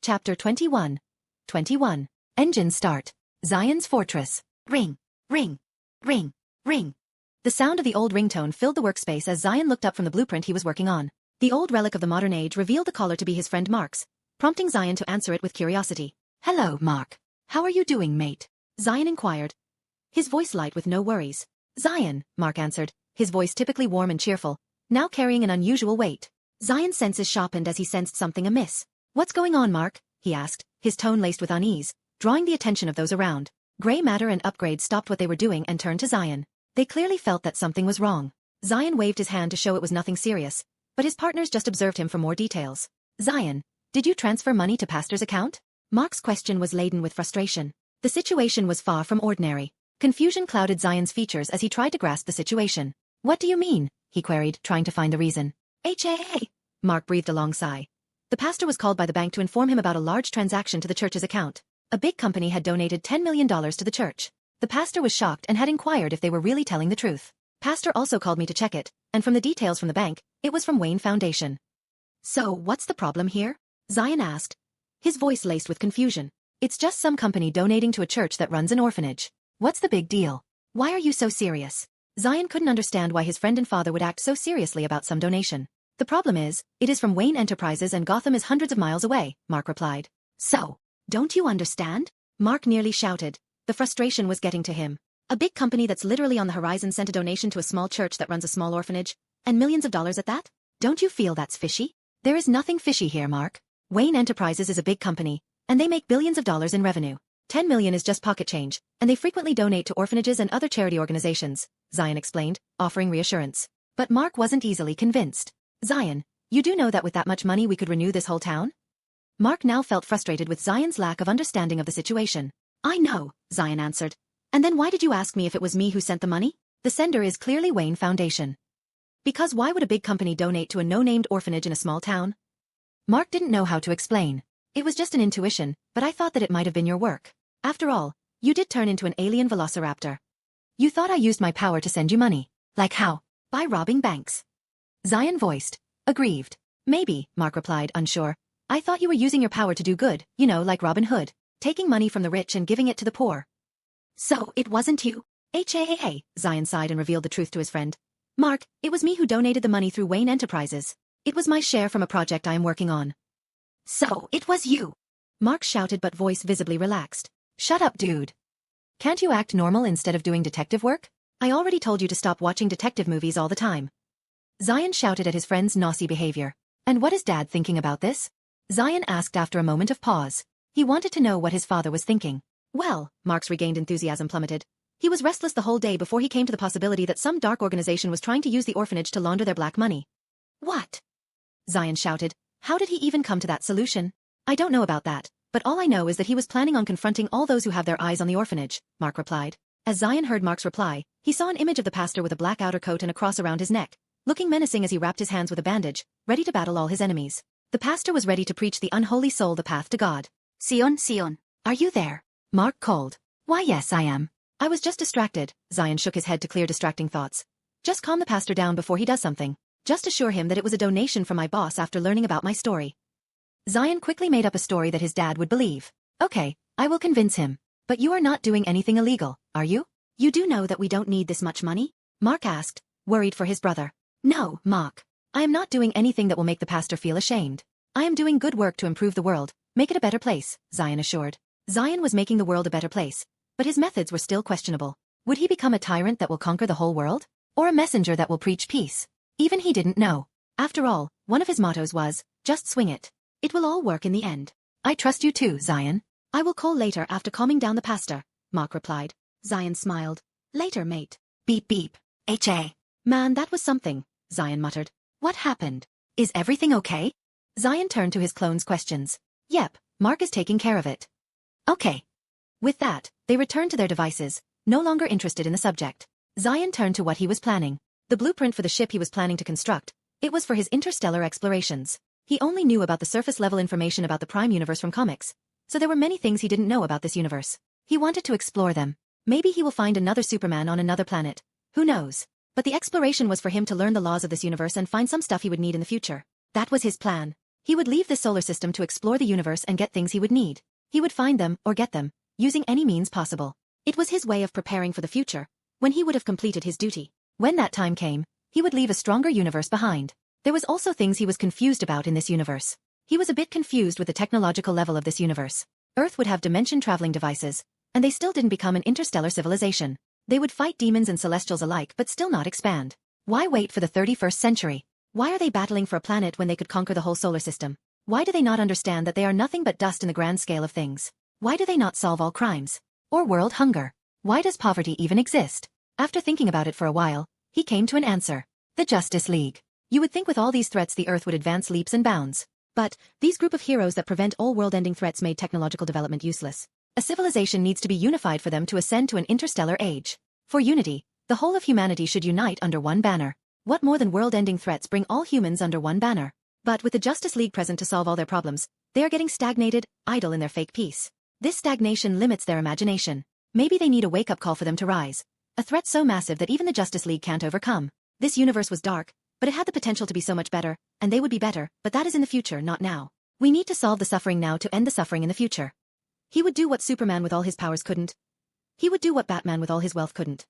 Chapter 21. 21. Engine start. Zion's fortress. Ring, ring, ring, ring. The sound of the old ringtone filled the workspace as Zion looked up from the blueprint he was working on. The old relic of the modern age revealed the caller to be his friend Mark's, prompting Zion to answer it with curiosity. "Hello, Mark. How are you doing, mate?" Zion inquired, his voice light with no worries. "Zion," Mark answered, his voice typically warm and cheerful, now carrying an unusual weight. Zion's senses sharpened as he sensed something amiss. "What's going on, Mark?" he asked, his tone laced with unease, drawing the attention of those around. Gray Matter and Upgrade stopped what they were doing and turned to Zion. They clearly felt that something was wrong. Zion waved his hand to show it was nothing serious, but his partners just observed him for more details. "Zion, did you transfer money to Pastor's account?" Mark's question was laden with frustration. The situation was far from ordinary. Confusion clouded Zion's features as he tried to grasp the situation. "What do you mean?" he queried, trying to find the reason. Mark breathed a long sigh. The pastor was called by the bank to inform him about a large transaction to the church's account. A big company had donated $10 million to the church. The pastor was shocked and had inquired if they were really telling the truth. Pastor also called me to check it, and from the details from the bank, it was from Wayne Foundation. "So, what's the problem here?" Zion asked, his voice laced with confusion. "It's just some company donating to a church that runs an orphanage. What's the big deal? Why are you so serious?" Zion couldn't understand why his friend and father would act so seriously about some donation. "The problem is, it is from Wayne Enterprises and Gotham is hundreds of miles away," Mark replied. "So, don't you understand?" Mark nearly shouted. The frustration was getting to him. A big company that's literally on the horizon sent a donation to a small church that runs a small orphanage, and millions of dollars at that? Don't you feel that's fishy? There is nothing fishy here, Mark. Wayne Enterprises is a big company, and they make billions of dollars in revenue. 10 million is just pocket change, and they frequently donate to orphanages and other charity organizations, Zion explained, offering reassurance. But Mark wasn't easily convinced. "Zion, you do know that with that much money we could renew this whole town?" Mark now felt frustrated with Zion's lack of understanding of the situation. "I know," Zion answered. "And then why did you ask me if it was me who sent the money? The sender is clearly Wayne Foundation." "Because why would a big company donate to a no-named orphanage in a small town?" Mark didn't know how to explain. "It was just an intuition, but I thought that it might have been your work. After all, you did turn into an alien velociraptor. You thought I used my power to send you money. Like how? By robbing banks." Zion voiced, aggrieved. "Maybe," Mark replied, unsure. "I thought you were using your power to do good, you know, like Robin Hood, taking money from the rich and giving it to the poor." "So, it wasn't you?" Zion sighed and revealed the truth to his friend. "Mark, it was me who donated the money through Wayne Enterprises. It was my share from a project I am working on." "So, it was you?" Mark shouted but voice visibly relaxed. "Shut up, dude. Can't you act normal instead of doing detective work? I already told you to stop watching detective movies all the time." Zion shouted at his friend's naughty behavior. "And what is Dad thinking about this?" Zion asked after a moment of pause. He wanted to know what his father was thinking. "Well," Mark's regained enthusiasm plummeted. "He was restless the whole day before he came to the possibility that some dark organization was trying to use the orphanage to launder their black money." "What?" Zion shouted. "How did he even come to that solution?" "I don't know about that, but all I know is that he was planning on confronting all those who have their eyes on the orphanage," Mark replied. As Zion heard Mark's reply, he saw an image of the pastor with a black outer coat and a cross around his neck, looking menacing as he wrapped his hands with a bandage, ready to battle all his enemies. The pastor was ready to preach the unholy soul the path to God. Sion, are you there?" Mark called. "Why yes, I am. I was just distracted," Zion shook his head to clear distracting thoughts. "Just calm the pastor down before he does something. Just assure him that it was a donation from my boss after learning about my story." Zion quickly made up a story that his dad would believe. "Okay, I will convince him. But you are not doing anything illegal, are you? You do know that we don't need this much money?" Mark asked, worried for his brother. "No, Mark. I am not doing anything that will make the pastor feel ashamed. I am doing good work to improve the world, make it a better place," Zion assured. Zion was making the world a better place, but his methods were still questionable. Would he become a tyrant that will conquer the whole world? Or a messenger that will preach peace? Even he didn't know. After all, one of his mottos was, "Just swing it. It will all work in the end." "I trust you too, Zion." "I will call later after calming down the pastor," Mark replied. Zion smiled. "Later, mate." Beep beep. Man, that was something," Zion muttered. "What happened? Is everything okay?" Zion turned to his clone's questions. "Yep, Mark is taking care of it." "Okay." With that, they returned to their devices, no longer interested in the subject. Zion turned to what he was planning. The blueprint for the ship he was planning to construct. It was for his interstellar explorations. He only knew about the surface-level information about the Prime universe from comics, so there were many things he didn't know about this universe. He wanted to explore them. Maybe he will find another Superman on another planet. Who knows? But the exploration was for him to learn the laws of this universe and find some stuff he would need in the future. That was his plan. He would leave this solar system to explore the universe and get things he would need. He would find them, or get them, using any means possible. It was his way of preparing for the future, when he would have completed his duty. When that time came, he would leave a stronger universe behind. There was also things he was confused about in this universe. He was a bit confused with the technological level of this universe. Earth would have dimension-traveling devices, and they still didn't become an interstellar civilization. They would fight demons and celestials alike but still not expand. Why wait for the 31st century? Why are they battling for a planet when they could conquer the whole solar system? Why do they not understand that they are nothing but dust in the grand scale of things? Why do they not solve all crimes? Or world hunger? Why does poverty even exist? After thinking about it for a while, he came to an answer. The Justice League. You would think with all these threats the Earth would advance leaps and bounds. But, these group of heroes that prevent all world-ending threats made technological development useless. A civilization needs to be unified for them to ascend to an interstellar age. For unity, the whole of humanity should unite under one banner. What more than world-ending threats bring all humans under one banner? But with the Justice League present to solve all their problems, they are getting stagnated, idle in their fake peace. This stagnation limits their imagination. Maybe they need a wake-up call for them to rise. A threat so massive that even the Justice League can't overcome. This universe was dark, but it had the potential to be so much better, and they would be better, but that is in the future, not now. We need to solve the suffering now to end the suffering in the future. He would do what Superman with all his powers couldn't. He would do what Batman with all his wealth couldn't.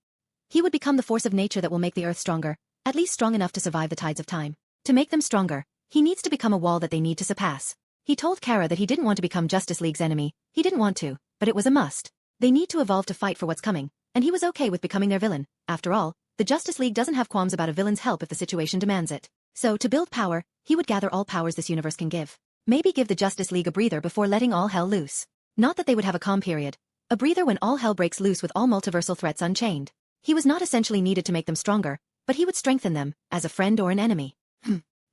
He would become the force of nature that will make the Earth stronger, at least strong enough to survive the tides of time. To make them stronger, he needs to become a wall that they need to surpass. He told Kara that he didn't want to become Justice League's enemy. He didn't want to, but it was a must. They need to evolve to fight for what's coming, and he was okay with becoming their villain. After all, the Justice League doesn't have qualms about a villain's help if the situation demands it. So, to build power, he would gather all powers this universe can give. Maybe give the Justice League a breather before letting all hell loose. Not that they would have a calm period. A breather when all hell breaks loose with all multiversal threats unchained. He was not essentially needed to make them stronger, but he would strengthen them, as a friend or an enemy.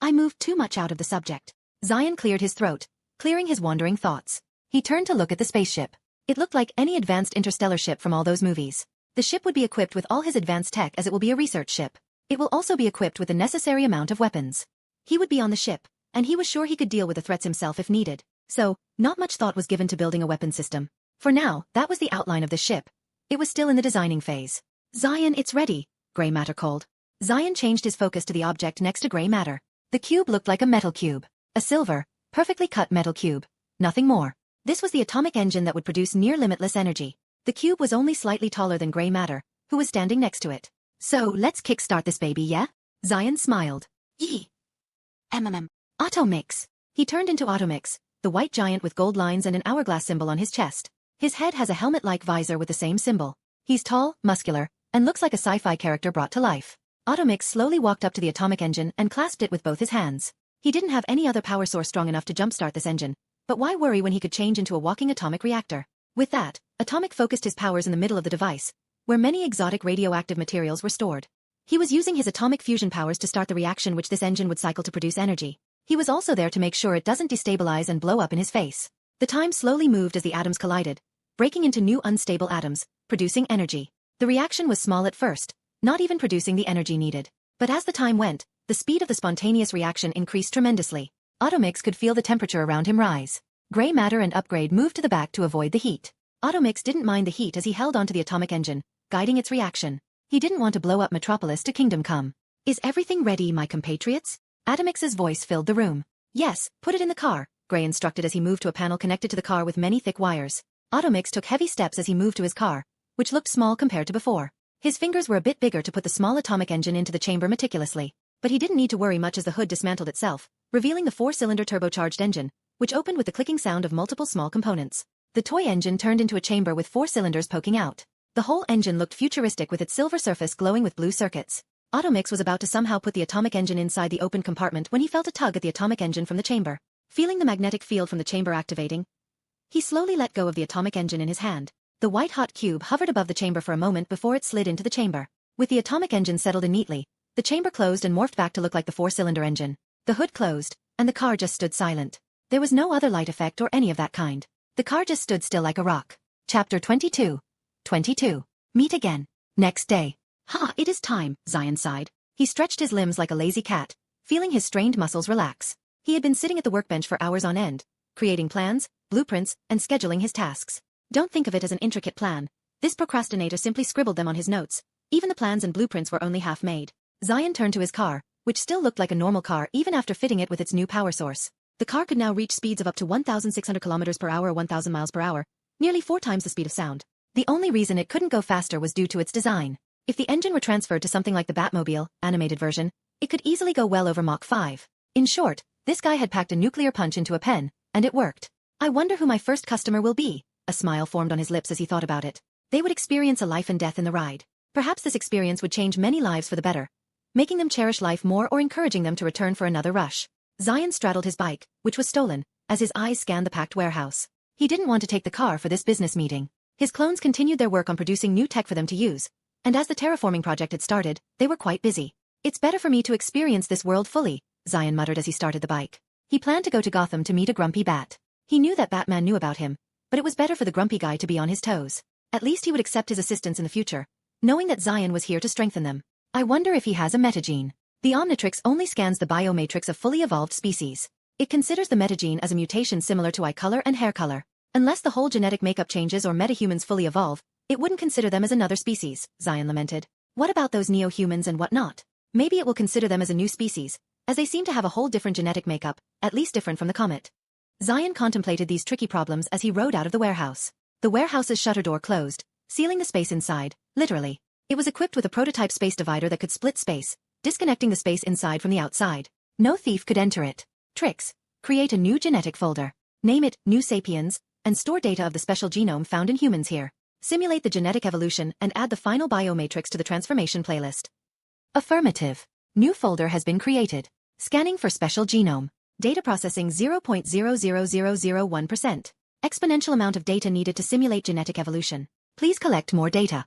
I moved too much out of the subject. Zion cleared his throat, clearing his wandering thoughts. He turned to look at the spaceship. It looked like any advanced interstellar ship from all those movies. The ship would be equipped with all his advanced tech as it will be a research ship. It will also be equipped with the necessary amount of weapons. He would be on the ship, and he was sure he could deal with the threats himself if needed. So, not much thought was given to building a weapon system. For now, that was the outline of the ship. It was still in the designing phase. Zion, it's ready, Gray Matter called. Zion changed his focus to the object next to Gray Matter. The cube looked like a metal cube. A silver, perfectly cut metal cube. Nothing more. This was the atomic engine that would produce near-limitless energy. The cube was only slightly taller than Gray Matter, who was standing next to it. So, let's kickstart this baby, yeah? Zion smiled. Yee. Automix. He turned into Automix, the white giant with gold lines and an hourglass symbol on his chest. His head has a helmet-like visor with the same symbol. He's tall, muscular, and looks like a sci-fi character brought to life. Automix slowly walked up to the atomic engine and clasped it with both his hands. He didn't have any other power source strong enough to jumpstart this engine, but why worry when he could change into a walking atomic reactor? With that, Atomic focused his powers in the middle of the device, where many exotic radioactive materials were stored. He was using his atomic fusion powers to start the reaction which this engine would cycle to produce energy. He was also there to make sure it doesn't destabilize and blow up in his face. The time slowly moved as the atoms collided, breaking into new unstable atoms, producing energy. The reaction was small at first, not even producing the energy needed. But as the time went, the speed of the spontaneous reaction increased tremendously. Automix could feel the temperature around him rise. Gray Matter and Upgrade moved to the back to avoid the heat. Automix didn't mind the heat as he held onto the atomic engine, guiding its reaction. He didn't want to blow up Metropolis to Kingdom Come. Is everything ready, my compatriots? Atomix's voice filled the room. Yes, put it in the car, Gray instructed as he moved to a panel connected to the car with many thick wires. Automix took heavy steps as he moved to his car, which looked small compared to before. His fingers were a bit bigger to put the small atomic engine into the chamber meticulously. But he didn't need to worry much as the hood dismantled itself, revealing the 4-cylinder turbocharged engine, which opened with the clicking sound of multiple small components. The toy engine turned into a chamber with 4 cylinders poking out. The whole engine looked futuristic with its silver surface glowing with blue circuits. Automix was about to somehow put the atomic engine inside the open compartment when he felt a tug at the atomic engine from the chamber. Feeling the magnetic field from the chamber activating, he slowly let go of the atomic engine in his hand. The white-hot cube hovered above the chamber for a moment before it slid into the chamber. With the atomic engine settled in neatly, the chamber closed and morphed back to look like the 4-cylinder engine. The hood closed, and the car just stood silent. There was no other light effect or any of that kind. The car just stood still like a rock. Chapter 22. 22. Meet again. Next day. It is time, Zion sighed. He stretched his limbs like a lazy cat, feeling his strained muscles relax. He had been sitting at the workbench for hours on end, creating plans, blueprints, and scheduling his tasks. Don't think of it as an intricate plan. This procrastinator simply scribbled them on his notes. Even the plans and blueprints were only half made. Zion turned to his car, which still looked like a normal car even after fitting it with its new power source. The car could now reach speeds of up to 1,600 kilometers per hour or 1,000 miles per hour, nearly 4 times the speed of sound. The only reason it couldn't go faster was due to its design. If the engine were transferred to something like the Batmobile, animated version, it could easily go well over Mach 5. In short, this guy had packed a nuclear punch into a pen, and it worked. I wonder who my first customer will be. A smile formed on his lips as he thought about it. They would experience a life and death in the ride. Perhaps this experience would change many lives for the better, making them cherish life more or encouraging them to return for another rush. Zion straddled his bike, which was stolen, as his eyes scanned the packed warehouse. He didn't want to take the car for this business meeting. His clones continued their work on producing new tech for them to use, and as the terraforming project had started, they were quite busy. It's better for me to experience this world fully, Zion muttered as he started the bike. He planned to go to Gotham to meet a grumpy bat. He knew that Batman knew about him, but it was better for the grumpy guy to be on his toes. At least he would accept his assistance in the future, knowing that Zion was here to strengthen them. I wonder if he has a metagene. The Omnitrix only scans the biomatrix of fully evolved species. It considers the metagene as a mutation similar to eye color and hair color. Unless the whole genetic makeup changes or metahumans fully evolve, it wouldn't consider them as another species, Zion lamented. What about those neo-humans and whatnot? Maybe it will consider them as a new species, as they seem to have a whole different genetic makeup, at least different from the comet. Zion contemplated these tricky problems as he rode out of the warehouse. The warehouse's shutter door closed, sealing the space inside, literally. It was equipped with a prototype space divider that could split space, disconnecting the space inside from the outside. No thief could enter it. Tricks. Create a new genetic folder. Name it New Sapiens, and store data of the special genome found in humans here. Simulate the genetic evolution and add the final biomatrix to the transformation playlist. Affirmative. New folder has been created. Scanning for special genome. Data processing 0.00001%. Exponential amount of data needed to simulate genetic evolution. Please collect more data.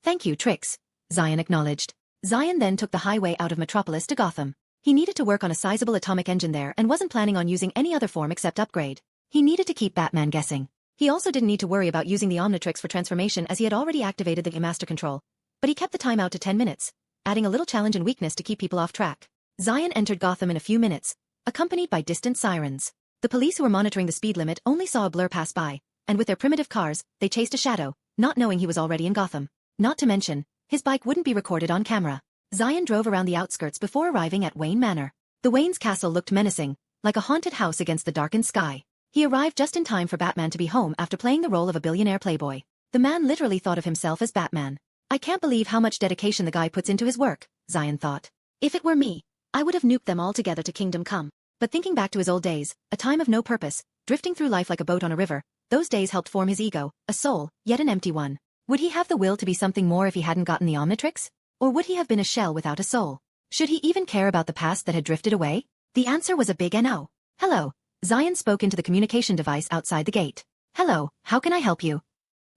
Thank you, Trix, Zion acknowledged. Zion then took the highway out of Metropolis to Gotham. He needed to work on a sizable atomic engine there and wasn't planning on using any other form except upgrade. He needed to keep Batman guessing. He also didn't need to worry about using the Omnitrix for transformation as he had already activated the master control, but he kept the time out to 10 minutes, adding a little challenge and weakness to keep people off track. Zion entered Gotham in a few minutes, accompanied by distant sirens. The police who were monitoring the speed limit only saw a blur pass by, and with their primitive cars, they chased a shadow, not knowing he was already in Gotham. Not to mention, his bike wouldn't be recorded on camera. Zion drove around the outskirts before arriving at Wayne Manor. The Wayne's castle looked menacing, like a haunted house against the darkened sky. He arrived just in time for Batman to be home after playing the role of a billionaire playboy. The man literally thought of himself as Batman. I can't believe how much dedication the guy puts into his work, Zion thought. If it were me, I would have nuked them all together to Kingdom Come. But thinking back to his old days, a time of no purpose, drifting through life like a boat on a river, those days helped form his ego, a soul, yet an empty one. Would he have the will to be something more if he hadn't gotten the Omnitrix? Or would he have been a shell without a soul? Should he even care about the past that had drifted away? The answer was a big no. Hello. Zion spoke into the communication device outside the gate. Hello, how can I help you?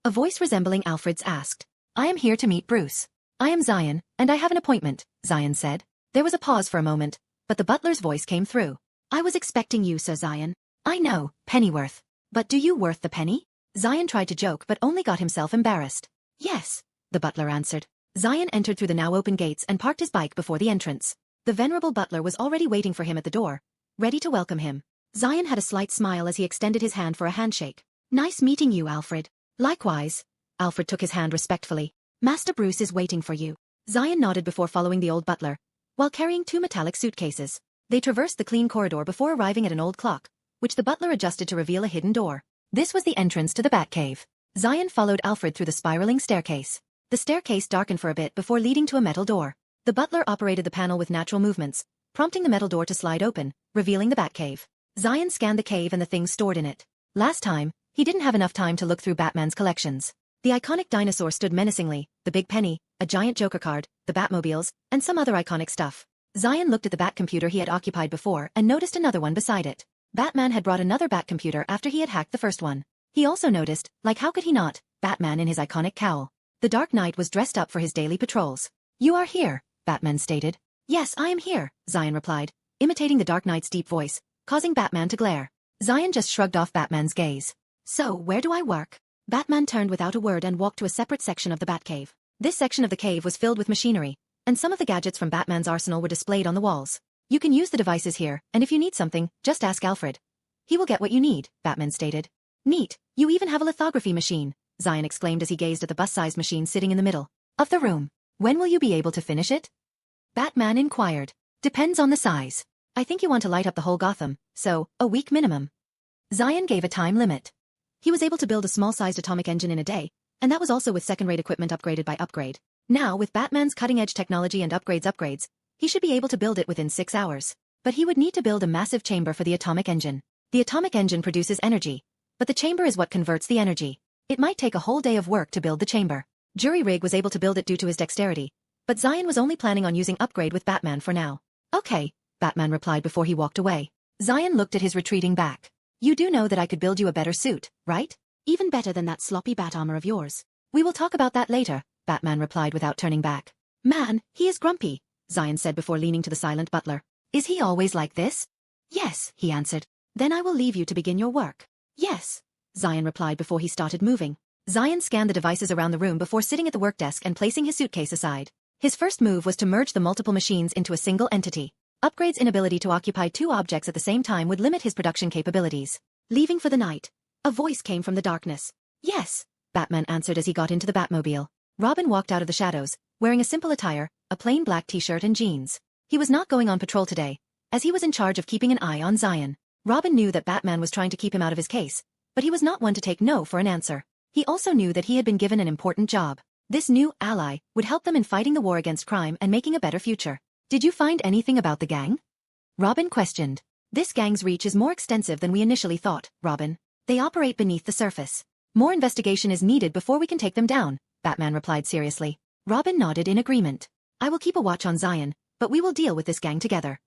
A voice resembling Alfred's asked. I am here to meet Bruce. I am Zion, and I have an appointment, Zion said. There was a pause for a moment, but the butler's voice came through. I was expecting you, Sir Zion. I know, Pennyworth. But do you worth the penny? Zion tried to joke but only got himself embarrassed. Yes, the butler answered. Zion entered through the now open gates and parked his bike before the entrance. The venerable butler was already waiting for him at the door, ready to welcome him. Zion had a slight smile as he extended his hand for a handshake. Nice meeting you, Alfred. Likewise. Alfred took his hand respectfully. Master Bruce is waiting for you. Zion nodded before following the old butler, while carrying 2 metallic suitcases. They traversed the clean corridor before arriving at an old clock, which the butler adjusted to reveal a hidden door. This was the entrance to the Batcave. Zion followed Alfred through the spiraling staircase. The staircase darkened for a bit before leading to a metal door. The butler operated the panel with natural movements, prompting the metal door to slide open, revealing the Batcave. Zion scanned the cave and the things stored in it. Last time, he didn't have enough time to look through Batman's collections. The iconic dinosaur stood menacingly, the big penny, a giant Joker card, the Batmobiles, and some other iconic stuff. Zion looked at the Batcomputer he had occupied before and noticed another one beside it. Batman had brought another Batcomputer after he had hacked the first one. He also noticed, like how could he not, Batman in his iconic cowl. The Dark Knight was dressed up for his daily patrols. You are here, Batman stated. Yes, I am here, Zion replied, imitating the Dark Knight's deep voice, causing Batman to glare. Zion just shrugged off Batman's gaze. So, where do I work? Batman turned without a word and walked to a separate section of the Batcave. This section of the cave was filled with machinery, and some of the gadgets from Batman's arsenal were displayed on the walls. You can use the devices here, and if you need something, just ask Alfred. He will get what you need, Batman stated. Neat, you even have a lithography machine, Zion exclaimed as he gazed at the bus-sized machine sitting in the middle of the room. When will you be able to finish it? Batman inquired. Depends on the size. I think you want to light up the whole Gotham, so, a week minimum. Zion gave a time limit. He was able to build a small-sized atomic engine in a day, and that was also with second-rate equipment upgraded by upgrade. Now, with Batman's cutting-edge technology and upgrades, he should be able to build it within 6 hours. But he would need to build a massive chamber for the atomic engine. The atomic engine produces energy, but the chamber is what converts the energy. It might take a whole day of work to build the chamber. Jury-Rig was able to build it due to his dexterity, but Zion was only planning on using upgrade with Batman for now. Okay, Batman replied before he walked away. Zion looked at his retreating back. You do know that I could build you a better suit, right? Even better than that sloppy bat armor of yours. We will talk about that later, Batman replied without turning back. Man, he is grumpy, Zion said before leaning to the silent butler. Is he always like this? Yes, he answered. Then I will leave you to begin your work. Yes, Zion replied before he started moving. Zion scanned the devices around the room before sitting at the work desk and placing his suitcase aside. His first move was to merge the multiple machines into a single entity. Upgrade's inability to occupy 2 objects at the same time would limit his production capabilities. Leaving for the night. A voice came from the darkness. Yes, Batman answered as he got into the Batmobile. Robin walked out of the shadows, wearing a simple attire, a plain black t-shirt and jeans. He was not going on patrol today, as he was in charge of keeping an eye on Zion. Robin knew that Batman was trying to keep him out of his case, but he was not one to take no for an answer. He also knew that he had been given an important job. This new ally would help them in fighting the war against crime and making a better future. Did you find anything about the gang? Robin questioned. This gang's reach is more extensive than we initially thought, Robin. They operate beneath the surface. More investigation is needed before we can take them down, Batman replied seriously. Robin nodded in agreement. I will keep a watch on Zion, but we will deal with this gang together.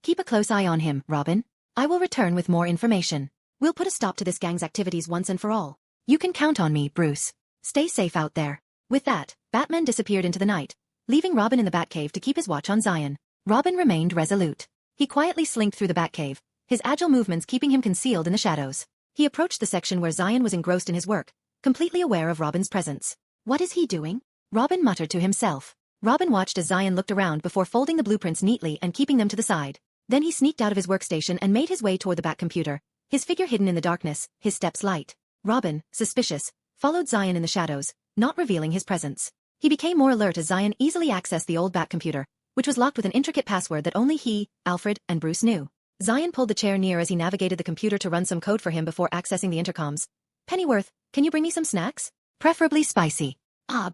Keep a close eye on him, Robin. I will return with more information. We'll put a stop to this gang's activities once and for all. You can count on me, Bruce. Stay safe out there. With that, Batman disappeared into the night, leaving Robin in the Batcave to keep his watch on Zion. Robin remained resolute. He quietly slinked through the Batcave, his agile movements keeping him concealed in the shadows. He approached the section where Zion was engrossed in his work, completely aware of Robin's presence. What is he doing? Robin muttered to himself. Robin watched as Zion looked around before folding the blueprints neatly and keeping them to the side. Then he sneaked out of his workstation and made his way toward the Batcomputer, his figure hidden in the darkness, his steps light. Robin, suspicious, followed Zion in the shadows, not revealing his presence. He became more alert as Zion easily accessed the old Batcomputer, which was locked with an intricate password that only he, Alfred, and Bruce knew. Zion pulled the chair near as he navigated the computer to run some code for him before accessing the intercoms. Pennyworth, can you bring me some snacks? Preferably spicy.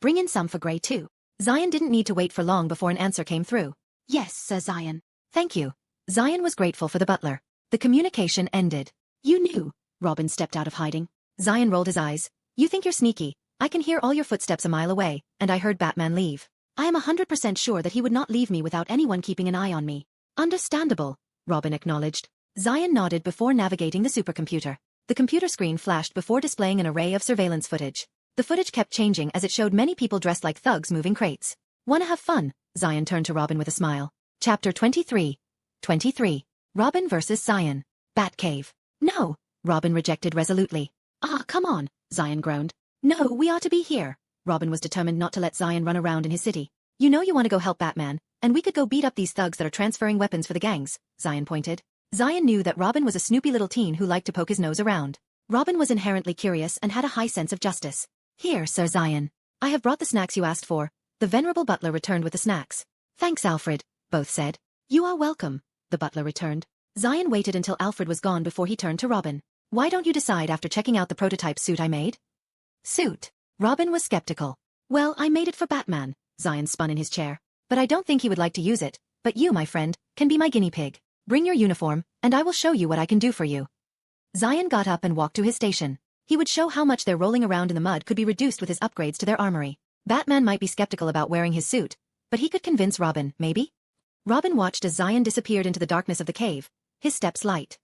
Bring in some for Gray too. Zion didn't need to wait for long before an answer came through. Yes, Sir Zion. Thank you. Zion was grateful for the butler. The communication ended. You knew. Robin stepped out of hiding. Zion rolled his eyes. You think you're sneaky. I can hear all your footsteps a mile away, and I heard Batman leave. I am 100% sure that he would not leave me without anyone keeping an eye on me. Understandable, Robin acknowledged. Zion nodded before navigating the supercomputer. The computer screen flashed before displaying an array of surveillance footage. The footage kept changing as it showed many people dressed like thugs moving crates. Wanna have fun? Zion turned to Robin with a smile. Chapter 23. 23. Robin vs. Zion. Batcave. No, Robin rejected resolutely. Come on, Zion groaned. No, we ought to be here. Robin was determined not to let Zion run around in his city. You know you want to go help Batman, and we could go beat up these thugs that are transferring weapons for the gangs, Zion pointed. Zion knew that Robin was a snoopy little teen who liked to poke his nose around. Robin was inherently curious and had a high sense of justice. Here, Sir Zion. I have brought the snacks you asked for. The venerable butler returned with the snacks. Thanks, Alfred, both said. You are welcome, the butler returned. Zion waited until Alfred was gone before he turned to Robin. Why don't you decide after checking out the prototype suit I made? Suit. Robin was skeptical. Well, I made it for Batman, Zion spun in his chair. But I don't think he would like to use it. But you, my friend, can be my guinea pig. Bring your uniform, and I will show you what I can do for you. Zion got up and walked to his station. He would show how much their rolling around in the mud could be reduced with his upgrades to their armory. Batman might be skeptical about wearing his suit, but he could convince Robin, maybe? Robin watched as Zion disappeared into the darkness of the cave, his steps light.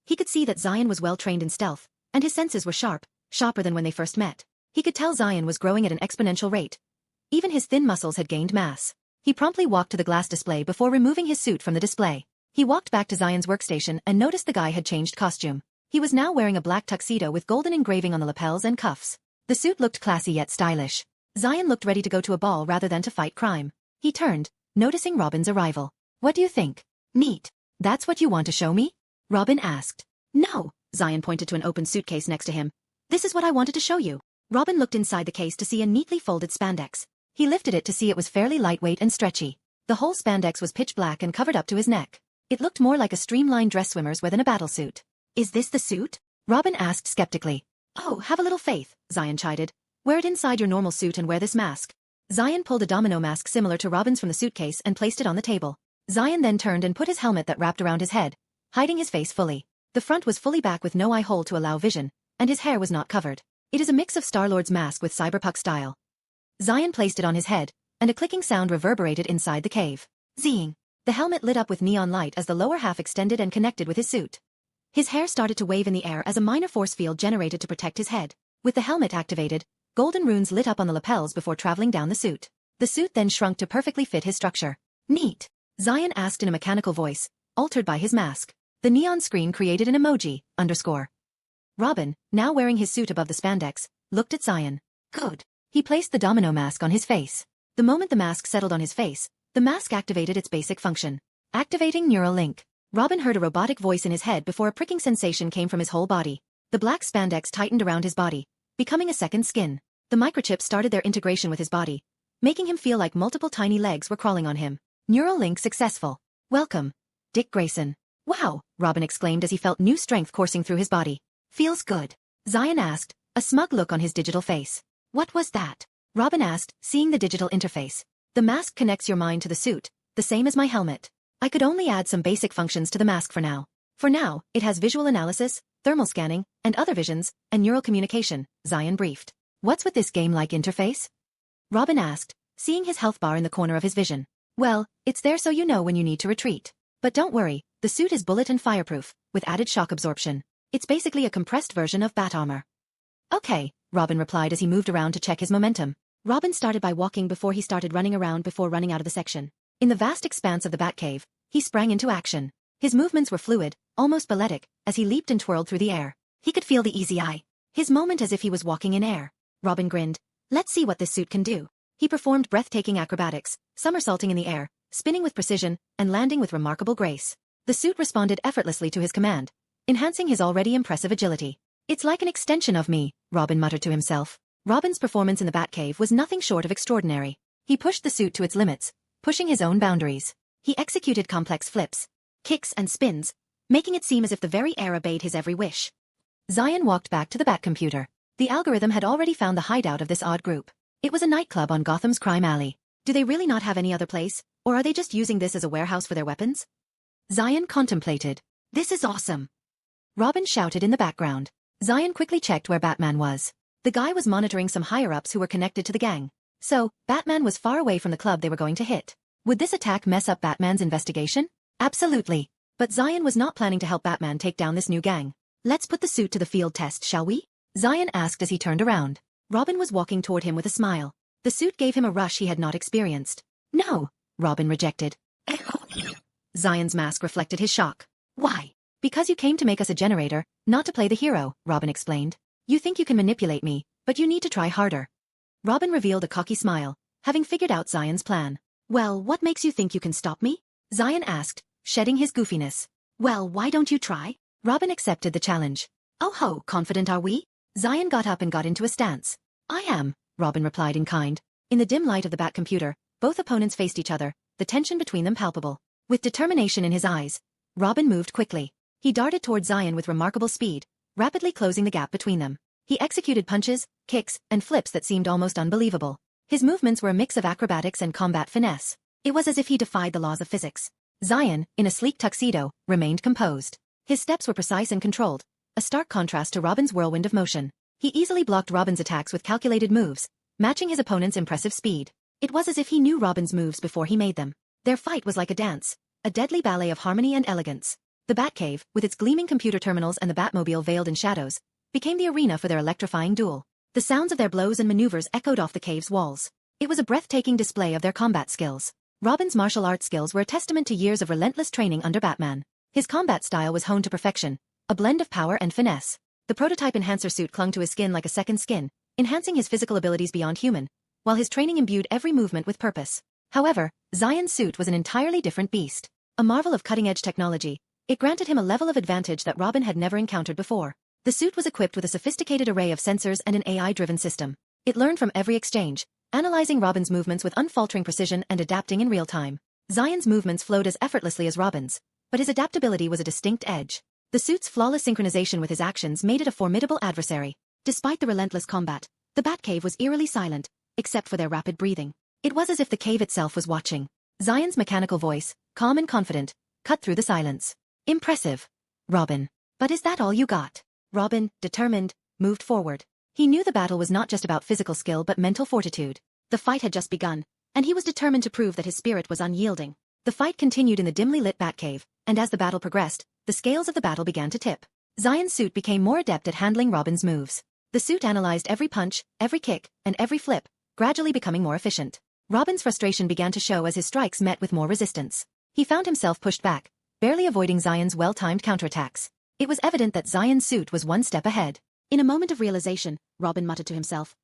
He could see that Zion was well trained in stealth, and his senses were sharper than when they first met. He could tell Zion was growing at an exponential rate. Even his thin muscles had gained mass. He promptly walked to the glass display before removing his suit from the display. He walked back to Zion's workstation and noticed the guy had changed costume. He was now wearing a black tuxedo with golden engraving on the lapels and cuffs. The suit looked classy yet stylish. Zion looked ready to go to a ball rather than to fight crime. He turned, noticing Robin's arrival. What do you think? Neat. That's what you want to show me? Robin asked. No, Zion pointed to an open suitcase next to him. This is what I wanted to show you. Robin looked inside the case to see a neatly folded spandex. He lifted it to see it was fairly lightweight and stretchy. The whole spandex was pitch black and covered up to his neck. It looked more like a streamlined dress swimmer's than a battlesuit. Is this the suit? Robin asked skeptically. Oh, have a little faith, Zion chided. Wear it inside your normal suit and wear this mask. Zion pulled a domino mask similar to Robin's from the suitcase and placed it on the table. Zion then turned and put his helmet that wrapped around his head, hiding his face fully. The front was fully back with no eye hole to allow vision, and his hair was not covered. It is a mix of Star-Lord's mask with cyberpunk style. Zion placed it on his head, and a clicking sound reverberated inside the cave. Zing! The helmet lit up with neon light as the lower half extended and connected with his suit. His hair started to wave in the air as a minor force field generated to protect his head. With the helmet activated, golden runes lit up on the lapels before traveling down the suit. The suit then shrunk to perfectly fit his structure. Neat! Zion asked in a mechanical voice, altered by his mask. The neon screen created an emoji, _. Robin, now wearing his suit above the spandex, looked at Zion. Good. He placed the domino mask on his face. The moment the mask settled on his face, the mask activated its basic function. Activating neural link. Robin heard a robotic voice in his head before a pricking sensation came from his whole body. The black spandex tightened around his body, becoming a second skin. The microchips started their integration with his body, making him feel like multiple tiny legs were crawling on him. Neural link successful. Welcome, Dick Grayson. Wow, Robin exclaimed as he felt new strength coursing through his body. Feels good. Zion asked, a smug look on his digital face. What was that? Robin asked, seeing the digital interface. The mask connects your mind to the suit, the same as my helmet. I could only add some basic functions to the mask for now. For now, it has visual analysis, thermal scanning, and other visions, and neural communication, Zion briefed. What's with this game-like interface? Robin asked, seeing his health bar in the corner of his vision. Well, it's there so you know when you need to retreat. But don't worry, the suit is bullet and fireproof, with added shock absorption. It's basically a compressed version of bat armor. Okay, Robin replied as he moved around to check his momentum. Robin started by walking before he started running around before running out of the section. In the vast expanse of the Batcave, he sprang into action. His movements were fluid, almost balletic, as he leaped and twirled through the air. He could feel the easy eye. His moment as if he was walking in air. Robin grinned. Let's see what this suit can do. He performed breathtaking acrobatics, somersaulting in the air, spinning with precision, and landing with remarkable grace. The suit responded effortlessly to his command, enhancing his already impressive agility. It's like an extension of me, Robin muttered to himself. Robin's performance in the Batcave was nothing short of extraordinary. He pushed the suit to its limits, pushing his own boundaries. He executed complex flips, kicks and spins, making it seem as if the very air obeyed his every wish. Zion walked back to the Batcomputer. The algorithm had already found the hideout of this odd group. It was a nightclub on Gotham's crime alley. Do they really not have any other place, or are they just using this as a warehouse for their weapons? Zion contemplated. This is awesome. Robin shouted in the background. Zion quickly checked where Batman was. The guy was monitoring some higher-ups who were connected to the gang. So, Batman was far away from the club they were going to hit. Would this attack mess up Batman's investigation? Absolutely. But Zion was not planning to help Batman take down this new gang. Let's put the suit to the field test, shall we? Zion asked as he turned around. Robin was walking toward him with a smile. The suit gave him a rush he had not experienced. No, Robin rejected. Zion's mask reflected his shock. Why? Because you came to make us a generator, not to play the hero, Robin explained. You think you can manipulate me, but you need to try harder. Robin revealed a cocky smile, having figured out Zion's plan. Well, what makes you think you can stop me? Zion asked, shedding his goofiness. Well, why don't you try? Robin accepted the challenge. Oh ho, confident are we? Zion got up and got into a stance. I am, Robin replied in kind. In the dim light of the Batcomputer, both opponents faced each other, the tension between them palpable. With determination in his eyes, Robin moved quickly. He darted toward Zion with remarkable speed, rapidly closing the gap between them. He executed punches, kicks, and flips that seemed almost unbelievable. His movements were a mix of acrobatics and combat finesse. It was as if he defied the laws of physics. Zion, in a sleek tuxedo, remained composed. His steps were precise and controlled, a stark contrast to Robin's whirlwind of motion. He easily blocked Robin's attacks with calculated moves, matching his opponent's impressive speed. It was as if he knew Robin's moves before he made them. Their fight was like a dance, a deadly ballet of harmony and elegance. The Batcave, with its gleaming computer terminals and the Batmobile veiled in shadows, became the arena for their electrifying duel. The sounds of their blows and maneuvers echoed off the cave's walls. It was a breathtaking display of their combat skills. Robin's martial arts skills were a testament to years of relentless training under Batman. His combat style was honed to perfection, a blend of power and finesse. The prototype enhancer suit clung to his skin like a second skin, enhancing his physical abilities beyond human, while his training imbued every movement with purpose. However, Zion's suit was an entirely different beast. A marvel of cutting-edge technology, it granted him a level of advantage that Robin had never encountered before. The suit was equipped with a sophisticated array of sensors and an AI-driven system. It learned from every exchange, analyzing Robin's movements with unfaltering precision and adapting in real time. Zion's movements flowed as effortlessly as Robin's, but his adaptability was a distinct edge. The suit's flawless synchronization with his actions made it a formidable adversary. Despite the relentless combat, the Batcave was eerily silent, except for their rapid breathing. It was as if the cave itself was watching. Zion's mechanical voice, calm and confident, cut through the silence. Impressive, Robin. But is that all you got? Robin, determined, moved forward. He knew the battle was not just about physical skill but mental fortitude. The fight had just begun, and he was determined to prove that his spirit was unyielding. The fight continued in the dimly lit Batcave, and as the battle progressed, the scales of the battle began to tip. Zion's suit became more adept at handling Robin's moves. The suit analyzed every punch, every kick, and every flip, gradually becoming more efficient. Robin's frustration began to show as his strikes met with more resistance. He found himself pushed back, barely avoiding Zion's well-timed counterattacks. It was evident that Zion's suit was one step ahead. In a moment of realization, Robin muttered to himself,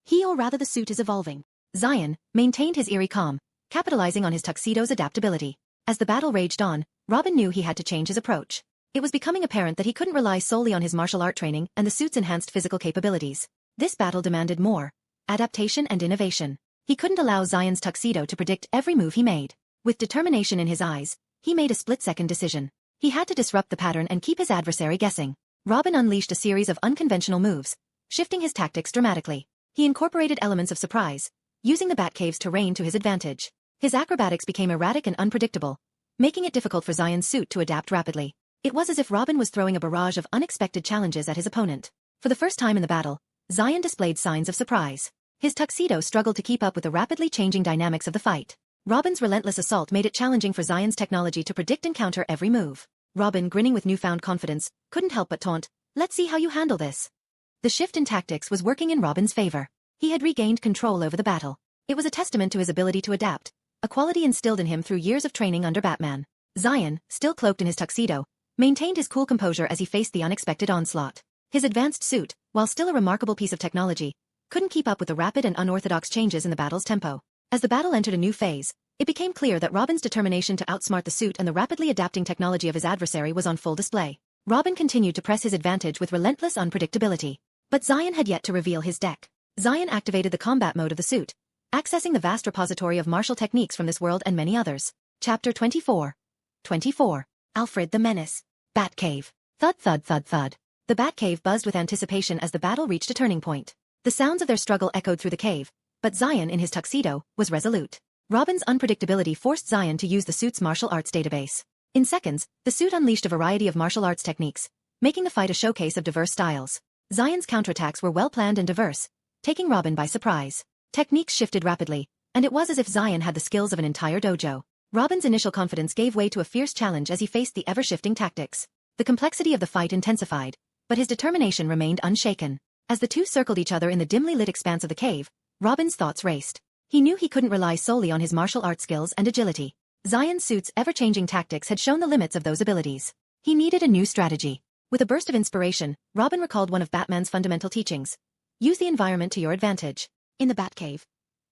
"He, or rather the suit, is evolving." Zion maintained his eerie calm, capitalizing on his tuxedo's adaptability. As the battle raged on, Robin knew he had to change his approach. It was becoming apparent that he couldn't rely solely on his martial art training and the suit's enhanced physical capabilities. This battle demanded more adaptation and innovation. He couldn't allow Zion's tuxedo to predict every move he made. With determination in his eyes, he made a split-second decision. He had to disrupt the pattern and keep his adversary guessing. Robin unleashed a series of unconventional moves, shifting his tactics dramatically. He incorporated elements of surprise, using the Batcave's terrain to his advantage. His acrobatics became erratic and unpredictable, making it difficult for Zion's suit to adapt rapidly. It was as if Robin was throwing a barrage of unexpected challenges at his opponent. For the first time in the battle, Zion displayed signs of surprise. His tuxedo struggled to keep up with the rapidly changing dynamics of the fight. Robin's relentless assault made it challenging for Zion's technology to predict and counter every move. Robin, grinning with newfound confidence, couldn't help but taunt, "Let's see how you handle this." The shift in tactics was working in Robin's favor. He had regained control over the battle. It was a testament to his ability to adapt, a quality instilled in him through years of training under Batman. Zion, still cloaked in his tuxedo, maintained his cool composure as he faced the unexpected onslaught. His advanced suit, while still a remarkable piece of technology, couldn't keep up with the rapid and unorthodox changes in the battle's tempo. As the battle entered a new phase, it became clear that Robin's determination to outsmart the suit and the rapidly adapting technology of his adversary was on full display. Robin continued to press his advantage with relentless unpredictability. But Zion had yet to reveal his deck. Zion activated the combat mode of the suit, accessing the vast repository of martial techniques from this world and many others. Chapter 24. Alfred the Menace. Batcave. Thud thud thud thud. The Batcave buzzed with anticipation as the battle reached a turning point. The sounds of their struggle echoed through the cave, but Zion in his tuxedo was resolute. Robin's unpredictability forced Zion to use the suit's martial arts database. In seconds, the suit unleashed a variety of martial arts techniques, making the fight a showcase of diverse styles. Zion's counterattacks were well-planned and diverse, taking Robin by surprise. Techniques shifted rapidly, and it was as if Zion had the skills of an entire dojo. Robin's initial confidence gave way to a fierce challenge as he faced the ever-shifting tactics. The complexity of the fight intensified, but his determination remained unshaken. As the two circled each other in the dimly lit expanse of the cave, Robin's thoughts raced. He knew he couldn't rely solely on his martial arts skills and agility. Zion's suit's ever-changing tactics had shown the limits of those abilities. He needed a new strategy. With a burst of inspiration, Robin recalled one of Batman's fundamental teachings. Use the environment to your advantage. In the Batcave,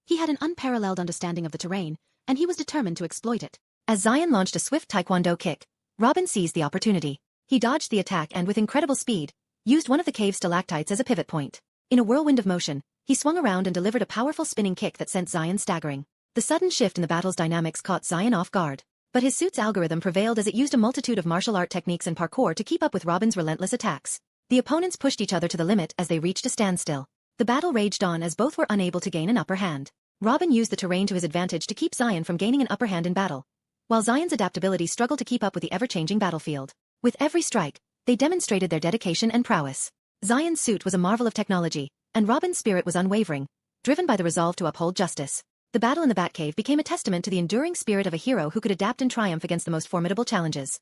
he had an unparalleled understanding of the terrain, and he was determined to exploit it. As Zion launched a swift taekwondo kick, Robin seized the opportunity. He dodged the attack and with incredible speed, used one of the cave's stalactites as a pivot point. In a whirlwind of motion, he swung around and delivered a powerful spinning kick that sent Zion staggering. The sudden shift in the battle's dynamics caught Zion off guard. But his suit's algorithm prevailed as it used a multitude of martial art techniques and parkour to keep up with Robin's relentless attacks. The opponents pushed each other to the limit as they reached a standstill. The battle raged on as both were unable to gain an upper hand. Robin used the terrain to his advantage to keep Zion from gaining an upper hand in battle, while Zion's adaptability struggled to keep up with the ever-changing battlefield. With every strike, they demonstrated their dedication and prowess. Zion's suit was a marvel of technology, and Robin's spirit was unwavering, driven by the resolve to uphold justice. The battle in the Batcave became a testament to the enduring spirit of a hero who could adapt and triumph against the most formidable challenges.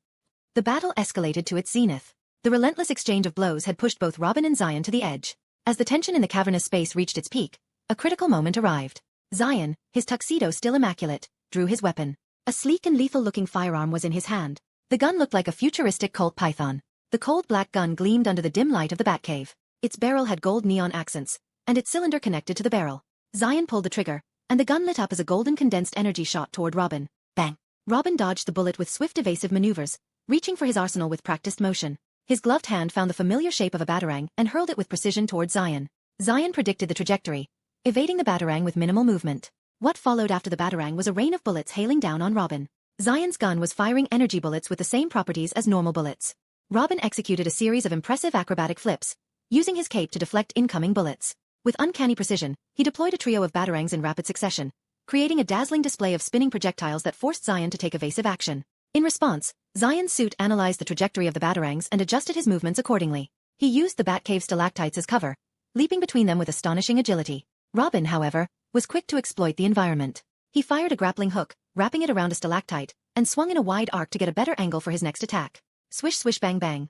The battle escalated to its zenith. The relentless exchange of blows had pushed both Robin and Zion to the edge. As the tension in the cavernous space reached its peak, a critical moment arrived. Zion, his tuxedo still immaculate, drew his weapon. A sleek and lethal-looking firearm was in his hand. The gun looked like a futuristic Colt Python. The cold black gun gleamed under the dim light of the Batcave. Its barrel had gold neon accents, and its cylinder connected to the barrel. Zion pulled the trigger, and the gun lit up as a golden condensed energy shot toward Robin. Bang! Robin dodged the bullet with swift evasive maneuvers, reaching for his arsenal with practiced motion. His gloved hand found the familiar shape of a batarang and hurled it with precision toward Zion. Zion predicted the trajectory, evading the batarang with minimal movement. What followed after the batarang was a rain of bullets hailing down on Robin. Zion's gun was firing energy bullets with the same properties as normal bullets. Robin executed a series of impressive acrobatic flips, using his cape to deflect incoming bullets. With uncanny precision, he deployed a trio of batarangs in rapid succession, creating a dazzling display of spinning projectiles that forced Zion to take evasive action. In response, Zion's suit analyzed the trajectory of the batarangs and adjusted his movements accordingly. He used the batcave stalactites as cover, leaping between them with astonishing agility. Robin, however, was quick to exploit the environment. He fired a grappling hook, wrapping it around a stalactite, and swung in a wide arc to get a better angle for his next attack. Swish swish bang bang.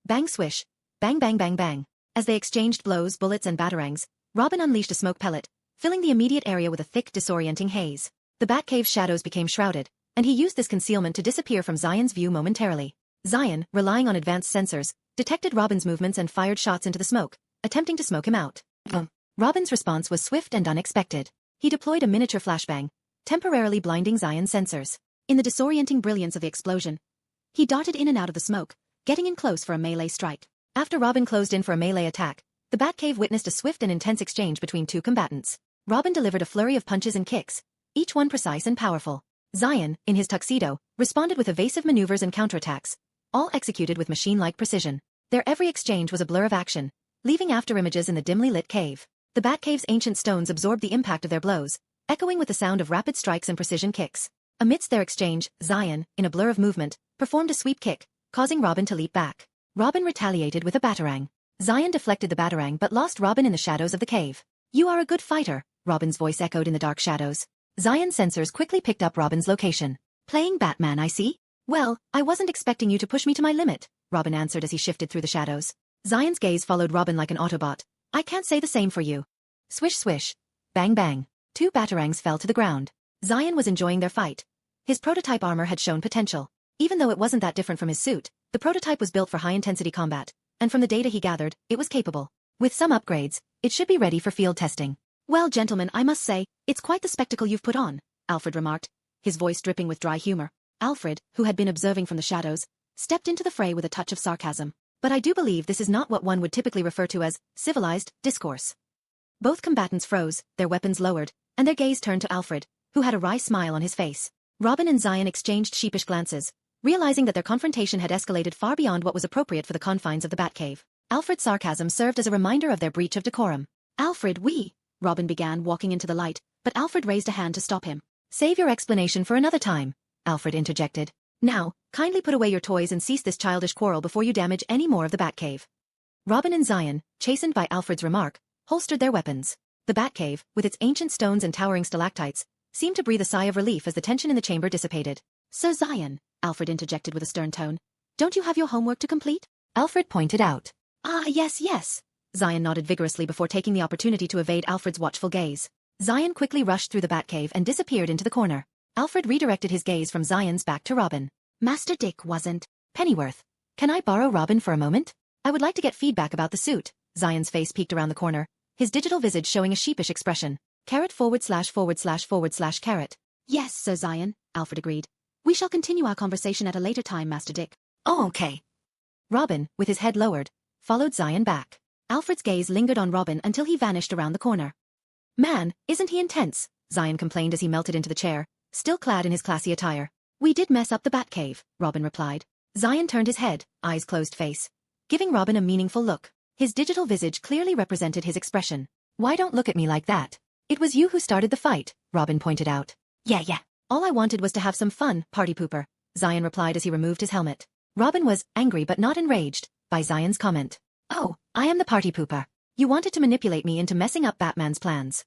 Bang swish. Bang bang bang bang. As they exchanged blows, bullets and batarangs, Robin unleashed a smoke pellet, filling the immediate area with a thick, disorienting haze. The Batcave's shadows became shrouded, and he used this concealment to disappear from Zion's view momentarily. Zion, relying on advanced sensors, detected Robin's movements and fired shots into the smoke, attempting to smoke him out. Robin's response was swift and unexpected. He deployed a miniature flashbang, temporarily blinding Zion's sensors. In the disorienting brilliance of the explosion, he darted in and out of the smoke, getting in close for a melee strike. After Robin closed in for a melee attack, the Batcave witnessed a swift and intense exchange between two combatants. Robin delivered a flurry of punches and kicks, each one precise and powerful. Zion, in his tuxedo, responded with evasive maneuvers and counterattacks, all executed with machine-like precision. Their every exchange was a blur of action, leaving afterimages in the dimly lit cave. The Batcave's ancient stones absorbed the impact of their blows, echoing with the sound of rapid strikes and precision kicks. Amidst their exchange, Zion, in a blur of movement, performed a sweep kick, causing Robin to leap back. Robin retaliated with a batarang. Zion deflected the batarang but lost Robin in the shadows of the cave. "You are a good fighter," Robin's voice echoed in the dark shadows. Zion's sensors quickly picked up Robin's location. "Playing Batman, I see? Well, I wasn't expecting you to push me to my limit," Robin answered as he shifted through the shadows. Zion's gaze followed Robin like an Autobot. "I can't say the same for you." Swish swish. Bang bang. Two batarangs fell to the ground. Zion was enjoying their fight. His prototype armor had shown potential. Even though it wasn't that different from his suit, the prototype was built for high-intensity combat, and from the data he gathered, it was capable. With some upgrades, it should be ready for field testing. "Well, gentlemen, I must say, it's quite the spectacle you've put on," Alfred remarked, his voice dripping with dry humor. Alfred, who had been observing from the shadows, stepped into the fray with a touch of sarcasm. "But I do believe this is not what one would typically refer to as civilized discourse." Both combatants froze, their weapons lowered, and their gaze turned to Alfred, who had a wry smile on his face. Robin and Zion exchanged sheepish glances, realizing that their confrontation had escalated far beyond what was appropriate for the confines of the Batcave. Alfred's sarcasm served as a reminder of their breach of decorum. "Alfred, Robin began, walking into the light, but Alfred raised a hand to stop him. "Save your explanation for another time," Alfred interjected. "Now, kindly put away your toys and cease this childish quarrel before you damage any more of the Batcave." Robin and Zion, chastened by Alfred's remark, holstered their weapons. The Batcave, with its ancient stones and towering stalactites, seemed to breathe a sigh of relief as the tension in the chamber dissipated. "Sir Zion," Alfred interjected with a stern tone, "don't you have your homework to complete?" Alfred pointed out. "Ah, yes. Zion nodded vigorously before taking the opportunity to evade Alfred's watchful gaze. Zion quickly rushed through the Batcave and disappeared into the corner. Alfred redirected his gaze from Zion's back to Robin. "Master Dick wasn't Pennyworth. Can I borrow Robin for a moment? I would like to get feedback about the suit." Zion's face peeked around the corner, his digital visage showing a sheepish expression. *//*/*. "Yes, Sir Zion," Alfred agreed. "We shall continue our conversation at a later time, Master Dick." "Oh, okay." Robin, with his head lowered, followed Zion back. Alfred's gaze lingered on Robin until he vanished around the corner. "Man, isn't he intense?" Zion complained as he melted into the chair, still clad in his classy attire. "We did mess up the Batcave," Robin replied. Zion turned his head, eyes closed face, giving Robin a meaningful look. His digital visage clearly represented his expression. "Why don't look at me like that? It was you who started the fight," Robin pointed out. Yeah. "All I wanted was to have some fun, party pooper," Zion replied as he removed his helmet. Robin was angry but not enraged by Zion's comment. "Oh, I am the party pooper. You wanted to manipulate me into messing up Batman's plans."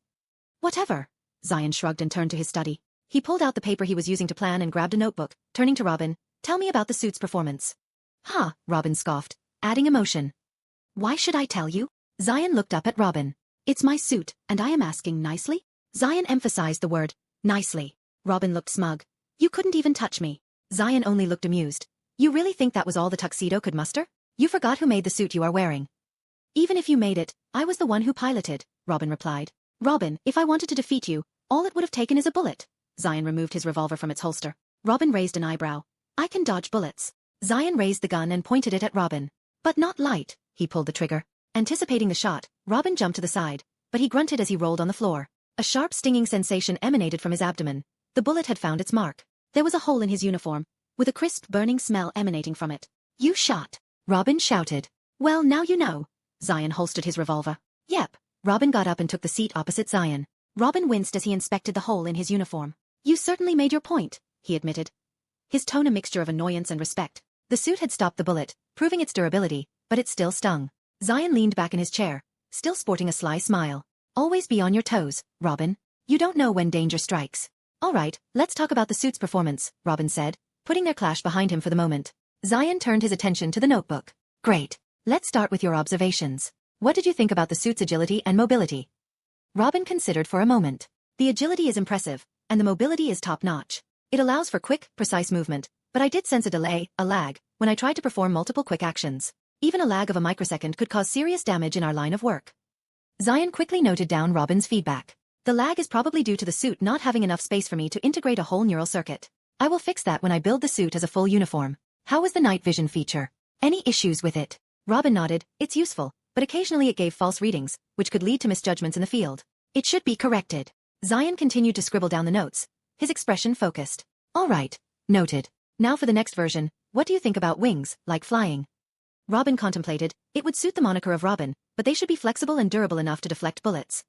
"Whatever." Zion shrugged and turned to his study. He pulled out the paper he was using to plan and grabbed a notebook, turning to Robin. "Tell me about the suit's performance." "Huh," Robin scoffed, adding emotion. "Why should I tell you?" Zion looked up at Robin. "It's my suit, and I am asking nicely?" Zion emphasized the word, nicely. Robin looked smug. "You couldn't even touch me." Zion only looked amused. "You really think that was all the tuxedo could muster? You forgot who made the suit you are wearing." "Even if you made it, I was the one who piloted," Robin replied. "Robin, if I wanted to defeat you, all it would have taken is a bullet." Zion removed his revolver from its holster. Robin raised an eyebrow. "I can dodge bullets." Zion raised the gun and pointed it at Robin. "But not light." He pulled the trigger. Anticipating the shot, Robin jumped to the side, but he grunted as he rolled on the floor. A sharp stinging sensation emanated from his abdomen. The bullet had found its mark. There was a hole in his uniform, with a crisp burning smell emanating from it. "You shot!" Robin shouted. "Well, now you know." Zion holstered his revolver. "Yep." Robin got up and took the seat opposite Zion. Robin winced as he inspected the hole in his uniform. "You certainly made your point," he admitted, his tone a mixture of annoyance and respect. The suit had stopped the bullet, proving its durability, but it still stung. Zion leaned back in his chair, still sporting a sly smile. "Always be on your toes, Robin. You don't know when danger strikes." "All right, let's talk about the suit's performance," Robin said, putting their clash behind him for the moment. Zion turned his attention to the notebook. "Great. Let's start with your observations. What did you think about the suit's agility and mobility?" Robin considered for a moment. "The agility is impressive, and the mobility is top-notch. It allows for quick, precise movement, but I did sense a delay, a lag, when I tried to perform multiple quick actions. Even a lag of a microsecond could cause serious damage in our line of work." Zion quickly noted down Robin's feedback. "The lag is probably due to the suit not having enough space for me to integrate a whole neural circuit. I will fix that when I build the suit as a full uniform." "How was the night vision feature? Any issues with it?" Robin nodded. "It's useful, but occasionally it gave false readings, which could lead to misjudgments in the field. It should be corrected." Zion continued to scribble down the notes, his expression focused. "All right. Noted. Now for the next version, what do you think about wings, like flying?" Robin contemplated. It would suit the moniker of Robin, but they should be flexible and durable enough to deflect bullets.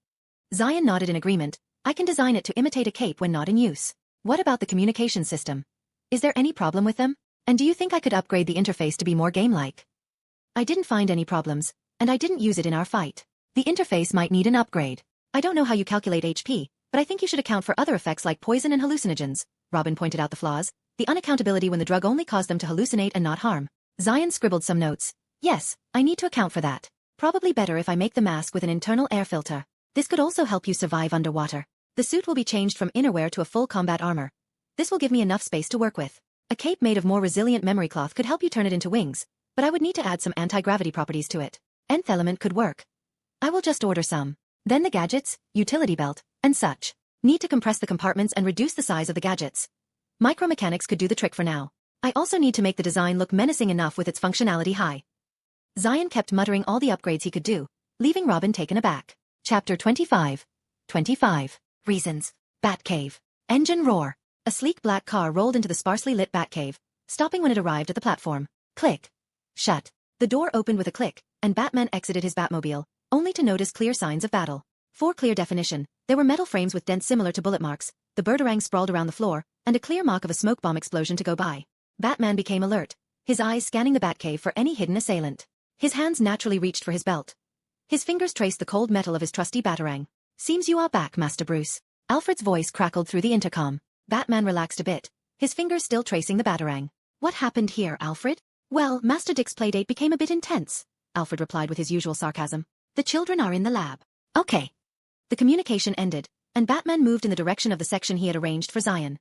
Zion nodded in agreement. "I can design it to imitate a cape when not in use." "What about the communication system? Is there any problem with them? And do you think I could upgrade the interface to be more game-like?" "I didn't find any problems, and I didn't use it in our fight. The interface might need an upgrade. I don't know how you calculate HP, but I think you should account for other effects like poison and hallucinogens." Robin pointed out the flaws. The unaccountability when the drug only caused them to hallucinate and not harm. Zion scribbled some notes. "Yes, I need to account for that. Probably better if I make the mask with an internal air filter. This could also help you survive underwater. The suit will be changed from innerwear to a full combat armor. This will give me enough space to work with. A cape made of more resilient memory cloth could help you turn it into wings, but I would need to add some anti-gravity properties to it. Nth element could work. I will just order some. Then the gadgets, utility belt, and such. Need to compress the compartments and reduce the size of the gadgets. Micromechanics could do the trick for now. I also need to make the design look menacing enough with its functionality high." Zion kept muttering all the upgrades he could do, leaving Robin taken aback. Chapter 25. 25. Reasons. Batcave. Engine roar. A sleek black car rolled into the sparsely lit Batcave, stopping when it arrived at the platform. Click. Shut. The door opened with a click, and Batman exited his Batmobile, only to notice clear signs of battle. For clear definition, there were metal frames with dents similar to bullet marks, the birdarang sprawled around the floor, and a clear mark of a smoke bomb explosion to go by. Batman became alert, his eyes scanning the Batcave for any hidden assailant. His hands naturally reached for his belt. His fingers traced the cold metal of his trusty batarang. "Seems you are back, Master Bruce." Alfred's voice crackled through the intercom. Batman relaxed a bit, his fingers still tracing the batarang. "What happened here, Alfred?" "Well, Master Dick's playdate became a bit intense," Alfred replied with his usual sarcasm. "The children are in the lab." "Okay." The communication ended, and Batman moved in the direction of the section he had arranged for Zion.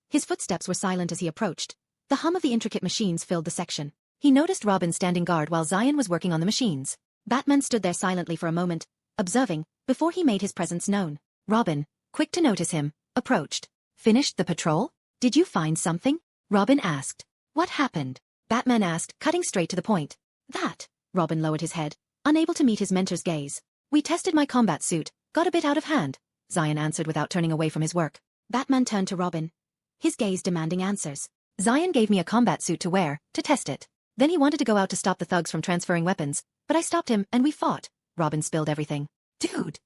His footsteps were silent as he approached. The hum of the intricate machines filled the section. He noticed Robin standing guard while Zion was working on the machines. Batman stood there silently for a moment, observing, before he made his presence known. Robin, quick to notice him, approached. "Finished the patrol? Did you find something?" Robin asked. "What happened?" Batman asked, cutting straight to the point. "That." Robin lowered his head, unable to meet his mentor's gaze. "We tested my combat suit, got a bit out of hand," Zion answered without turning away from his work. Batman turned to Robin, his gaze demanding answers. "Zion gave me a combat suit to wear, to test it. Then he wanted to go out to stop the thugs from transferring weapons, but I stopped him and we fought." Robin spilled everything. "Dude."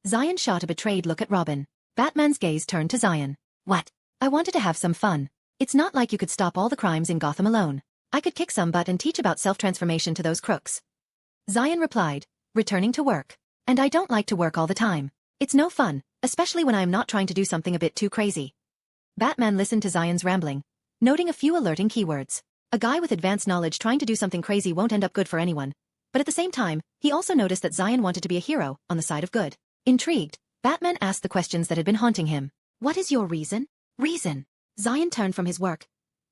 Zion shot a betrayed look at Robin. Batman's gaze turned to Zion. "What?" "I wanted to have some fun. It's not like you could stop all the crimes in Gotham alone. I could kick some butt and teach about self-transformation to those crooks." Zion replied, returning to work. "And I don't like to work all the time. It's no fun, especially when I am not trying to do something a bit too crazy." Batman listened to Zion's rambling, noting a few alerting keywords. A guy with advanced knowledge trying to do something crazy won't end up good for anyone. But at the same time, he also noticed that Zion wanted to be a hero, on the side of good. Intrigued, Batman asked the questions that had been haunting him. "What is your reason?" "Reason?" Zion turned from his work,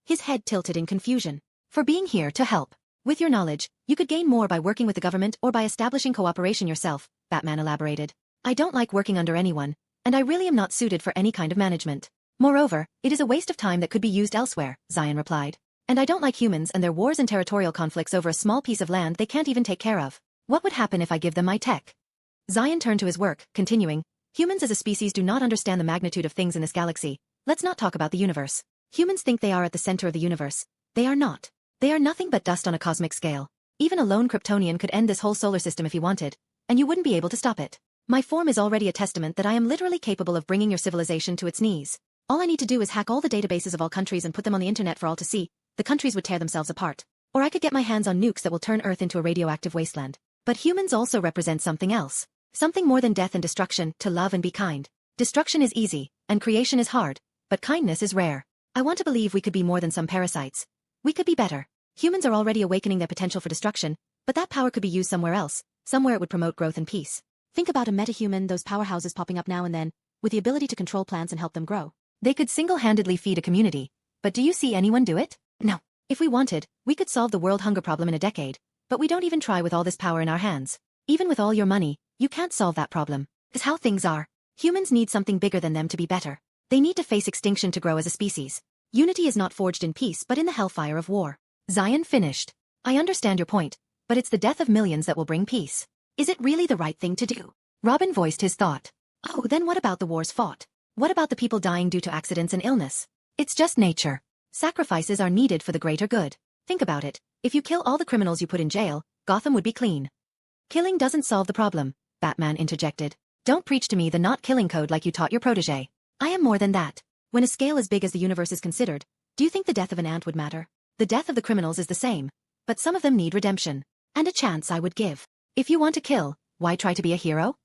his head tilted in confusion. "For being here to help. With your knowledge, you could gain more by working with the government or by establishing cooperation yourself," Batman elaborated. "I don't like working under anyone, and I really am not suited for any kind of management. Moreover, it is a waste of time that could be used elsewhere," Zion replied. "And I don't like humans and their wars and territorial conflicts over a small piece of land they can't even take care of. What would happen if I give them my tech?" Zion turned to his work, continuing, "Humans as a species do not understand the magnitude of things in this galaxy. Let's not talk about the universe. Humans think they are at the center of the universe. They are not. They are nothing but dust on a cosmic scale. Even a lone Kryptonian could end this whole solar system if he wanted, and you wouldn't be able to stop it. My form is already a testament that I am literally capable of bringing your civilization to its knees. All I need to do is hack all the databases of all countries and put them on the internet for all to see. The countries would tear themselves apart. Or I could get my hands on nukes that will turn Earth into a radioactive wasteland. But humans also represent something else. Something more than death and destruction, to love and be kind. Destruction is easy, and creation is hard, but kindness is rare. I want to believe we could be more than some parasites. We could be better. Humans are already awakening their potential for destruction, but that power could be used somewhere else, somewhere it would promote growth and peace. Think about a metahuman, those powerhouses popping up now and then, with the ability to control plants and help them grow. They could single-handedly feed a community. But do you see anyone do it? No. If we wanted, we could solve the world hunger problem in a decade, but we don't even try with all this power in our hands. Even with all your money, you can't solve that problem. 'Cause how things are. Humans need something bigger than them to be better. They need to face extinction to grow as a species. Unity is not forged in peace but in the hellfire of war. Zion finished. I understand your point, but it's the death of millions that will bring peace. Is it really the right thing to do? Robin voiced his thought. Oh, then what about the wars fought? What about the people dying due to accidents and illness? It's just nature. Sacrifices are needed for the greater good. Think about it. If you kill all the criminals you put in jail, Gotham would be clean. Killing doesn't solve the problem, Batman interjected. Don't preach to me the not killing code like you taught your protege. I am more than that. When a scale as big as the universe is considered, do you think the death of an ant would matter? The death of the criminals is the same, but some of them need redemption. And a chance I would give. If you want to kill, why try to be a hero?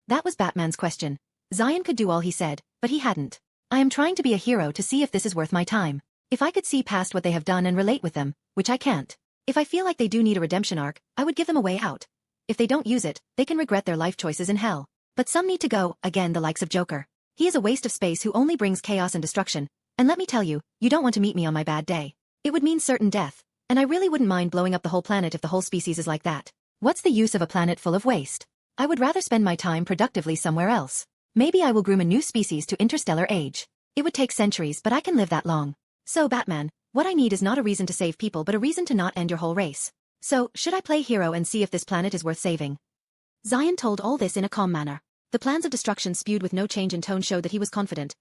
That was Batman's question. Zion could do all he said, but he hadn't. I am trying to be a hero to see if this is worth my time. If I could see past what they have done and relate with them, which I can't. If I feel like they do need a redemption arc, I would give them a way out. If they don't use it, they can regret their life choices in hell. But some need to go, again the likes of Joker. He is a waste of space who only brings chaos and destruction, and let me tell you, you don't want to meet me on my bad day. It would mean certain death, and I really wouldn't mind blowing up the whole planet if the whole species is like that. What's the use of a planet full of waste? I would rather spend my time productively somewhere else. Maybe I will groom a new species to interstellar age. It would take centuries, but I can live that long. So Batman, what I need is not a reason to save people but a reason to not end your whole race. So, should I play hero and see if this planet is worth saving? Zion told all this in a calm manner. The plans of destruction spewed with no change in tone showed that he was confident.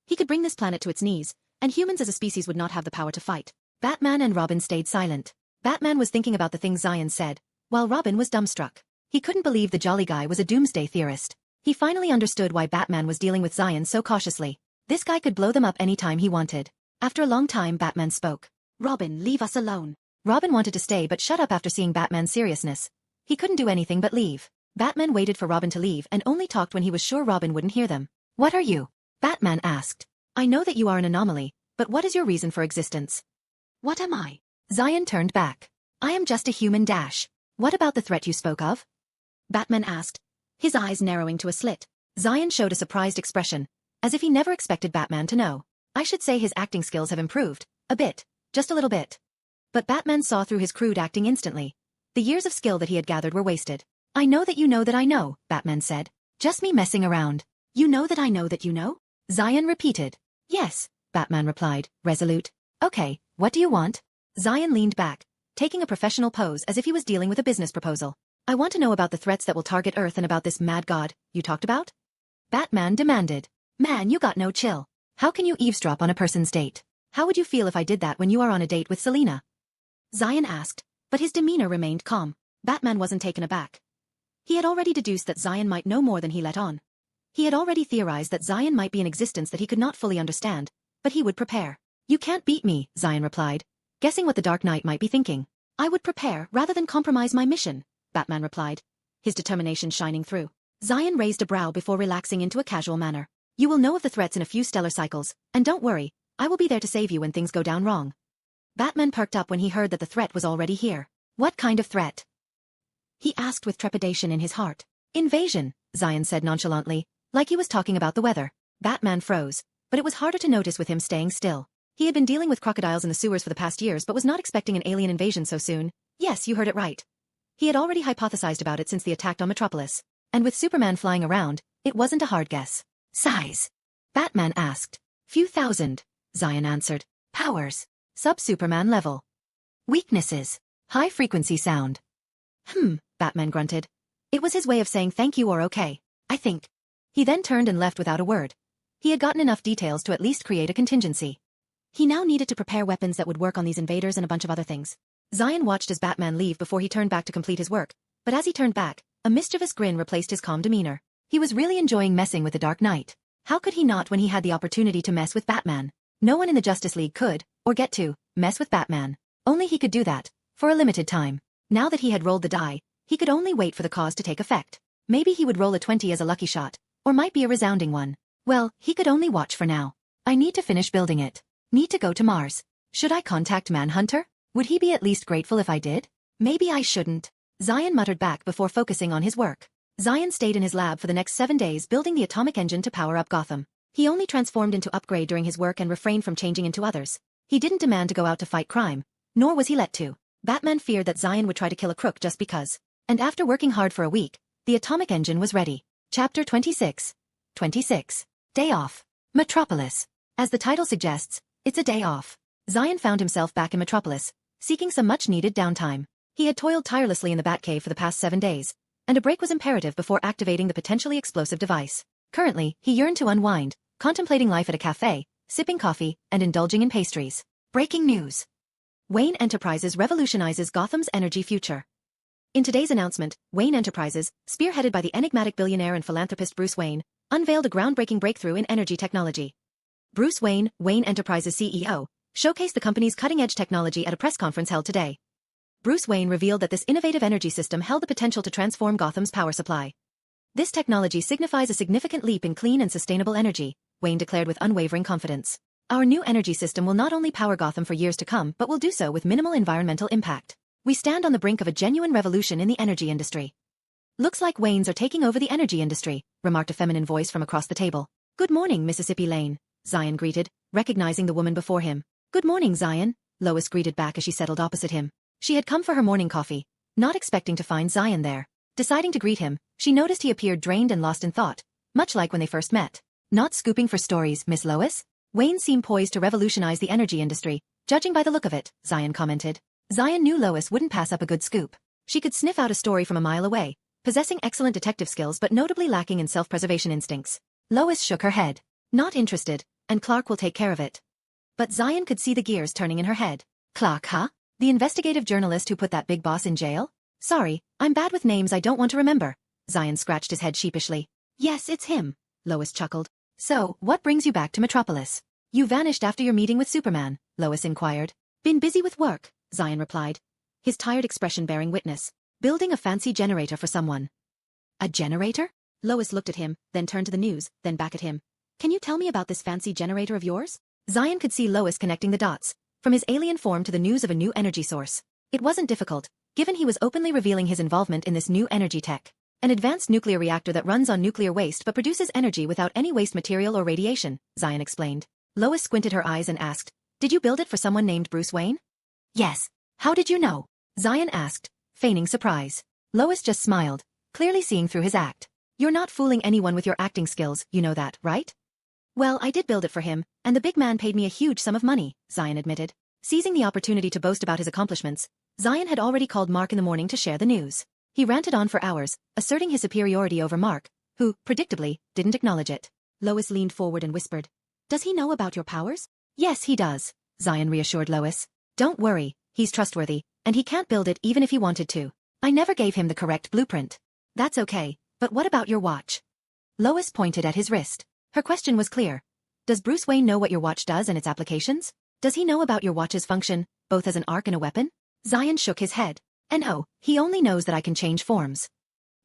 He could bring this planet to its knees, and humans as a species would not have the power to fight. Batman and Robin stayed silent. Batman was thinking about the things Zion said, while Robin was dumbstruck. He couldn't believe the jolly guy was a doomsday theorist. He finally understood why Batman was dealing with Zion so cautiously. This guy could blow them up any time he wanted. After a long time Batman spoke. Robin, leave us alone. Robin wanted to stay but shut up after seeing Batman's seriousness. He couldn't do anything but leave. Batman waited for Robin to leave and only talked when he was sure Robin wouldn't hear them. What are you? Batman asked. I know that you are an anomaly, but what is your reason for existence? What am I? Zion turned back. I am just a human dash. What about the threat you spoke of? Batman asked, his eyes narrowing to a slit. Zion showed a surprised expression, as if he never expected Batman to know. I should say his acting skills have improved. A bit. Just a little bit. But Batman saw through his crude acting instantly. The years of skill that he had gathered were wasted. I know that I know, Batman said. Just me messing around. You know that I know that you know? Zion repeated. Yes, Batman replied, resolute. Okay, what do you want? Zion leaned back, taking a professional pose as if he was dealing with a business proposal. I want to know about the threats that will target Earth and about this mad god you talked about? Batman demanded. Man, you got no chill. How can you eavesdrop on a person's date? How would you feel if I did that when you are on a date with Selina? Zion asked, but his demeanor remained calm. Batman wasn't taken aback. He had already deduced that Zion might know more than he let on. He had already theorized that Zion might be an existence that he could not fully understand, but he would prepare. You can't beat me, Zion replied, guessing what the Dark Knight might be thinking. I would prepare rather than compromise my mission, Batman replied, his determination shining through. Zion raised a brow before relaxing into a casual manner. You will know of the threats in a few stellar cycles, and don't worry, I will be there to save you when things go down wrong. Batman perked up when he heard that the threat was already here. What kind of threat? He asked with trepidation in his heart. Invasion, Zion said nonchalantly, like he was talking about the weather. Batman froze, but it was harder to notice with him staying still. He had been dealing with crocodiles in the sewers for the past years but was not expecting an alien invasion so soon. Yes, you heard it right. He had already hypothesized about it since the attack on Metropolis. And with Superman flying around, it wasn't a hard guess. Size? Batman asked. Few thousand, Zion answered. Powers? Sub-Superman level. Weaknesses? High-frequency sound. Batman grunted. It was his way of saying thank you or okay, I think. He then turned and left without a word. He had gotten enough details to at least create a contingency. He now needed to prepare weapons that would work on these invaders and a bunch of other things. Zion watched as Batman leave before he turned back to complete his work, but as he turned back, a mischievous grin replaced his calm demeanor. He was really enjoying messing with the Dark Knight. How could he not when he had the opportunity to mess with Batman? No one in the Justice League could, or get to, mess with Batman. Only he could do that, for a limited time. Now that he had rolled the die, he could only wait for the cause to take effect. Maybe he would roll a 20 as a lucky shot, or might be a resounding one. Well, he could only watch for now. I need to finish building it. Need to go to Mars. Should I contact Manhunter? Would he be at least grateful if I did? Maybe I shouldn't. Zion muttered back before focusing on his work. Zion stayed in his lab for the next 7 days building the atomic engine to power up Gotham. He only transformed into Upgrade during his work and refrained from changing into others. He didn't demand to go out to fight crime, nor was he let to. Batman feared that Zion would try to kill a crook just because. And after working hard for a week, the atomic engine was ready. Chapter 26. 26. Day off. Metropolis. As the title suggests, it's a day off. Zion found himself back in Metropolis, seeking some much-needed downtime. He had toiled tirelessly in the Batcave for the past 7 days, and a break was imperative before activating the potentially explosive device. Currently, he yearned to unwind, contemplating life at a cafe, sipping coffee, and indulging in pastries. Breaking news. Wayne Enterprises revolutionizes Gotham's energy future. In today's announcement, Wayne Enterprises, spearheaded by the enigmatic billionaire and philanthropist Bruce Wayne, unveiled a groundbreaking breakthrough in energy technology. Bruce Wayne, Wayne Enterprises CEO, showcased the company's cutting-edge technology at a press conference held today. Bruce Wayne revealed that this innovative energy system held the potential to transform Gotham's power supply. This technology signifies a significant leap in clean and sustainable energy, Wayne declared with unwavering confidence. Our new energy system will not only power Gotham for years to come but will do so with minimal environmental impact. We stand on the brink of a genuine revolution in the energy industry. Looks like Waynes are taking over the energy industry, remarked a feminine voice from across the table. Good morning, Mississippi Lane, Zion greeted, recognizing the woman before him. Good morning, Zion, Lois greeted back as she settled opposite him. She had come for her morning coffee, not expecting to find Zion there. Deciding to greet him, she noticed he appeared drained and lost in thought, much like when they first met. Not scooping for stories, Miss Lois? Wayne seemed poised to revolutionize the energy industry, judging by the look of it, Zion commented. Zion knew Lois wouldn't pass up a good scoop. She could sniff out a story from a mile away, possessing excellent detective skills but notably lacking in self-preservation instincts. Lois shook her head. Not interested, and Clark will take care of it. But Zion could see the gears turning in her head. Clark, huh? The investigative journalist who put that big boss in jail? Sorry, I'm bad with names I don't want to remember. Zion scratched his head sheepishly. Yes, it's him, Lois chuckled. So, what brings you back to Metropolis? You vanished after your meeting with Superman, Lois inquired. Been busy with work, Zion replied, his tired expression bearing witness. Building a fancy generator for someone. A generator? Lois looked at him, then turned to the news, then back at him. Can you tell me about this fancy generator of yours? Zion could see Lois connecting the dots, from his alien form to the news of a new energy source. It wasn't difficult, given he was openly revealing his involvement in this new energy tech. An advanced nuclear reactor that runs on nuclear waste but produces energy without any waste material or radiation, Zion explained. Lois squinted her eyes and asked, Did you build it for someone named Bruce Wayne? Yes. How did you know? Zion asked, feigning surprise. Lois just smiled, clearly seeing through his act. You're not fooling anyone with your acting skills, you know that, right? Well, I did build it for him, and the big man paid me a huge sum of money, Zion admitted. Seizing the opportunity to boast about his accomplishments, Zion had already called Mark in the morning to share the news. He ranted on for hours, asserting his superiority over Mark, who, predictably, didn't acknowledge it. Lois leaned forward and whispered, Does he know about your powers? Yes, he does, Zion reassured Lois. Don't worry, he's trustworthy, and he can't build it even if he wanted to. I never gave him the correct blueprint. That's okay, but what about your watch? Lois pointed at his wrist. Her question was clear. Does Bruce Wayne know what your watch does and its applications? Does he know about your watch's function, both as an arc and a weapon? Zion shook his head. No, he only knows that I can change forms.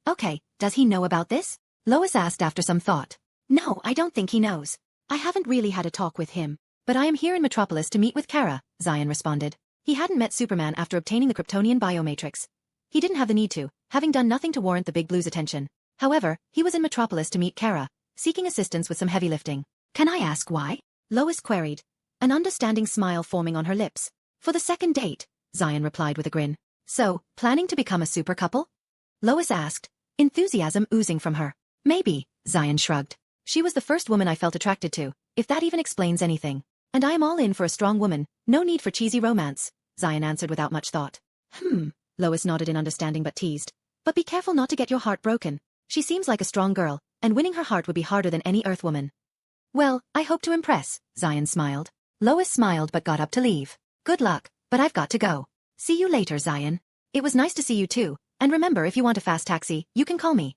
Okay, does he know about this? Lois asked after some thought. No, I don't think he knows. I haven't really had a talk with him. But I am here in Metropolis to meet with Kara, Zion responded. He hadn't met Superman after obtaining the Kryptonian biomatrix. He didn't have the need to, having done nothing to warrant the Big Blue's attention. However, he was in Metropolis to meet Kara, seeking assistance with some heavy lifting. Can I ask why? Lois queried, an understanding smile forming on her lips. For the second date, Zion replied with a grin. So, planning to become a super couple? Lois asked, enthusiasm oozing from her. Maybe, Zion shrugged. She was the first woman I felt attracted to, if that even explains anything. And I am all in for a strong woman, no need for cheesy romance, Zion answered without much thought. Lois nodded in understanding but teased. But be careful not to get your heart broken. She seems like a strong girl, and winning her heart would be harder than any Earthwoman. Well, I hope to impress, Zion smiled. Lois smiled but got up to leave. Good luck, but I've got to go. See you later, Zion. It was nice to see you too, and remember if you want a fast taxi, you can call me.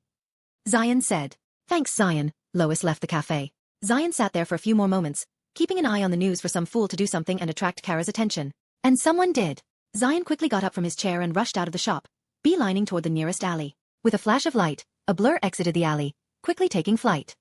Zion said. Thanks, Zion. Lois left the cafe. Zion sat there for a few more moments, keeping an eye on the news for some fool to do something and attract Kara's attention. And someone did. Zion quickly got up from his chair and rushed out of the shop, beelining toward the nearest alley. With a flash of light, a blur exited the alley, quickly taking flight.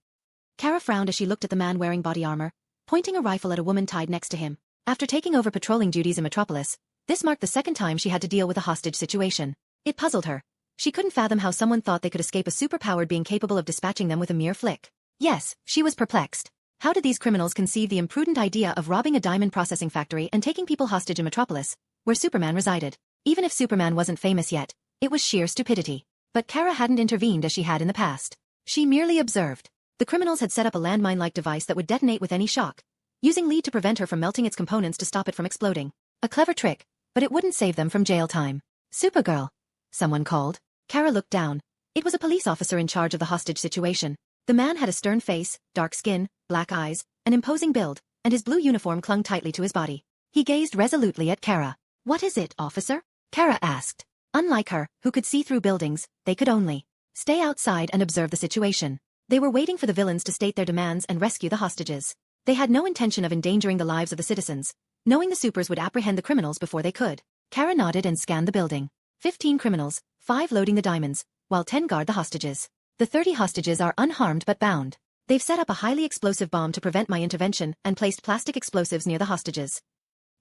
Kara frowned as she looked at the man wearing body armor, pointing a rifle at a woman tied next to him. After taking over patrolling duties in Metropolis, this marked the second time she had to deal with a hostage situation. It puzzled her. She couldn't fathom how someone thought they could escape a superpowered being capable of dispatching them with a mere flick. Yes, she was perplexed. How did these criminals conceive the imprudent idea of robbing a diamond processing factory and taking people hostage in Metropolis, where Superman resided? Even if Superman wasn't famous yet, it was sheer stupidity. But Kara hadn't intervened as she had in the past. She merely observed. The criminals had set up a landmine-like device that would detonate with any shock, using lead to prevent her from melting its components to stop it from exploding. A clever trick, but it wouldn't save them from jail time. Supergirl. Someone called. Kara looked down. It was a police officer in charge of the hostage situation. The man had a stern face, dark skin, black eyes, an imposing build, and his blue uniform clung tightly to his body. He gazed resolutely at Kara. What is it, officer? Kara asked. Unlike her, who could see through buildings, they could only stay outside and observe the situation. They were waiting for the villains to state their demands and rescue the hostages. They had no intention of endangering the lives of the citizens, knowing the supers would apprehend the criminals before they could. Kara nodded and scanned the building. 15 criminals, 5 loading the diamonds, while 10 guard the hostages. The 30 hostages are unharmed but bound. They've set up a highly explosive bomb to prevent my intervention and placed plastic explosives near the hostages.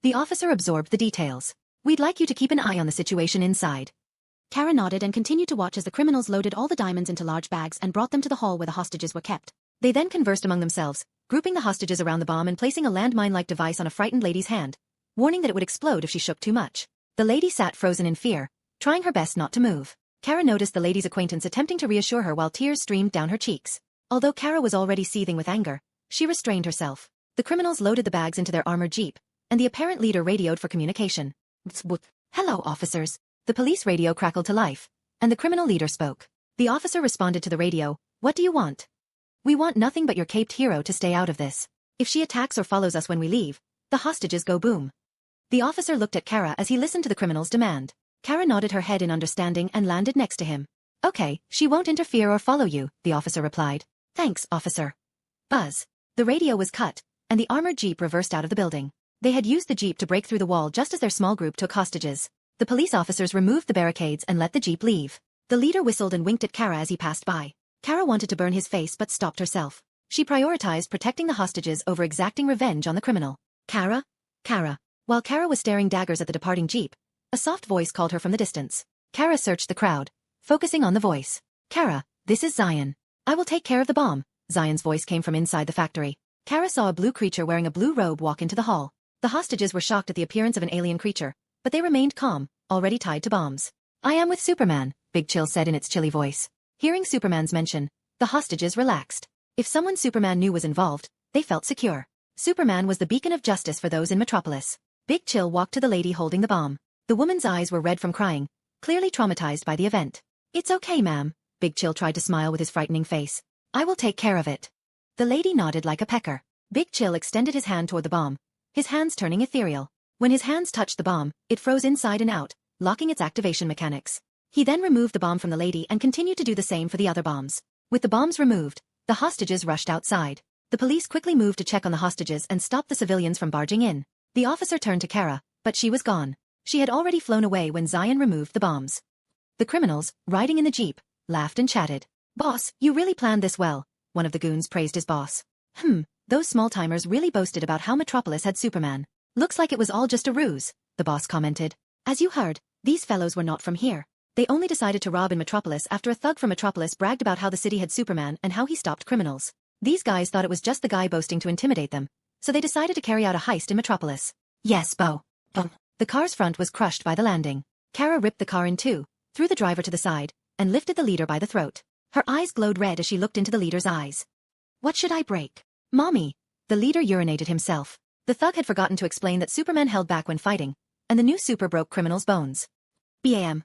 The officer absorbed the details. We'd like you to keep an eye on the situation inside. Kara nodded and continued to watch as the criminals loaded all the diamonds into large bags and brought them to the hall where the hostages were kept. They then conversed among themselves, grouping the hostages around the bomb and placing a landmine-like device on a frightened lady's hand, warning that it would explode if she shook too much. The lady sat frozen in fear, trying her best not to move. Kara noticed the lady's acquaintance attempting to reassure her while tears streamed down her cheeks. Although Kara was already seething with anger, she restrained herself. The criminals loaded the bags into their armored jeep, and the apparent leader radioed for communication. Hello, officers. The police radio crackled to life, and the criminal leader spoke. The officer responded to the radio. What do you want? We want nothing but your caped hero to stay out of this. If she attacks or follows us when we leave, the hostages go boom. The officer looked at Kara as he listened to the criminal's demand. Kara nodded her head in understanding and landed next to him. Okay, she won't interfere or follow you, the officer replied. Thanks, officer. Buzz. The radio was cut, and the armored jeep reversed out of the building. They had used the jeep to break through the wall just as their small group took hostages. The police officers removed the barricades and let the jeep leave. The leader whistled and winked at Kara as he passed by. Kara wanted to burn his face but stopped herself. She prioritized protecting the hostages over exacting revenge on the criminal. Kara? Kara. While Kara was staring daggers at the departing jeep, a soft voice called her from the distance. Kara searched the crowd, focusing on the voice. Kara, this is Zion. I will take care of the bomb. Zion's voice came from inside the factory. Kara saw a blue creature wearing a blue robe walk into the hall. The hostages were shocked at the appearance of an alien creature, but they remained calm, already tied to bombs. I am with Superman, Big Chill said in its chilly voice. Hearing Superman's mention, the hostages relaxed. If someone Superman knew was involved, they felt secure. Superman was the beacon of justice for those in Metropolis. Big Chill walked to the lady holding the bomb. The woman's eyes were red from crying, clearly traumatized by the event. It's okay, ma'am. Big Chill tried to smile with his frightening face. I will take care of it. The lady nodded like a pecker. Big Chill extended his hand toward the bomb, his hands turning ethereal. When his hands touched the bomb, it froze inside and out, locking its activation mechanics. He then removed the bomb from the lady and continued to do the same for the other bombs. With the bombs removed, the hostages rushed outside. The police quickly moved to check on the hostages and stop the civilians from barging in. The officer turned to Kara, but she was gone. She had already flown away when Zion removed the bombs. The criminals, riding in the jeep, laughed and chatted. Boss, you really planned this well, one of the goons praised his boss. Those small-timers really boasted about how Metropolis had Superman. Looks like it was all just a ruse, the boss commented. As you heard, these fellows were not from here. They only decided to rob in Metropolis after a thug from Metropolis bragged about how the city had Superman and how he stopped criminals. These guys thought it was just the guy boasting to intimidate them, so they decided to carry out a heist in Metropolis. Yes, Bo. The car's front was crushed by the landing. Kara ripped the car in two, threw the driver to the side, and lifted the leader by the throat. Her eyes glowed red as she looked into the leader's eyes. What should I break? Mommy. The leader urinated himself. The thug had forgotten to explain that Superman held back when fighting, and the new super broke criminals' bones. Bam.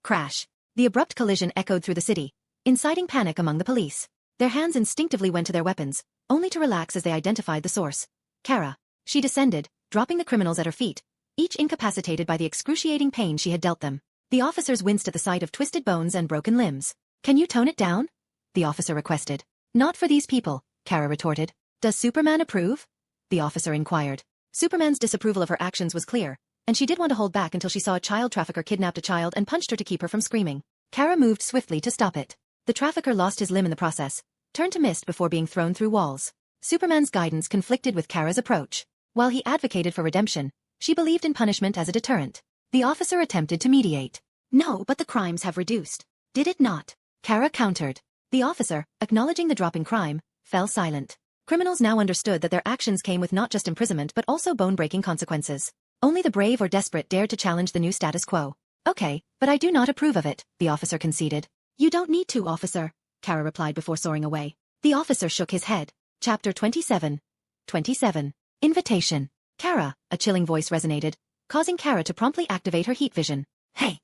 Crash. The abrupt collision echoed through the city, inciting panic among the police. Their hands instinctively went to their weapons, only to relax as they identified the source. Kara. She descended, dropping the criminals at her feet, each incapacitated by the excruciating pain she had dealt them. The officers winced at the sight of twisted bones and broken limbs. "Can you tone it down?" the officer requested. "Not for these people," Kara retorted. "Does Superman approve?" the officer inquired. Superman's disapproval of her actions was clear, and she did want to hold back until she saw a child trafficker kidnapped a child and punched her to keep her from screaming. Kara moved swiftly to stop it. The trafficker lost his limb in the process, turned to mist before being thrown through walls. Superman's guidance conflicted with Kara's approach. While he advocated for redemption, she believed in punishment as a deterrent. The officer attempted to mediate. "No, but the crimes have reduced. Did it not?" Kara countered. The officer, acknowledging the drop in crime, fell silent. Criminals now understood that their actions came with not just imprisonment but also bone-breaking consequences. Only the brave or desperate dared to challenge the new status quo. "Okay, but I do not approve of it," the officer conceded. "You don't need to, officer," Kara replied before soaring away. The officer shook his head. Chapter 27. 27. Invitation. "Kara," a chilling voice resonated, causing Kara to promptly activate her heat vision. Hey,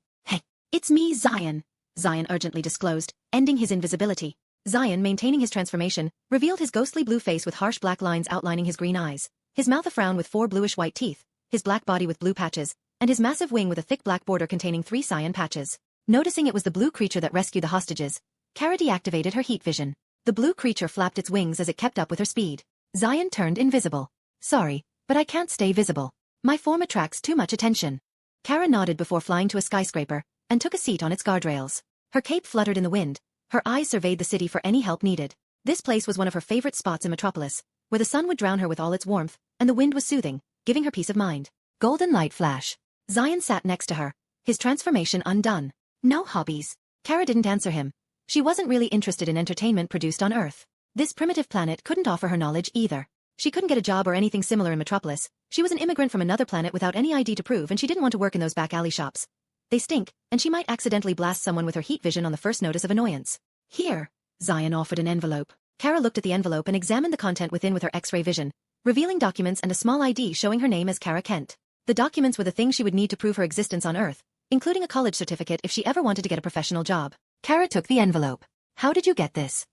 it's me, Zion," Zion urgently disclosed, ending his invisibility. Zion, maintaining his transformation, revealed his ghostly blue face with harsh black lines outlining his green eyes, his mouth a frown with 4 bluish-white teeth, his black body with blue patches, and his massive wing with a thick black border containing 3 cyan patches. Noticing it was the blue creature that rescued the hostages, Kara deactivated her heat vision. The blue creature flapped its wings as it kept up with her speed. Zion turned invisible. "Sorry, but I can't stay visible. My form attracts too much attention." Kara nodded before flying to a skyscraper and took a seat on its guardrails. Her cape fluttered in the wind, her eyes surveyed the city for any help needed. This place was one of her favorite spots in Metropolis, where the sun would drown her with all its warmth, and the wind was soothing, giving her peace of mind. Golden light flash. Zion sat next to her, his transformation undone. "No hobbies." Kara didn't answer him. She wasn't really interested in entertainment produced on Earth. This primitive planet couldn't offer her knowledge either. She couldn't get a job or anything similar in Metropolis. She was an immigrant from another planet without any ID to prove, and she didn't want to work in those back alley shops. They stink, and she might accidentally blast someone with her heat vision on the first notice of annoyance. "Here." Zion offered an envelope. Kara looked at the envelope and examined the content within with her X-ray vision, revealing documents and a small ID showing her name as Kara Kent. The documents were the things she would need to prove her existence on Earth, including a college certificate if she ever wanted to get a professional job. Kara took the envelope. "How did you get this?"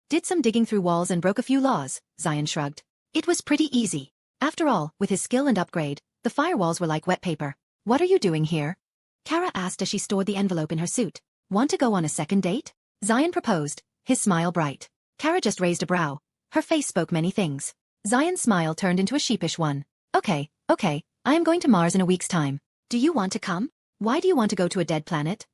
"Did some digging through walls and broke a few laws," Zion shrugged. "It was pretty easy. After all, with his skill and upgrade, the firewalls were like wet paper." "What are you doing here?" Kara asked as she stored the envelope in her suit. "Want to go on a second date?" Zion proposed, his smile bright. Kara just raised a brow. Her face spoke many things. Zion's smile turned into a sheepish one. Okay, I am going to Mars in a week's time. Do you want to come?" "Why do you want to go to a dead planet?"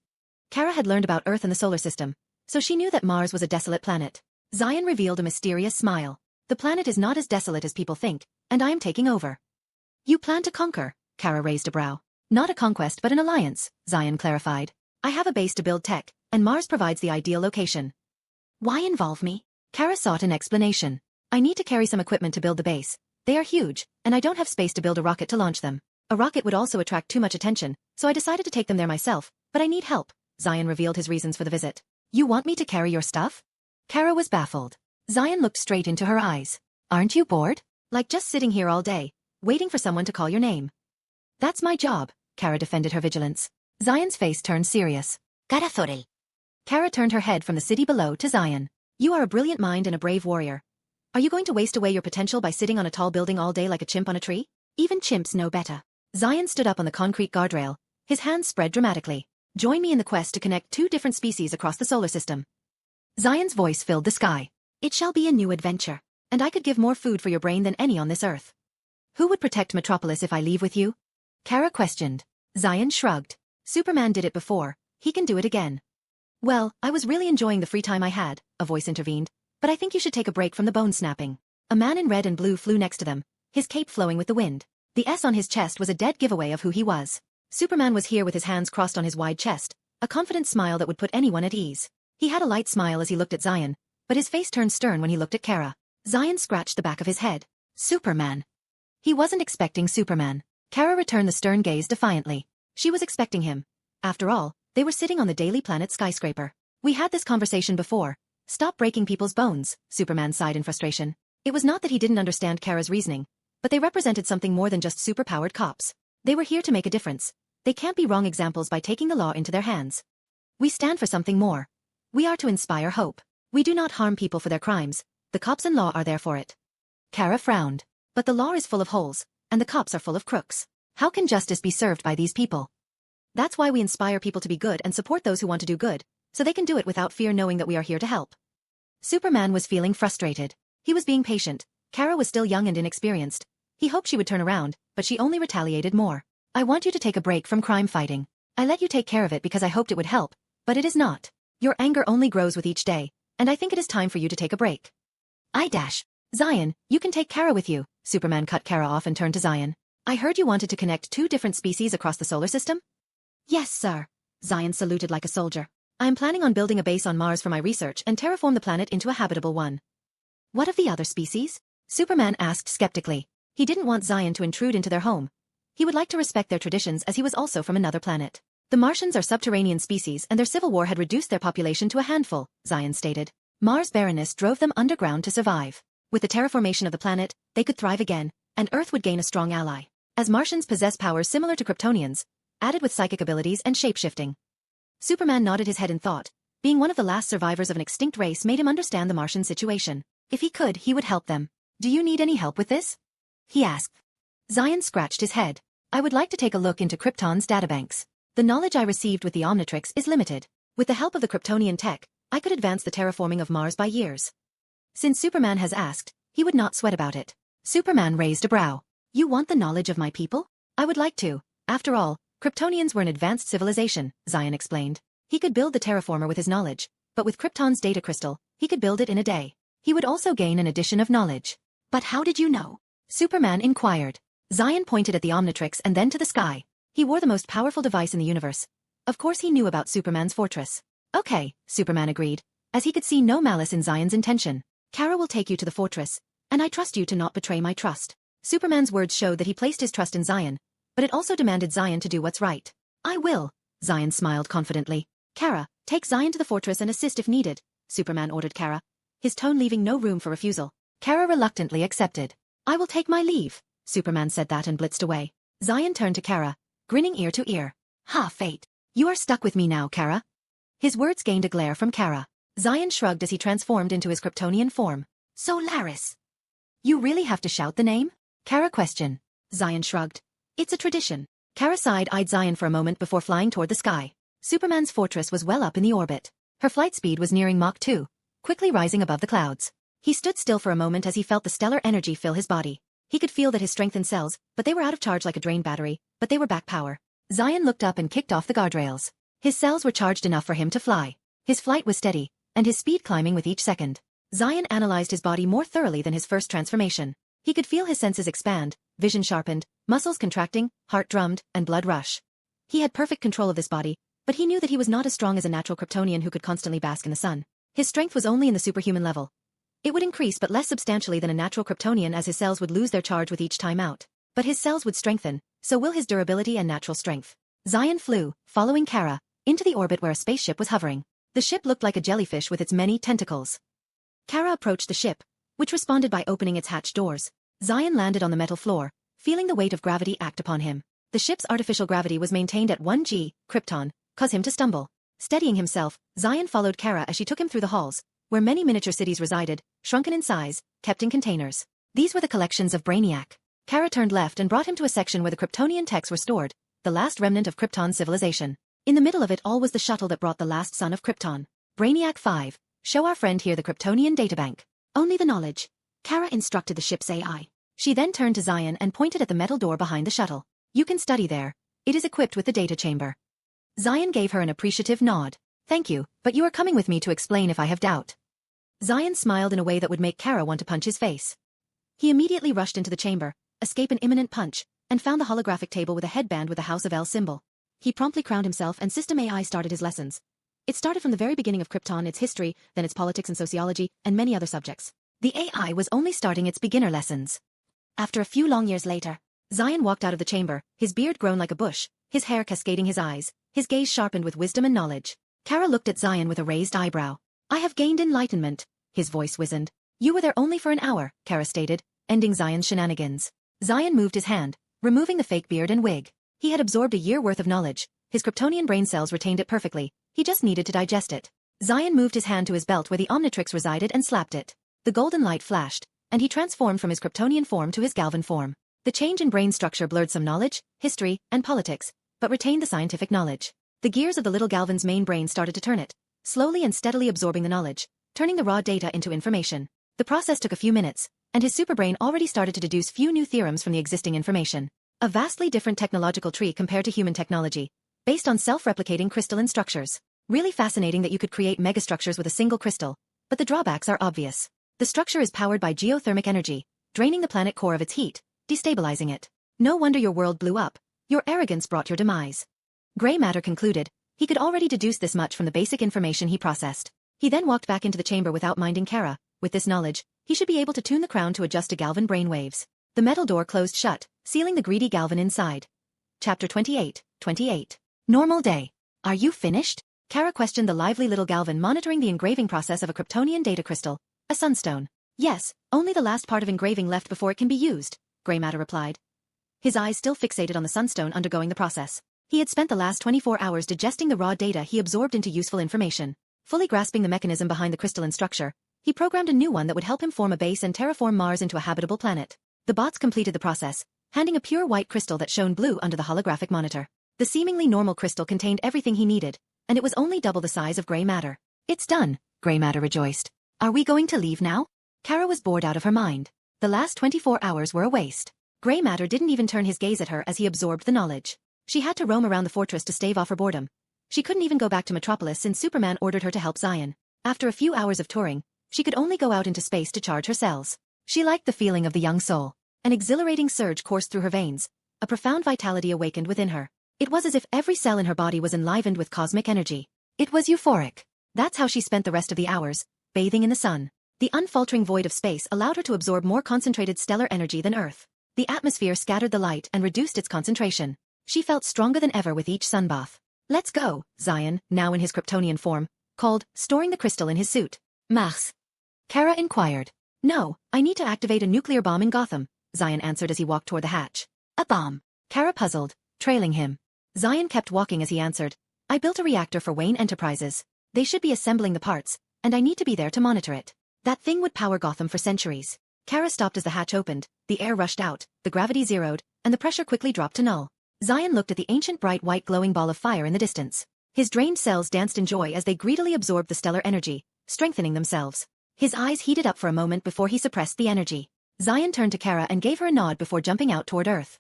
Kara had learned about Earth and the solar system, so she knew that Mars was a desolate planet. Zion revealed a mysterious smile. "The planet is not as desolate as people think, and I am taking over." "You plan to conquer?" Kara raised a brow. "Not a conquest but an alliance," Zion clarified. "I have a base to build tech, and Mars provides the ideal location." "Why involve me?" Kara sought an explanation. "I need to carry some equipment to build the base. They are huge, and I don't have space to build a rocket to launch them. A rocket would also attract too much attention, so I decided to take them there myself, but I need help." Zion revealed his reasons for the visit. "You want me to carry your stuff?" Kara was baffled. Zion looked straight into her eyes. "Aren't you bored? Like just sitting here all day, waiting for someone to call your name?" "That's my job," Kara defended her vigilance. Zion's face turned serious. "Kara Zor-El." Kara turned her head from the city below to Zion. "You are a brilliant mind and a brave warrior. Are you going to waste away your potential by sitting on a tall building all day like a chimp on a tree? Even chimps know better." Zion stood up on the concrete guardrail, his hands spread dramatically. "Join me in the quest to connect 2 different species across the solar system." Zion's voice filled the sky. "It shall be a new adventure, and I could give more food for your brain than any on this Earth." "Who would protect Metropolis if I leave with you?" Kara questioned. Zion shrugged. "Superman did it before, he can do it again." "Well, I was really enjoying the free time I had," a voice intervened, "but I think you should take a break from the bone snapping." A man in red and blue flew next to them, his cape flowing with the wind. The S on his chest was a dead giveaway of who he was. Superman was here with his hands crossed on his wide chest, a confident smile that would put anyone at ease. He had a light smile as he looked at Zion, but his face turned stern when he looked at Kara. Zion scratched the back of his head. "Superman." He wasn't expecting Superman. Kara returned the stern gaze defiantly. She was expecting him. After all, they were sitting on the Daily Planet skyscraper. "We had this conversation before. Stop breaking people's bones," Superman sighed in frustration. It was not that he didn't understand Kara's reasoning, but they represented something more than just superpowered cops. They were here to make a difference. They can't be wrong examples by taking the law into their hands. "We stand for something more. We are to inspire hope. We do not harm people for their crimes. The cops and law are there for it." Kara frowned. But the law is full of holes, and the cops are full of crooks. How can justice be served by these people? That's why we inspire people to be good and support those who want to do good, so they can do it without fear knowing that we are here to help. Superman was feeling frustrated. He was being patient. Kara was still young and inexperienced. He hoped she would turn around, but she only retaliated more. I want you to take a break from crime fighting. I let you take care of it because I hoped it would help, but it is not. Your anger only grows with each day, and I think it is time for you to take a break. Zion, you can take Kara with you. Superman cut Kara off and turned to Zion. I heard you wanted to connect 2 different species across the solar system? Yes, sir. Zion saluted like a soldier. I am planning on building a base on Mars for my research and terraform the planet into a habitable one. What of the other species? Superman asked skeptically. He didn't want Zion to intrude into their home. He would like to respect their traditions as he was also from another planet. The Martians are subterranean species and their civil war had reduced their population to a handful, Zion stated. Mars' barrenness drove them underground to survive. With the terraformation of the planet, they could thrive again, and Earth would gain a strong ally. As Martians possess powers similar to Kryptonians, added with psychic abilities and shapeshifting. Superman nodded his head in thought. Being one of the last survivors of an extinct race made him understand the Martian situation. If he could, he would help them. Do you need any help with this? He asked. Zion scratched his head. I would like to take a look into Krypton's databanks. The knowledge I received with the Omnitrix is limited. With the help of the Kryptonian tech, I could advance the terraforming of Mars by years. Since Superman has asked, he would not sweat about it. Superman raised a brow. You want the knowledge of my people? I would like to. After all, Kryptonians were an advanced civilization, Zion explained. He could build the terraformer with his knowledge, but with Krypton's data crystal, he could build it in a day. He would also gain an addition of knowledge. But how did you know? Superman inquired. Zion pointed at the Omnitrix and then to the sky. He wore the most powerful device in the universe. Of course he knew about Superman's fortress. Okay, Superman agreed, as he could see no malice in Zion's intention. Kara will take you to the fortress, and I trust you to not betray my trust. Superman's words showed that he placed his trust in Zion, but it also demanded Zion to do what's right. I will, Zion smiled confidently. Kara, take Zion to the fortress and assist if needed, Superman ordered Kara, his tone leaving no room for refusal. Kara reluctantly accepted. I will take my leave, Superman said that and blitzed away. Zion turned to Kara, grinning ear to ear. Ha, fate. You are stuck with me now, Kara. His words gained a glare from Kara. Zion shrugged as he transformed into his Kryptonian form. So Laris. You really have to shout the name? Kara questioned. Zion shrugged. It's a tradition. Kara side-eyed Zion for a moment before flying toward the sky. Superman's fortress was well up in the orbit. Her flight speed was nearing Mach 2, quickly rising above the clouds. He stood still for a moment as he felt the stellar energy fill his body. He could feel that his strengthened cells, but they were out of charge like a drained battery, but they were back power. Zion looked up and kicked off the guardrails. His cells were charged enough for him to fly. His flight was steady, and his speed climbing with each second. Zion analyzed his body more thoroughly than his first transformation. He could feel his senses expand, vision sharpened, muscles contracting, heart drummed, and blood rush. He had perfect control of this body, but he knew that he was not as strong as a natural Kryptonian who could constantly bask in the sun. His strength was only in the superhuman level. It would increase but less substantially than a natural Kryptonian as his cells would lose their charge with each time out. But his cells would strengthen, so will his durability and natural strength. Zion flew, following Kara, into the orbit where a spaceship was hovering. The ship looked like a jellyfish with its many tentacles. Kara approached the ship, which responded by opening its hatch doors. Zion landed on the metal floor, feeling the weight of gravity act upon him. The ship's artificial gravity was maintained at 1 g, Krypton, cause him to stumble. Steadying himself, Zion followed Kara as she took him through the halls, where many miniature cities resided, shrunken in size, kept in containers. These were the collections of Brainiac. Kara turned left and brought him to a section where the Kryptonian texts were stored, the last remnant of Krypton's civilization. In the middle of it all was the shuttle that brought the last son of Krypton. Brainiac 5, show our friend here the Kryptonian databank. Only the knowledge. Kara instructed the ship's AI. She then turned to Zion and pointed at the metal door behind the shuttle. You can study there. It is equipped with the data chamber. Zion gave her an appreciative nod. Thank you, but you are coming with me to explain if I have doubt. Zion smiled in a way that would make Kara want to punch his face. He immediately rushed into the chamber, escaped an imminent punch, and found the holographic table with a headband with the House of El symbol. He promptly crowned himself and System AI started his lessons. It started from the very beginning of Krypton, its history, then its politics and sociology, and many other subjects. The AI was only starting its beginner lessons. After a few long years later, Zion walked out of the chamber, his beard grown like a bush, his hair cascading his eyes, his gaze sharpened with wisdom and knowledge. Kara looked at Zion with a raised eyebrow. I have gained enlightenment, his voice wizened. You were there only for an hour, Kara stated, ending Zion's shenanigans. Zion moved his hand, removing the fake beard and wig. He had absorbed a year worth of knowledge. His Kryptonian brain cells retained it perfectly. He just needed to digest it. Zion moved his hand to his belt where the Omnitrix resided and slapped it. The golden light flashed, and he transformed from his Kryptonian form to his Galvan form. The change in brain structure blurred some knowledge, history, and politics, but retained the scientific knowledge. The gears of the little Galvan's main brain started to turn it, slowly and steadily absorbing the knowledge, turning the raw data into information. The process took a few minutes, and his superbrain already started to deduce few new theorems from the existing information. A vastly different technological tree compared to human technology, based on self-replicating crystalline structures. Really fascinating that you could create megastructures with a single crystal, but the drawbacks are obvious. The structure is powered by geothermic energy, draining the planet core of its heat, destabilizing it. No wonder your world blew up. Your arrogance brought your demise. Gray Matter concluded. He could already deduce this much from the basic information he processed. He then walked back into the chamber without minding Kara. With this knowledge, he should be able to tune the crown to adjust to Galvan brainwaves. The metal door closed shut, sealing the greedy Galvan inside. Chapter 28. Normal day. Are you finished? Kara questioned the lively little Galvan monitoring the engraving process of a Kryptonian data crystal, a sunstone. Yes, only the last part of engraving left before it can be used, Gray Matter replied. His eyes still fixated on the sunstone undergoing the process. He had spent the last 24 hours digesting the raw data he absorbed into useful information. Fully grasping the mechanism behind the crystalline structure, he programmed a new one that would help him form a base and terraform Mars into a habitable planet. The bots completed the process, handing a pure white crystal that shone blue under the holographic monitor. The seemingly normal crystal contained everything he needed, and it was only double the size of Gray Matter. It's done, Gray Matter rejoiced. Are we going to leave now? Kara was bored out of her mind. The last 24 hours were a waste. Gray Matter didn't even turn his gaze at her as he absorbed the knowledge. She had to roam around the fortress to stave off her boredom. She couldn't even go back to Metropolis since Superman ordered her to help Zion. After a few hours of touring, she could only go out into space to charge her cells. She liked the feeling of the young soul. An exhilarating surge coursed through her veins. A profound vitality awakened within her. It was as if every cell in her body was enlivened with cosmic energy. It was euphoric. That's how she spent the rest of the hours, bathing in the sun. The unfaltering void of space allowed her to absorb more concentrated stellar energy than Earth. The atmosphere scattered the light and reduced its concentration. She felt stronger than ever with each sunbath. Let's go, Zion, now in his Kryptonian form, called, storing the crystal in his suit. Mars. Kara inquired. No, I need to activate a nuclear bomb in Gotham, Zion answered as he walked toward the hatch. A bomb. Kara puzzled, trailing him. Zion kept walking as he answered. I built a reactor for Wayne Enterprises. They should be assembling the parts, and I need to be there to monitor it. That thing would power Gotham for centuries. Kara stopped as the hatch opened, the air rushed out, the gravity zeroed, and the pressure quickly dropped to null. Zion looked at the ancient bright white glowing ball of fire in the distance. His drained cells danced in joy as they greedily absorbed the stellar energy, strengthening themselves. His eyes heated up for a moment before he suppressed the energy. Zion turned to Kara and gave her a nod before jumping out toward Earth.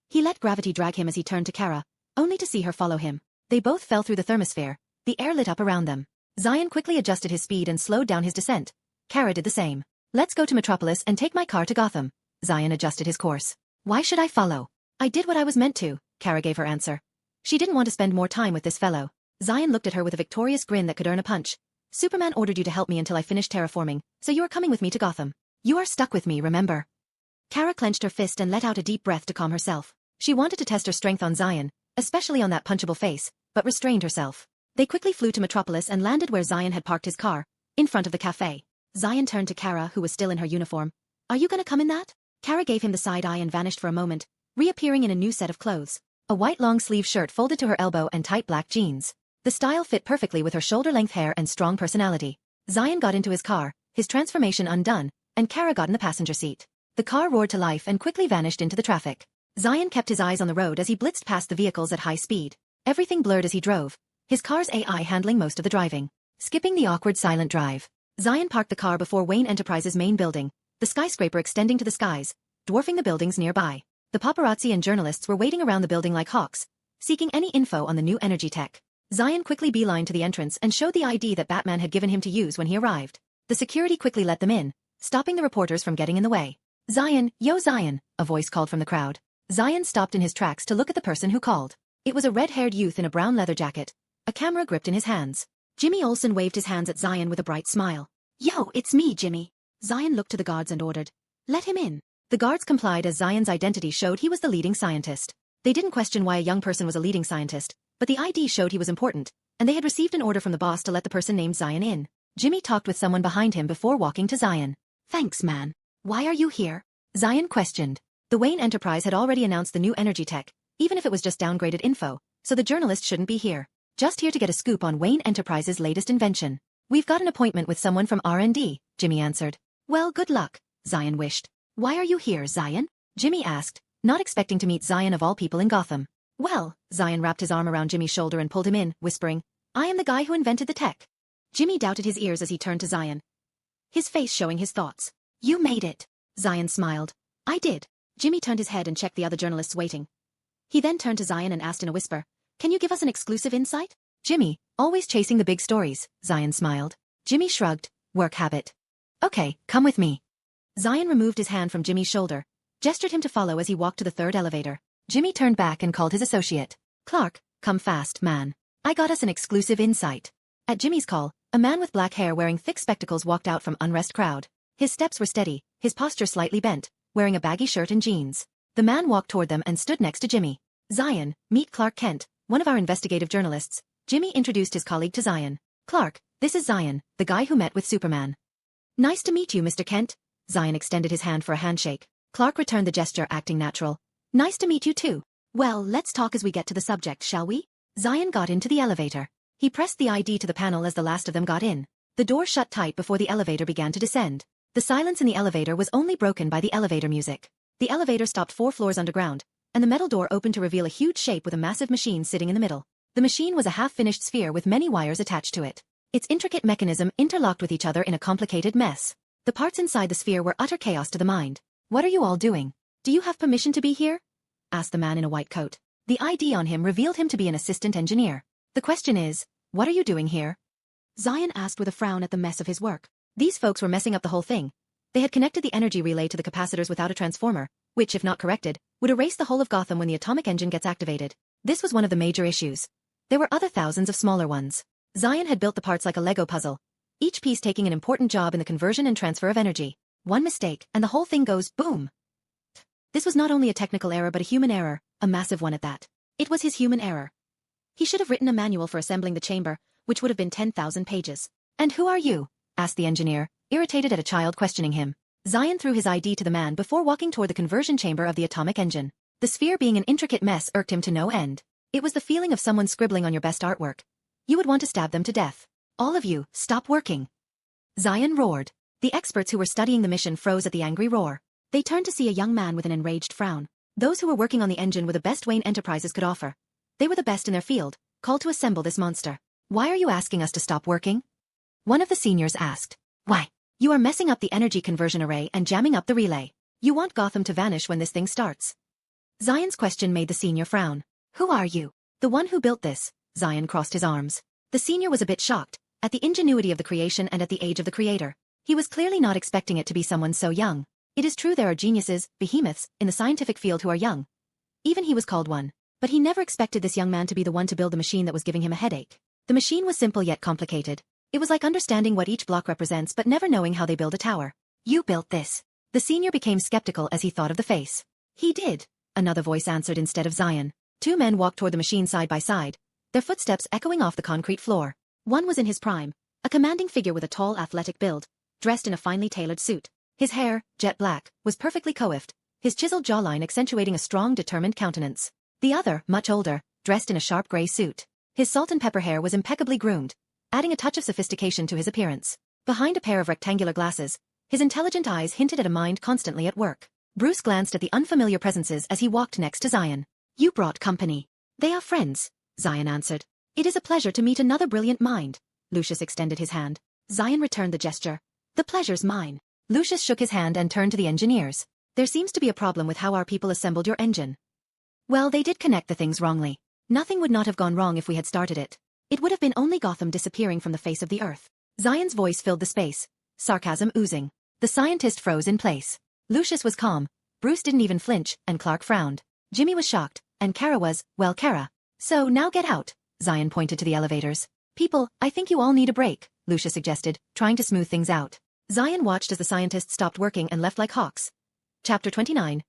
He let gravity drag him as he turned to Kara, only to see her follow him. They both fell through the thermosphere, the air lit up around them. Zion quickly adjusted his speed and slowed down his descent. Kara did the same. Let's go to Metropolis and take my car to Gotham. Zion adjusted his course. Why should I follow? I did what I was meant to, Kara gave her answer. She didn't want to spend more time with this fellow. Zion looked at her with a victorious grin that could earn a punch. Superman ordered you to help me until I finished terraforming, so you are coming with me to Gotham. You are stuck with me, remember? Kara clenched her fist and let out a deep breath to calm herself. She wanted to test her strength on Zion, especially on that punchable face, but restrained herself. They quickly flew to Metropolis and landed where Zion had parked his car, in front of the cafe. Zion turned to Kara, who was still in her uniform. Are you gonna come in that? Kara gave him the side eye and vanished for a moment, reappearing in a new set of clothes. A white long-sleeve shirt folded to her elbow and tight black jeans. The style fit perfectly with her shoulder-length hair and strong personality. Zion got into his car, his transformation undone, and Kara got in the passenger seat. The car roared to life and quickly vanished into the traffic. Zion kept his eyes on the road as he blitzed past the vehicles at high speed. Everything blurred as he drove, his car's AI handling most of the driving. Skipping the awkward silent drive, Zion parked the car before Wayne Enterprises' main building, the skyscraper extending to the skies, dwarfing the buildings nearby. The paparazzi and journalists were waiting around the building like hawks, seeking any info on the new energy tech. Zion quickly beelined to the entrance and showed the ID that Batman had given him to use when he arrived. The security quickly let them in, stopping the reporters from getting in the way. Zion, yo Zion, a voice called from the crowd. Zion stopped in his tracks to look at the person who called. It was a red-haired youth in a brown leather jacket, a camera gripped in his hands. Jimmy Olsen waved his hands at Zion with a bright smile. Yo, it's me, Jimmy. Zion looked to the guards and ordered. Let him in. The guards complied as Zion's identity showed he was the leading scientist. They didn't question why a young person was a leading scientist, but the ID showed he was important, and they had received an order from the boss to let the person named Zion in. Jimmy talked with someone behind him before walking to Zion. Thanks, man. Why are you here? Zion questioned. The Wayne Enterprise had already announced the new energy tech, even if it was just downgraded info, so the journalist shouldn't be here. Just here to get a scoop on Wayne Enterprises' latest invention. We've got an appointment with someone from R&D, Jimmy answered. Well, good luck, Zion wished. Why are you here, Zion? Jimmy asked, not expecting to meet Zion of all people in Gotham. Well, Zion wrapped his arm around Jimmy's shoulder and pulled him in, whispering, I am the guy who invented the tech. Jimmy doubted his ears as he turned to Zion, his face showing his thoughts. You made it. Zion smiled. I did. Jimmy turned his head and checked the other journalists waiting. He then turned to Zion and asked in a whisper, Can you give us an exclusive insight? Jimmy, always chasing the big stories, Zion smiled. Jimmy shrugged. Work habit. Okay, come with me. Zion removed his hand from Jimmy's shoulder, gestured him to follow as he walked to the third elevator. Jimmy turned back and called his associate. Clark, come fast, man. I got us an exclusive insight. At Jimmy's call, a man with black hair wearing thick spectacles walked out from unrest crowd. His steps were steady, his posture slightly bent, wearing a baggy shirt and jeans. The man walked toward them and stood next to Jimmy. Zion, meet Clark Kent, one of our investigative journalists. Jimmy introduced his colleague to Zion. Clark, this is Zion, the guy who met with Superman. Nice to meet you, Mr. Kent. Zion extended his hand for a handshake. Clark returned the gesture, acting natural. Nice to meet you too. Well, let's talk as we get to the subject, shall we? Zion got into the elevator. He pressed the ID to the panel as the last of them got in. The door shut tight before the elevator began to descend. The silence in the elevator was only broken by the elevator music. The elevator stopped 4 floors underground, and the metal door opened to reveal a huge shape with a massive machine sitting in the middle. The machine was a half-finished sphere with many wires attached to it. Its intricate mechanism interlocked with each other in a complicated mess. The parts inside the sphere were utter chaos to the mind. What are you all doing? Do you have permission to be here? Asked the man in a white coat. The ID on him revealed him to be an assistant engineer. The question is, what are you doing here? Zion asked with a frown at the mess of his work. These folks were messing up the whole thing. They had connected the energy relay to the capacitors without a transformer, which, if not corrected, would erase the whole of Gotham when the atomic engine gets activated. This was one of the major issues. There were other thousands of smaller ones. Zion had built the parts like a Lego puzzle, each piece taking an important job in the conversion and transfer of energy. One mistake, and the whole thing goes boom. This was not only a technical error but a human error, a massive one at that. It was his human error. He should have written a manual for assembling the chamber, which would have been 10,000 pages. And who are you? Asked the engineer, irritated at a child questioning him. Zion threw his ID to the man before walking toward the conversion chamber of the atomic engine. The sphere being an intricate mess irked him to no end. It was the feeling of someone scribbling on your best artwork. You would want to stab them to death. All of you, stop working. Zion roared. The experts who were studying the mission froze at the angry roar. They turned to see a young man with an enraged frown. Those who were working on the engine were the best Wayne Enterprises could offer. They were the best in their field, called to assemble this monster. Why are you asking us to stop working? One of the seniors asked. Why? You are messing up the energy conversion array and jamming up the relay. You want Gotham to vanish when this thing starts. Zion's question made the senior frown. Who are you? The one who built this. Zion crossed his arms. The senior was a bit shocked, at the ingenuity of the creation and at the age of the creator. He was clearly not expecting it to be someone so young. It is true there are geniuses, behemoths, in the scientific field who are young. Even he was called one. But he never expected this young man to be the one to build the machine that was giving him a headache. The machine was simple yet complicated. It was like understanding what each block represents but never knowing how they build a tower. You built this. The senior became skeptical as he thought of the face. He did, another voice answered instead of Zion. 2 men walked toward the machine side by side, their footsteps echoing off the concrete floor. One was in his prime, a commanding figure with a tall athletic build, dressed in a finely tailored suit. His hair, jet black, was perfectly coiffed, his chiseled jawline accentuating a strong, determined countenance. The other, much older, dressed in a sharp gray suit. His salt and pepper hair was impeccably groomed, adding a touch of sophistication to his appearance. Behind a pair of rectangular glasses, his intelligent eyes hinted at a mind constantly at work. Bruce glanced at the unfamiliar presences as he walked next to Zion. You brought company. They are friends, Zion answered. It is a pleasure to meet another brilliant mind. Lucius extended his hand. Zion returned the gesture. The pleasure's mine. Lucius shook his hand and turned to the engineers. There seems to be a problem with how our people assembled your engine. Well, they did connect the things wrongly. Nothing would not have gone wrong if we had started it. It would have been only Gotham disappearing from the face of the earth. Zion's voice filled the space, sarcasm oozing. The scientist froze in place. Lucius was calm, Bruce didn't even flinch, and Clark frowned. Jimmy was shocked, and Kara was, well, Kara. So now get out, Zion pointed to the elevators. People, I think you all need a break, Lucius suggested, trying to smooth things out. Zion watched as the scientists stopped working and left like hawks. Chapter 29.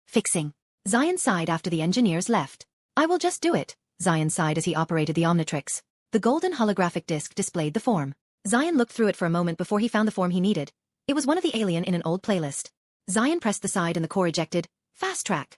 Fixing. Zion sighed after the engineers left. I will just do it, Zion sighed as he operated the Omnitrix. The golden holographic disc displayed the form. Zion looked through it for a moment before he found the form he needed. It was one of the alien in an old playlist. Zion pressed the side and the core ejected. Fast track.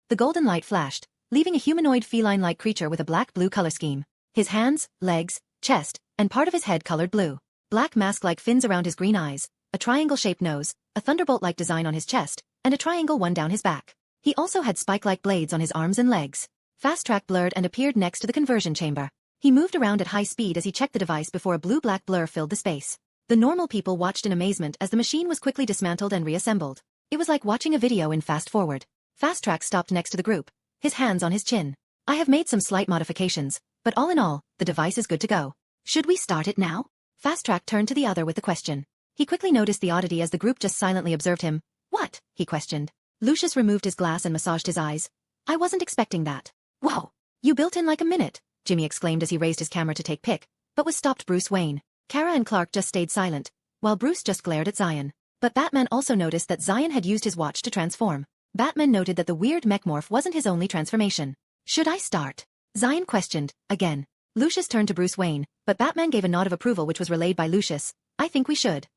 The golden light flashed, leaving a humanoid feline-like creature with a black-blue color scheme. His hands, legs, chest, and part of his head colored blue. Black mask-like fins around his green eyes, a triangle-shaped nose, a thunderbolt-like design on his chest, and a triangle one down his back. He also had spike-like blades on his arms and legs. Fast Track blurred and appeared next to the conversion chamber. He moved around at high speed as he checked the device before a blue-black blur filled the space. The normal people watched in amazement as the machine was quickly dismantled and reassembled. It was like watching a video in fast forward. Fast Track stopped next to the group, his hands on his chin. I have made some slight modifications, but all in all, the device is good to go. Should we start it now? Fast Track turned to the other with the question. He quickly noticed the oddity as the group just silently observed him. What? He questioned. Lucius removed his glass and massaged his eyes. I wasn't expecting that. Whoa! You built in like a minute, Jimmy exclaimed as he raised his camera to take pic, but was stopped. Bruce Wayne, Kara and Clark just stayed silent, while Bruce just glared at Zion. But Batman also noticed that Zion had used his watch to transform. Batman noted that the weird mech-morph wasn't his only transformation. Should I start? Zion questioned, again. Lucius turned to Bruce Wayne, but Batman gave a nod of approval which was relayed by Lucius. I think we should.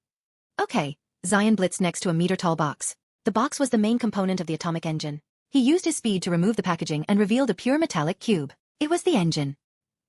Okay. Zion blitzed next to a meter-tall box. The box was the main component of the atomic engine. He used his speed to remove the packaging and revealed a pure metallic cube. It was the engine.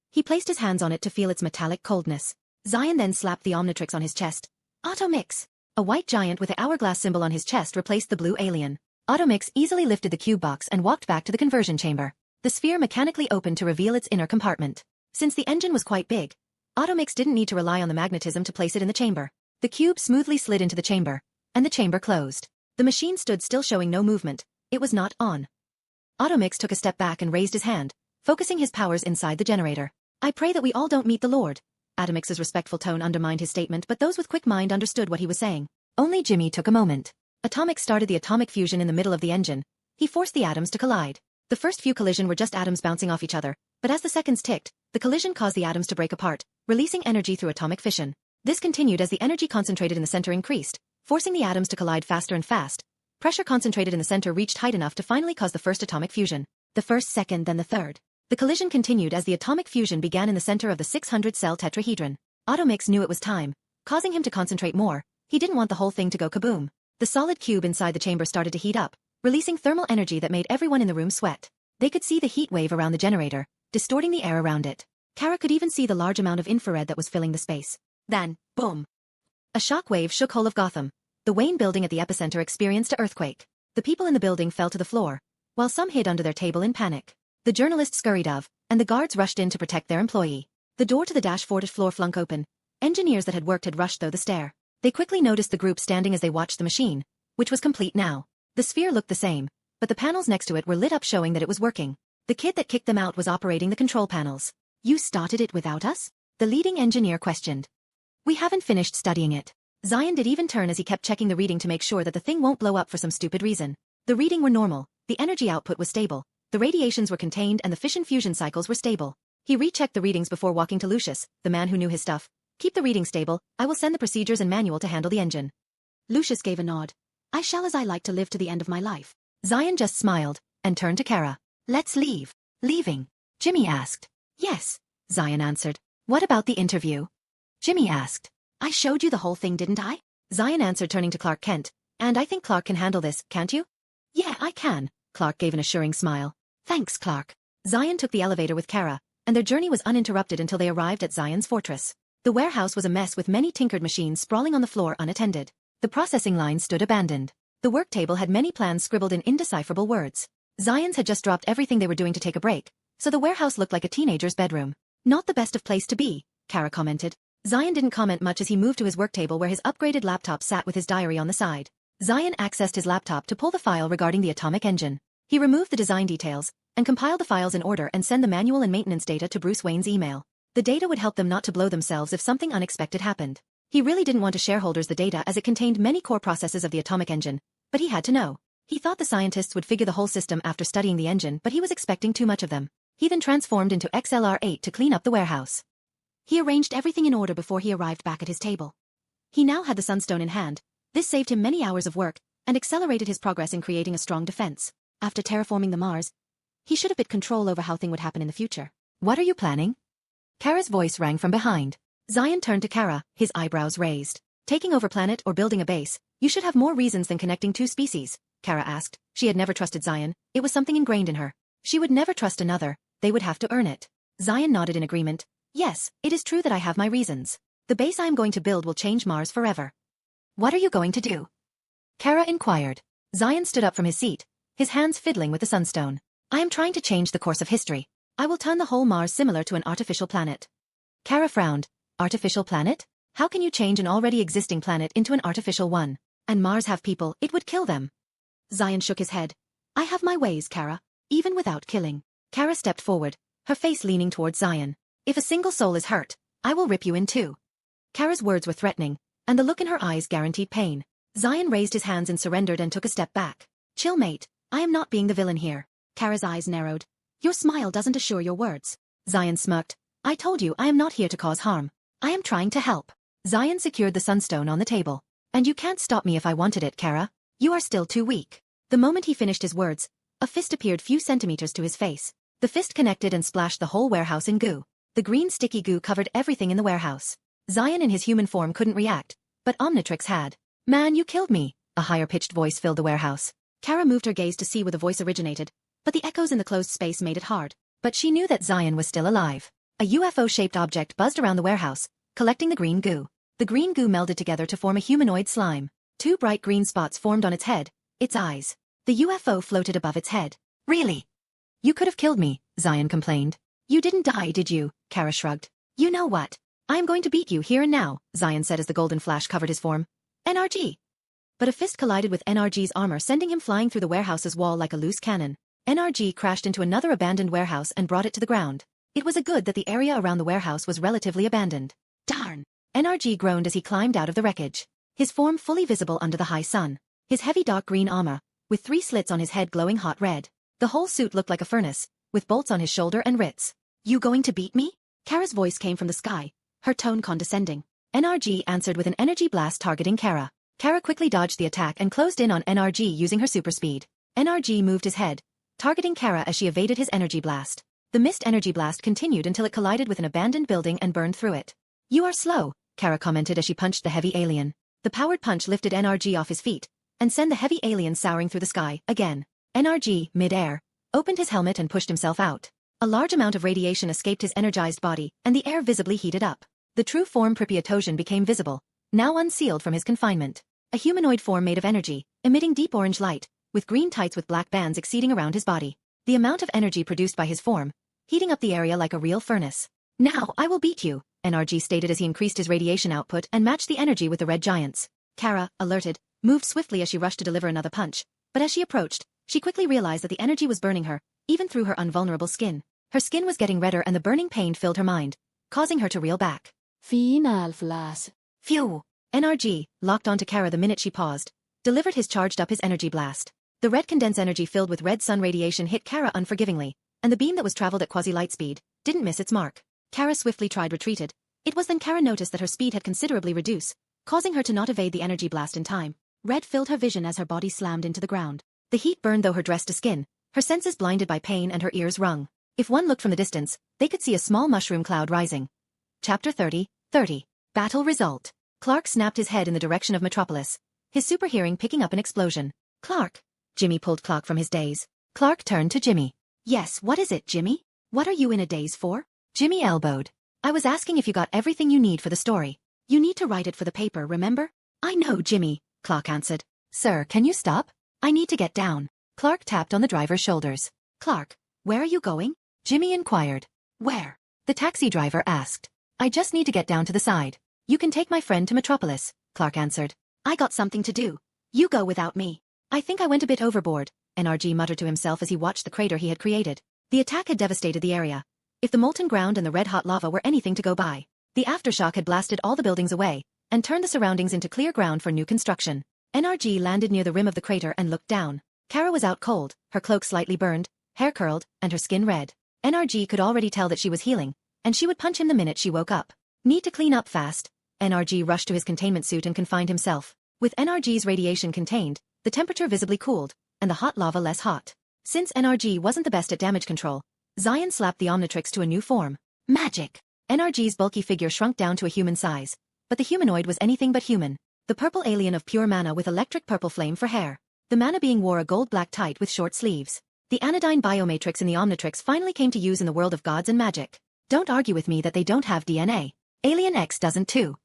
He placed his hands on it to feel its metallic coldness. Zion then slapped the Omnitrix on his chest. Automix. A white giant with the hourglass symbol on his chest replaced the blue alien. Automix easily lifted the cube box and walked back to the conversion chamber. The sphere mechanically opened to reveal its inner compartment. Since the engine was quite big, Automix didn't need to rely on the magnetism to place it in the chamber. The cube smoothly slid into the chamber, and the chamber closed. The machine stood still, showing no movement. It was not on. Automix took a step back and raised his hand, focusing his powers inside the generator. I pray that we all don't meet the Lord. Automix's respectful tone undermined his statement, but those with quick mind understood what he was saying. Only Jimmy took a moment. Automix started the atomic fusion in the middle of the engine. He forced the atoms to collide. The first few collisions were just atoms bouncing off each other, but as the seconds ticked, the collision caused the atoms to break apart, releasing energy through atomic fission. This continued as the energy concentrated in the center increased, forcing the atoms to collide faster and fast. Pressure concentrated in the center reached height enough to finally cause the first atomic fusion. The first, second, then the third. The collision continued as the atomic fusion began in the center of the 600-cell tetrahedron. Automix knew it was time, causing him to concentrate more. He didn't want the whole thing to go kaboom. The solid cube inside the chamber started to heat up, releasing thermal energy that made everyone in the room sweat. They could see the heat wave around the generator, distorting the air around it. Kara could even see the large amount of infrared that was filling the space. Then, boom! A shock wave shook whole of Gotham. The Wayne building at the epicenter experienced an earthquake. The people in the building fell to the floor, while some hid under their table in panic. The journalists scurried off, and the guards rushed in to protect their employee. The door to the -40 floor flung open. Engineers that had worked had rushed through the stair. They quickly noticed the group standing as they watched the machine, which was complete now. The sphere looked the same, but the panels next to it were lit up, showing that it was working. The kid that kicked them out was operating the control panels. You started it without us? The leading engineer questioned. We haven't finished studying it. Zion did even turn as he kept checking the reading to make sure that the thing won't blow up for some stupid reason. The reading were normal, the energy output was stable, the radiations were contained, and the fission-fusion cycles were stable. He rechecked the readings before walking to Lucius, the man who knew his stuff. Keep the reading stable, I will send the procedures and manual to handle the engine. Lucius gave a nod. I shall, as I like to live to the end of my life. Zion just smiled, and turned to Kara. Let's leave. Leaving? Jimmy asked. Yes, Zion answered. What about the interview? Jimmy asked. I showed you the whole thing, didn't I? Zion answered, turning to Clark Kent. And I think Clark can handle this, can't you? Yeah, I can. Clark gave an assuring smile. Thanks, Clark. Zion took the elevator with Kara, and their journey was uninterrupted until they arrived at Zion's fortress. The warehouse was a mess with many tinkered machines sprawling on the floor unattended. The processing line stood abandoned. The work table had many plans scribbled in indecipherable words. Zion's had just dropped everything they were doing to take a break, so the warehouse looked like a teenager's bedroom. Not the best of place to be, Kara commented. Zion didn't comment much as he moved to his work table where his upgraded laptop sat with his diary on the side. Zion accessed his laptop to pull the file regarding the atomic engine. He removed the design details, and compiled the files in order and send the manual and maintenance data to Bruce Wayne's email. The data would help them not to blow themselves if something unexpected happened. He really didn't want to shareholders the data as it contained many core processes of the atomic engine, but he had to know. He thought the scientists would figure the whole system after studying the engine, but he was expecting too much of them. He then transformed into XLR-8 to clean up the warehouse. He arranged everything in order before he arrived back at his table. He now had the Sunstone in hand. This saved him many hours of work, and accelerated his progress in creating a strong defense. After terraforming the Mars, he should have bit control over how things would happen in the future. What are you planning? Kara's voice rang from behind. Zion turned to Kara, his eyebrows raised. Taking over planet or building a base, you should have more reasons than connecting two species, Kara asked. She had never trusted Zion. It was something ingrained in her. She would never trust another. They would have to earn it. Zion nodded in agreement. Yes, it is true that I have my reasons. The base I am going to build will change Mars forever. What are you going to do? Kara inquired. Zion stood up from his seat, his hands fiddling with the sunstone. I am trying to change the course of history. I will turn the whole Mars similar to an artificial planet. Kara frowned. Artificial planet? How can you change an already existing planet into an artificial one? And Mars have people, it would kill them. Zion shook his head. I have my ways, Kara, even without killing. Kara stepped forward, her face leaning towards Zion. If a single soul is hurt, I will rip you in two. Kara's words were threatening, and the look in her eyes guaranteed pain. Zion raised his hands and surrendered and took a step back. Chill, mate. I am not being the villain here. Kara's eyes narrowed. Your smile doesn't assure your words. Zion smirked. I told you I am not here to cause harm. I am trying to help. Zion secured the sunstone on the table. And you can't stop me if I wanted it, Kara. You are still too weak. The moment he finished his words, a fist appeared few centimeters to his face. The fist connected and splashed the whole warehouse in goo. The green sticky goo covered everything in the warehouse. Zion in his human form couldn't react, but Omnitrix had. Man, you killed me. A higher-pitched voice filled the warehouse. Kara moved her gaze to see where the voice originated, but the echoes in the closed space made it hard. But she knew that Zion was still alive. A UFO-shaped object buzzed around the warehouse, collecting the green goo. The green goo melded together to form a humanoid slime. Two bright green spots formed on its head, its eyes. The UFO floated above its head. Really? You could have killed me, Zion complained. You didn't die, did you? Kara shrugged. You know what? I am going to beat you here and now, Zion said as the golden flash covered his form. NRG. But a fist collided with NRG's armor, sending him flying through the warehouse's wall like a loose cannon. NRG crashed into another abandoned warehouse and brought it to the ground. It was a good that the area around the warehouse was relatively abandoned. Darn! NRG groaned as he climbed out of the wreckage. His form fully visible under the high sun. His heavy dark green armor, with 3 slits on his head glowing hot red. The whole suit looked like a furnace, with bolts on his shoulder and wrists. You going to beat me? Kara's voice came from the sky, her tone condescending. NRG answered with an energy blast targeting Kara. Kara quickly dodged the attack and closed in on NRG using her super speed. NRG moved his head, targeting Kara as she evaded his energy blast. The mist energy blast continued until it collided with an abandoned building and burned through it. You are slow, Kara commented as she punched the heavy alien. The powered punch lifted NRG off his feet, and sent the heavy alien soaring through the sky, again. NRG, mid-air, opened his helmet and pushed himself out. A large amount of radiation escaped his energized body, and the air visibly heated up. The true form Pripyatosian became visible, now unsealed from his confinement. A humanoid form made of energy, emitting deep orange light, with green tights with black bands exceeding around his body. The amount of energy produced by his form, heating up the area like a real furnace. Now I will beat you, NRG stated as he increased his radiation output and matched the energy with the red giants. Kara, alerted, moved swiftly as she rushed to deliver another punch, but as she approached, she quickly realized that the energy was burning her, even through her invulnerable skin. Her skin was getting redder and the burning pain filled her mind, causing her to reel back. Final flash. Phew! NRG, locked onto Kara the minute she paused, delivered his charged up his energy blast. The red condensed energy filled with red sun radiation hit Kara unforgivingly, and the beam that was traveled at quasi-light speed didn't miss its mark. Kara swiftly retreated. It was then Kara noticed that her speed had considerably reduced, causing her to not evade the energy blast in time. Red filled her vision as her body slammed into the ground. The heat burned though her dress to skin, her senses blinded by pain and her ears rung. If one looked from the distance, they could see a small mushroom cloud rising. Chapter 30. Battle result. Clark snapped his head in the direction of Metropolis, his super hearing picking up an explosion. Clark. Jimmy pulled Clark from his daze. Clark turned to Jimmy. Yes, what is it, Jimmy? What are you in a daze for? Jimmy elbowed. I was asking if you got everything you need for the story. You need to write it for the paper, remember? I know, Jimmy, Clark answered. Sir, can you stop? I need to get down. Clark tapped on the driver's shoulders. Clark, where are you going? Jimmy inquired. Where? The taxi driver asked. I just need to get down to the side. You can take my friend to Metropolis, Clark answered. I got something to do. You go without me. I think I went a bit overboard, NRG muttered to himself as he watched the crater he had created. The attack had devastated the area. If the molten ground and the red-hot lava were anything to go by, the aftershock had blasted all the buildings away and turned the surroundings into clear ground for new construction. NRG landed near the rim of the crater and looked down. Kara was out cold, her cloak slightly burned, hair curled, and her skin red. NRG could already tell that she was healing, and she would punch him the minute she woke up. Need to clean up fast. NRG rushed to his containment suit and confined himself. With NRG's radiation contained, the temperature visibly cooled, and the hot lava less hot. Since NRG wasn't the best at damage control, Zion slapped the Omnitrix to a new form. Magic! NRG's bulky figure shrunk down to a human size, but the humanoid was anything but human. The purple alien of pure mana with electric purple flame for hair. The mana being wore a gold-black tight with short sleeves. The anodyne biomatrix in the Omnitrix finally came to use in the world of gods and magic. Don't argue with me that they don't have DNA. Alien X doesn't too.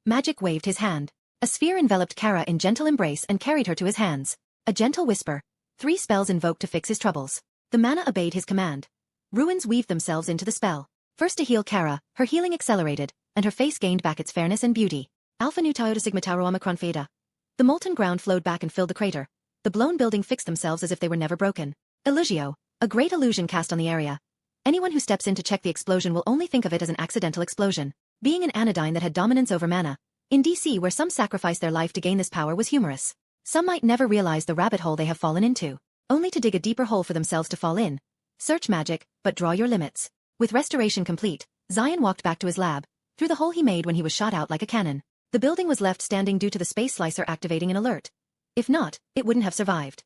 Magic waved his hand. A sphere enveloped Kara in gentle embrace and carried her to his hands. A gentle whisper. 3 spells invoked to fix his troubles. The mana obeyed his command. Ruins weaved themselves into the spell. First to heal Kara, her healing accelerated, and her face gained back its fairness and beauty. Alpha Nu Tau Sigma Tau Rho Omicron Theta. The molten ground flowed back and filled the crater. The blown building fixed themselves as if they were never broken. Illusio. A great illusion cast on the area. Anyone who steps in to check the explosion will only think of it as an accidental explosion. Being an anodyne that had dominance over mana. In DC, where some sacrifice their life to gain this power, was humorous. Some might never realize the rabbit hole they have fallen into, only to dig a deeper hole for themselves to fall in. Search magic, but draw your limits. With restoration complete, Zion walked back to his lab, through the hole he made when he was shot out like a cannon. The building was left standing due to the space slicer activating an alert. If not, it wouldn't have survived.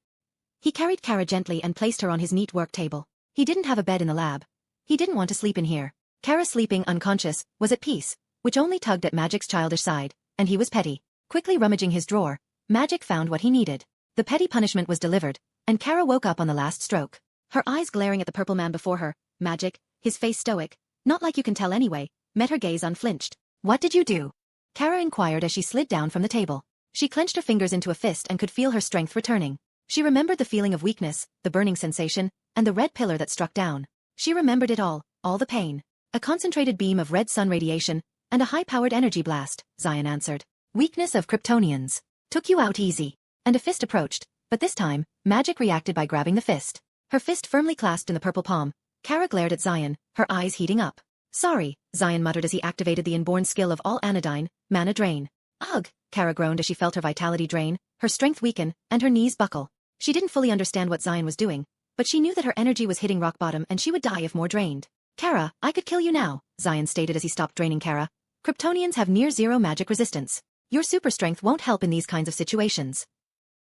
He carried Kara gently and placed her on his neat work table. He didn't have a bed in the lab. He didn't want to sleep in here. Kara, sleeping unconscious, was at peace, which only tugged at Magic's childish side, and he was petty. Quickly rummaging his drawer, Magic found what he needed. The petty punishment was delivered, and Kara woke up on the last stroke. Her eyes glaring at the purple man before her, Magic, his face stoic, not like you can tell anyway, met her gaze unflinched. What did you do? Kara inquired as she slid down from the table. She clenched her fingers into a fist and could feel her strength returning. She remembered the feeling of weakness, the burning sensation, and the red pillar that struck down. She remembered it all the pain. A concentrated beam of red sun radiation, and a high-powered energy blast, Zion answered. Weakness of Kryptonians. Took you out easy. And a fist approached, but this time, Magic reacted by grabbing the fist. Her fist firmly clasped in the purple palm. Kara glared at Zion, her eyes heating up. Sorry, Zion muttered as he activated the inborn skill of all anodyne, mana drain. Ugh, Kara groaned as she felt her vitality drain, her strength weaken, and her knees buckle. She didn't fully understand what Zion was doing, but she knew that her energy was hitting rock bottom and she would die if more drained. Kara, I could kill you now, Zion stated as he stopped draining Kara. Kryptonians have near-zero magic resistance. Your super strength won't help in these kinds of situations.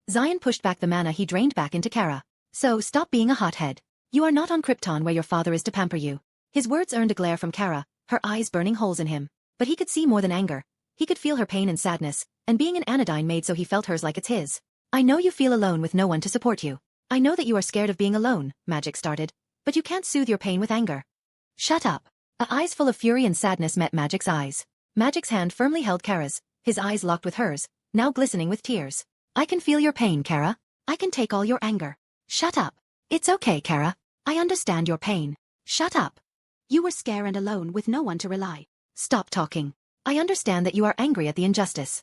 Zion pushed back the mana he drained back into Kara. So stop being a hothead. You are not on Krypton where your father is to pamper you. His words earned a glare from Kara, her eyes burning holes in him. But he could see more than anger. He could feel her pain and sadness, and being an anodyne made so he felt hers like it's his. I know you feel alone with no one to support you. I know that you are scared of being alone, Magic started. But you can't soothe your pain with anger. Shut up. Eyes full of fury and sadness met Magic's eyes. Magic's hand firmly held Kara's, his eyes locked with hers, now glistening with tears. I can feel your pain, Kara. I can take all your anger. Shut up. It's okay, Kara. I understand your pain. Shut up. You were scared and alone with no one to rely. Stop talking. I understand that you are angry at the injustice.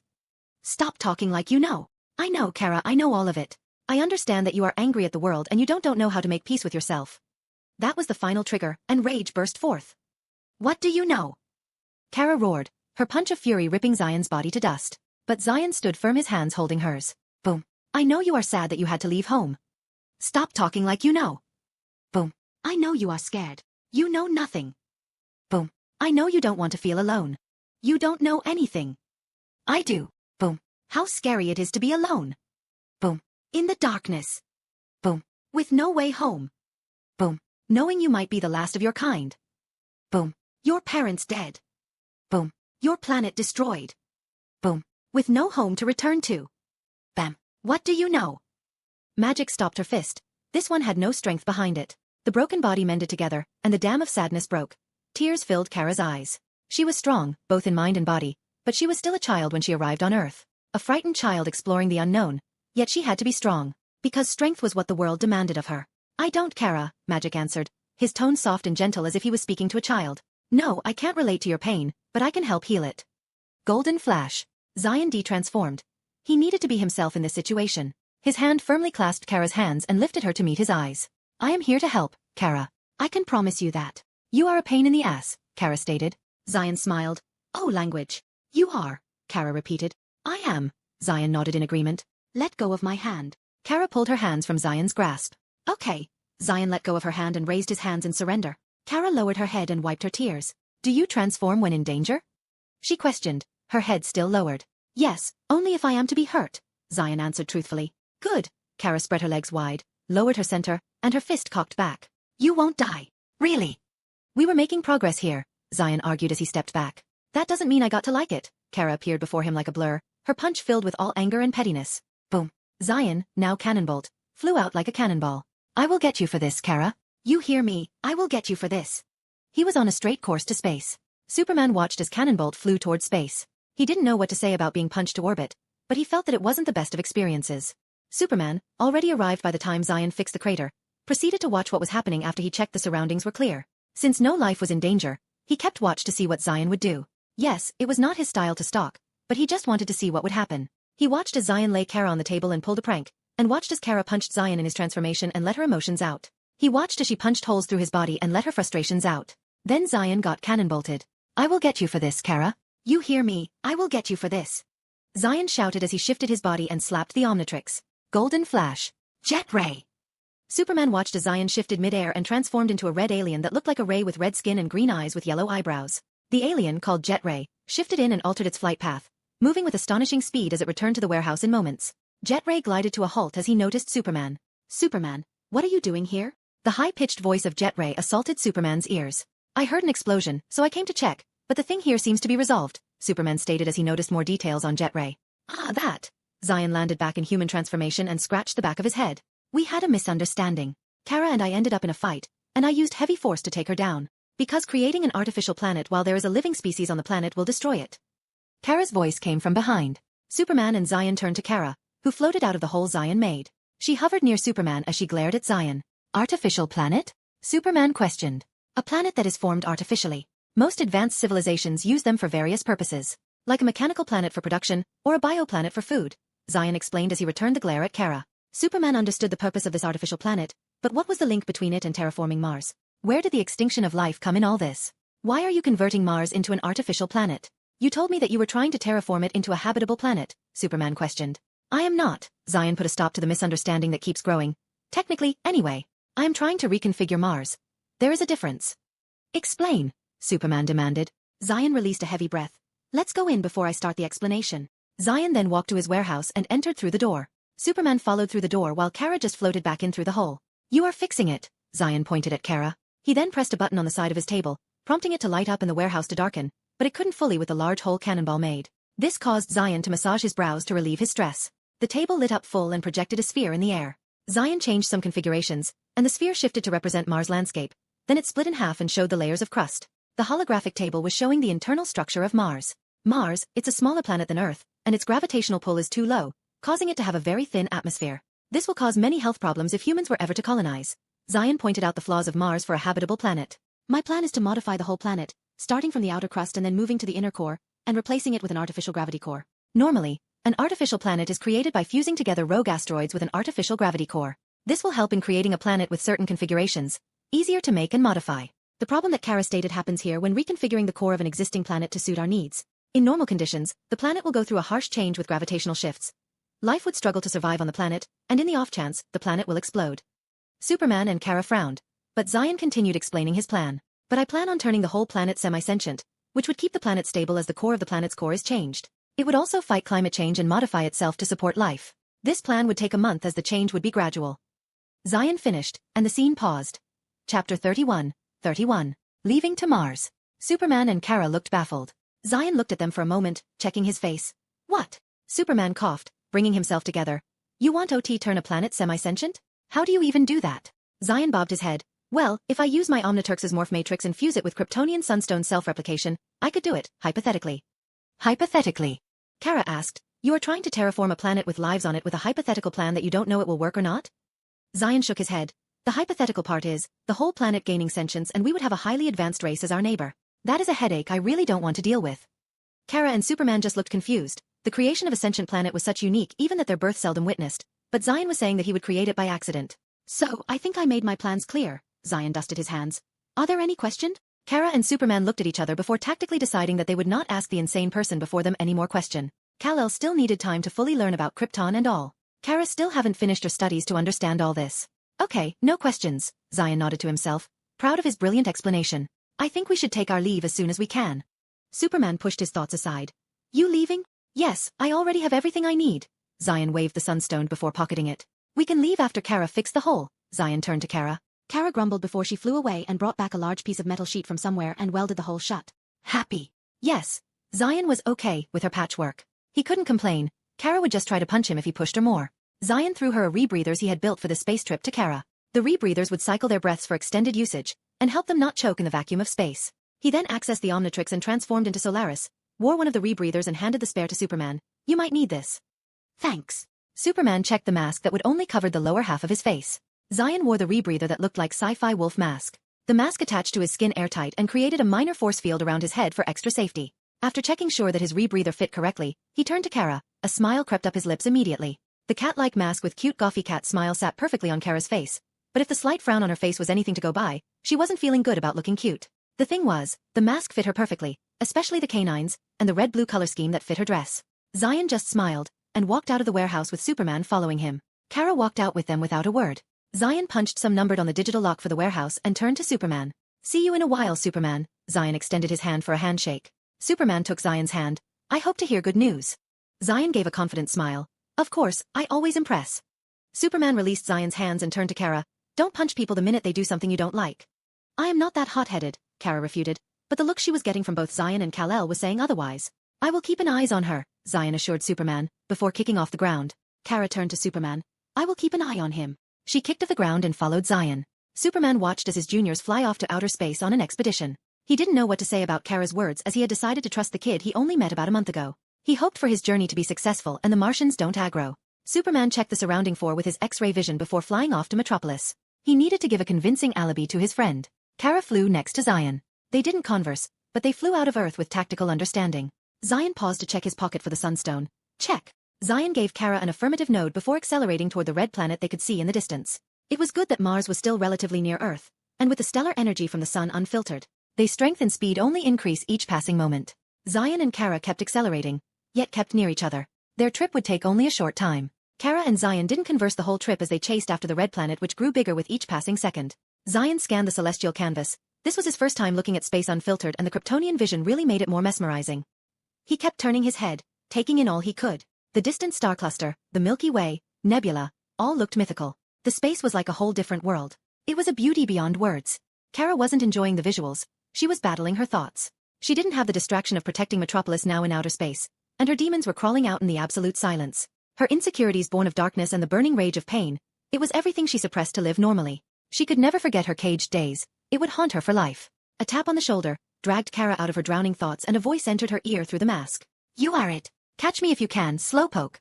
Stop talking like you know. I know, Kara, I know all of it. I understand that you are angry at the world and you don't know how to make peace with yourself. That was the final trigger, and rage burst forth. What do you know? Kara roared, her punch of fury ripping Zion's body to dust. But Zion stood firm, his hands holding hers. Boom. I know you are sad that you had to leave home. Stop talking like you know. Boom. I know you are scared. You know nothing. Boom. I know you don't want to feel alone. You don't know anything. I do. Boom. How scary it is to be alone. Boom. In the darkness. Boom. With no way home. Boom. Knowing you might be the last of your kind. Boom. Your parents dead. Boom. Your planet destroyed. Boom. With no home to return to. Bam. What do you know? Magic stopped her fist. This one had no strength behind it. The broken body mended together, and the dam of sadness broke. Tears filled Kara's eyes. She was strong, both in mind and body, but she was still a child when she arrived on Earth. A frightened child exploring the unknown. Yet she had to be strong, because strength was what the world demanded of her. I don't, Kara, Magic answered, his tone soft and gentle as if he was speaking to a child. No, I can't relate to your pain, but I can help heal it. Golden flash. Zion de-transformed. He needed to be himself in this situation. His hand firmly clasped Kara's hands and lifted her to meet his eyes. I am here to help, Kara. I can promise you that. You are a pain in the ass, Kara stated. Zion smiled. Oh, language. You are, Kara repeated. I am. Zion nodded in agreement. Let go of my hand. Kara pulled her hands from Zion's grasp. Okay. Zion let go of her hand and raised his hands in surrender. Kara lowered her head and wiped her tears. Do you transform when in danger? She questioned, her head still lowered. Yes, only if I am to be hurt, Zion answered truthfully. Good. Kara spread her legs wide, lowered her center, and her fist cocked back. You won't die. Really? We were making progress here, Zion argued as he stepped back. That doesn't mean I got to like it. Kara appeared before him like a blur, her punch filled with all anger and pettiness. Boom. Zion, now Cannonbolt, flew out like a cannonball. I will get you for this, Kara. You hear me, I will get you for this. He was on a straight course to space. Superman watched as Cannonbolt flew towards space. He didn't know what to say about being punched to orbit, but he felt that it wasn't the best of experiences. Superman, already arrived by the time Zion fixed the crater, proceeded to watch what was happening after he checked the surroundings were clear. Since no life was in danger, he kept watch to see what Zion would do. Yes, it was not his style to stalk, but he just wanted to see what would happen. He watched as Zion lay Kara on the table and pulled a prank, and watched as Kara punched Zion in his transformation and let her emotions out. He watched as she punched holes through his body and let her frustrations out. Then Zion got cannon-bolted. "I will get you for this, Kara. You hear me, I will get you for this." Zion shouted as he shifted his body and slapped the Omnitrix. Golden Flash. Jet Ray. Superman watched as Zion shifted mid-air and transformed into a red alien that looked like a ray with red skin and green eyes with yellow eyebrows. The alien, called Jet Ray, shifted in and altered its flight path, moving with astonishing speed as it returned to the warehouse in moments. Jet Ray glided to a halt as he noticed Superman. "Superman, what are you doing here?" The high-pitched voice of Jet Ray assaulted Superman's ears. "I heard an explosion, so I came to check, but the thing here seems to be resolved," Superman stated as he noticed more details on Jet Ray. "Ah, that." Zion landed back in human transformation and scratched the back of his head. "We had a misunderstanding. Kara and I ended up in a fight, and I used heavy force to take her down. Because creating an artificial planet while there is a living species on the planet will destroy it." Kara's voice came from behind. Superman and Zion turned to Kara, who floated out of the hole Zion made. She hovered near Superman as she glared at Zion. "Artificial planet?" Superman questioned. "A planet that is formed artificially. Most advanced civilizations use them for various purposes, like a mechanical planet for production, or a bioplanet for food," Zion explained as he returned the glare at Kara. Superman understood the purpose of this artificial planet, but what was the link between it and terraforming Mars? Where did the extinction of life come in all this? "Why are you converting Mars into an artificial planet? You told me that you were trying to terraform it into a habitable planet," Superman questioned. "I am not." Zion put a stop to the misunderstanding that keeps growing. "Technically, anyway. I am trying to reconfigure Mars. There is a difference." "Explain," Superman demanded. Zion released a heavy breath. "Let's go in before I start the explanation." Zion then walked to his warehouse and entered through the door. Superman followed through the door while Kara just floated back in through the hole. "You are fixing it," Zion pointed at Kara. He then pressed a button on the side of his table, prompting it to light up and the warehouse to darken, but it couldn't fully with the large hole cannonball made. This caused Zion to massage his brows to relieve his stress. The table lit up full and projected a sphere in the air. Zion changed some configurations, and the sphere shifted to represent Mars' landscape. Then it split in half and showed the layers of crust. The holographic table was showing the internal structure of Mars. Mars, it's a smaller planet than Earth, and its gravitational pull is too low, causing it to have a very thin atmosphere. This will cause many health problems if humans were ever to colonize. Zion pointed out the flaws of Mars for a habitable planet. "My plan is to modify the whole planet, starting from the outer crust and then moving to the inner core, and replacing it with an artificial gravity core. Normally, an artificial planet is created by fusing together rogue asteroids with an artificial gravity core. This will help in creating a planet with certain configurations, easier to make and modify. The problem that Kara stated happens here when reconfiguring the core of an existing planet to suit our needs. In normal conditions, the planet will go through a harsh change with gravitational shifts. Life would struggle to survive on the planet, and in the off chance, the planet will explode." Superman and Kara frowned, but Zion continued explaining his plan. "But I plan on turning the whole planet semi-sentient, which would keep the planet stable as the core of the planet's core is changed. It would also fight climate change and modify itself to support life. This plan would take a month as the change would be gradual." Zion finished, and the scene paused. Chapter 31. Leaving to Mars. Superman and Kara looked baffled. Zion looked at them for a moment, checking his face. "What?" Superman coughed, bringing himself together. "You want OT turn a planet semi-sentient? How do you even do that?" Zion bobbed his head. "Well, if I use my Omnitrix's morph matrix and fuse it with Kryptonian sunstone self-replication, I could do it, hypothetically." "Hypothetically?" Kara asked. "You are trying to terraform a planet with lives on it with a hypothetical plan that you don't know it will work or not?" Zion shook his head. "The hypothetical part is, the whole planet gaining sentience and we would have a highly advanced race as our neighbor. That is a headache I really don't want to deal with." Kara and Superman just looked confused. The creation of a sentient planet was such unique even that their birth seldom witnessed, but Zion was saying that he would create it by accident. "So, I think I made my plans clear." Zion dusted his hands. "Are there any questions?" Kara and Superman looked at each other before tactically deciding that they would not ask the insane person before them any more question. Kal-El still needed time to fully learn about Krypton and all. Kara still haven't finished her studies to understand all this. "Okay, no questions," Zion nodded to himself, proud of his brilliant explanation. "I think we should take our leave as soon as we can." Superman pushed his thoughts aside. "You leaving?" "Yes, I already have everything I need." Zion waved the sunstone before pocketing it. "We can leave after Kara fixed the hole." Zion turned to Kara. Kara grumbled before she flew away and brought back a large piece of metal sheet from somewhere and welded the hole shut. Happy. Yes. Zion was okay with her patchwork. He couldn't complain. Kara would just try to punch him if he pushed her more. Zion threw her a rebreathers he had built for the space trip to Kara. The rebreathers would cycle their breaths for extended usage and help them not choke in the vacuum of space. He then accessed the Omnitrix and transformed into Solaris, wore one of the rebreathers and handed the spare to Superman. "You might need this." Thanks. Superman checked the mask that would only cover the lower half of his face. Zion wore the rebreather that looked like sci-fi wolf mask. The mask attached to his skin airtight and created a minor force field around his head for extra safety. After checking sure that his rebreather fit correctly, he turned to Kara. A smile crept up his lips immediately. The cat-like mask with cute goffy cat smile sat perfectly on Kara's face. But if the slight frown on her face was anything to go by, she wasn't feeling good about looking cute. The thing was, the mask fit her perfectly, especially the canines, and the red-blue color scheme that fit her dress. Zion just smiled, and walked out of the warehouse with Superman following him. Kara walked out with them without a word. Zion punched some numbered on the digital lock for the warehouse and turned to Superman. See you in a while, Superman. Zion extended his hand for a handshake. Superman took Zion's hand. I hope to hear good news. Zion gave a confident smile. Of course, I always impress. Superman released Zion's hands and turned to Kara. Don't punch people the minute they do something you don't like. I am not that hot-headed, Kara refuted, but the look she was getting from both Zion and Kal-El was saying otherwise. I will keep an eye on her, Zion assured Superman, before kicking off the ground. Kara turned to Superman. I will keep an eye on him. She kicked off the ground and followed Zion. Superman watched as his juniors fly off to outer space on an expedition. He didn't know what to say about Kara's words as he had decided to trust the kid he only met about a month ago. He hoped for his journey to be successful and the Martians don't aggro. Superman checked the surrounding floor with his X-ray vision before flying off to Metropolis. He needed to give a convincing alibi to his friend. Kara flew next to Zion. They didn't converse, but they flew out of Earth with tactical understanding. Zion paused to check his pocket for the sunstone. Check. Zion gave Kara an affirmative nod before accelerating toward the red planet they could see in the distance. It was good that Mars was still relatively near Earth, and with the stellar energy from the sun unfiltered, their strength and speed only increase each passing moment. Zion and Kara kept accelerating, yet kept near each other. Their trip would take only a short time. Kara and Zion didn't converse the whole trip as they chased after the red planet which grew bigger with each passing second. Zion scanned the celestial canvas. This was his first time looking at space unfiltered and the Kryptonian vision really made it more mesmerizing. He kept turning his head, taking in all he could. The distant star cluster, the Milky Way, nebula, all looked mythical. The space was like a whole different world. It was a beauty beyond words. Kara wasn't enjoying the visuals. She was battling her thoughts. She didn't have the distraction of protecting Metropolis now in outer space, and her demons were crawling out in the absolute silence. Her insecurities born of darkness and the burning rage of pain, it was everything she suppressed to live normally. She could never forget her caged days. It would haunt her for life. A tap on the shoulder dragged Kara out of her drowning thoughts and a voice entered her ear through the mask. You are it. Catch me if you can, slowpoke.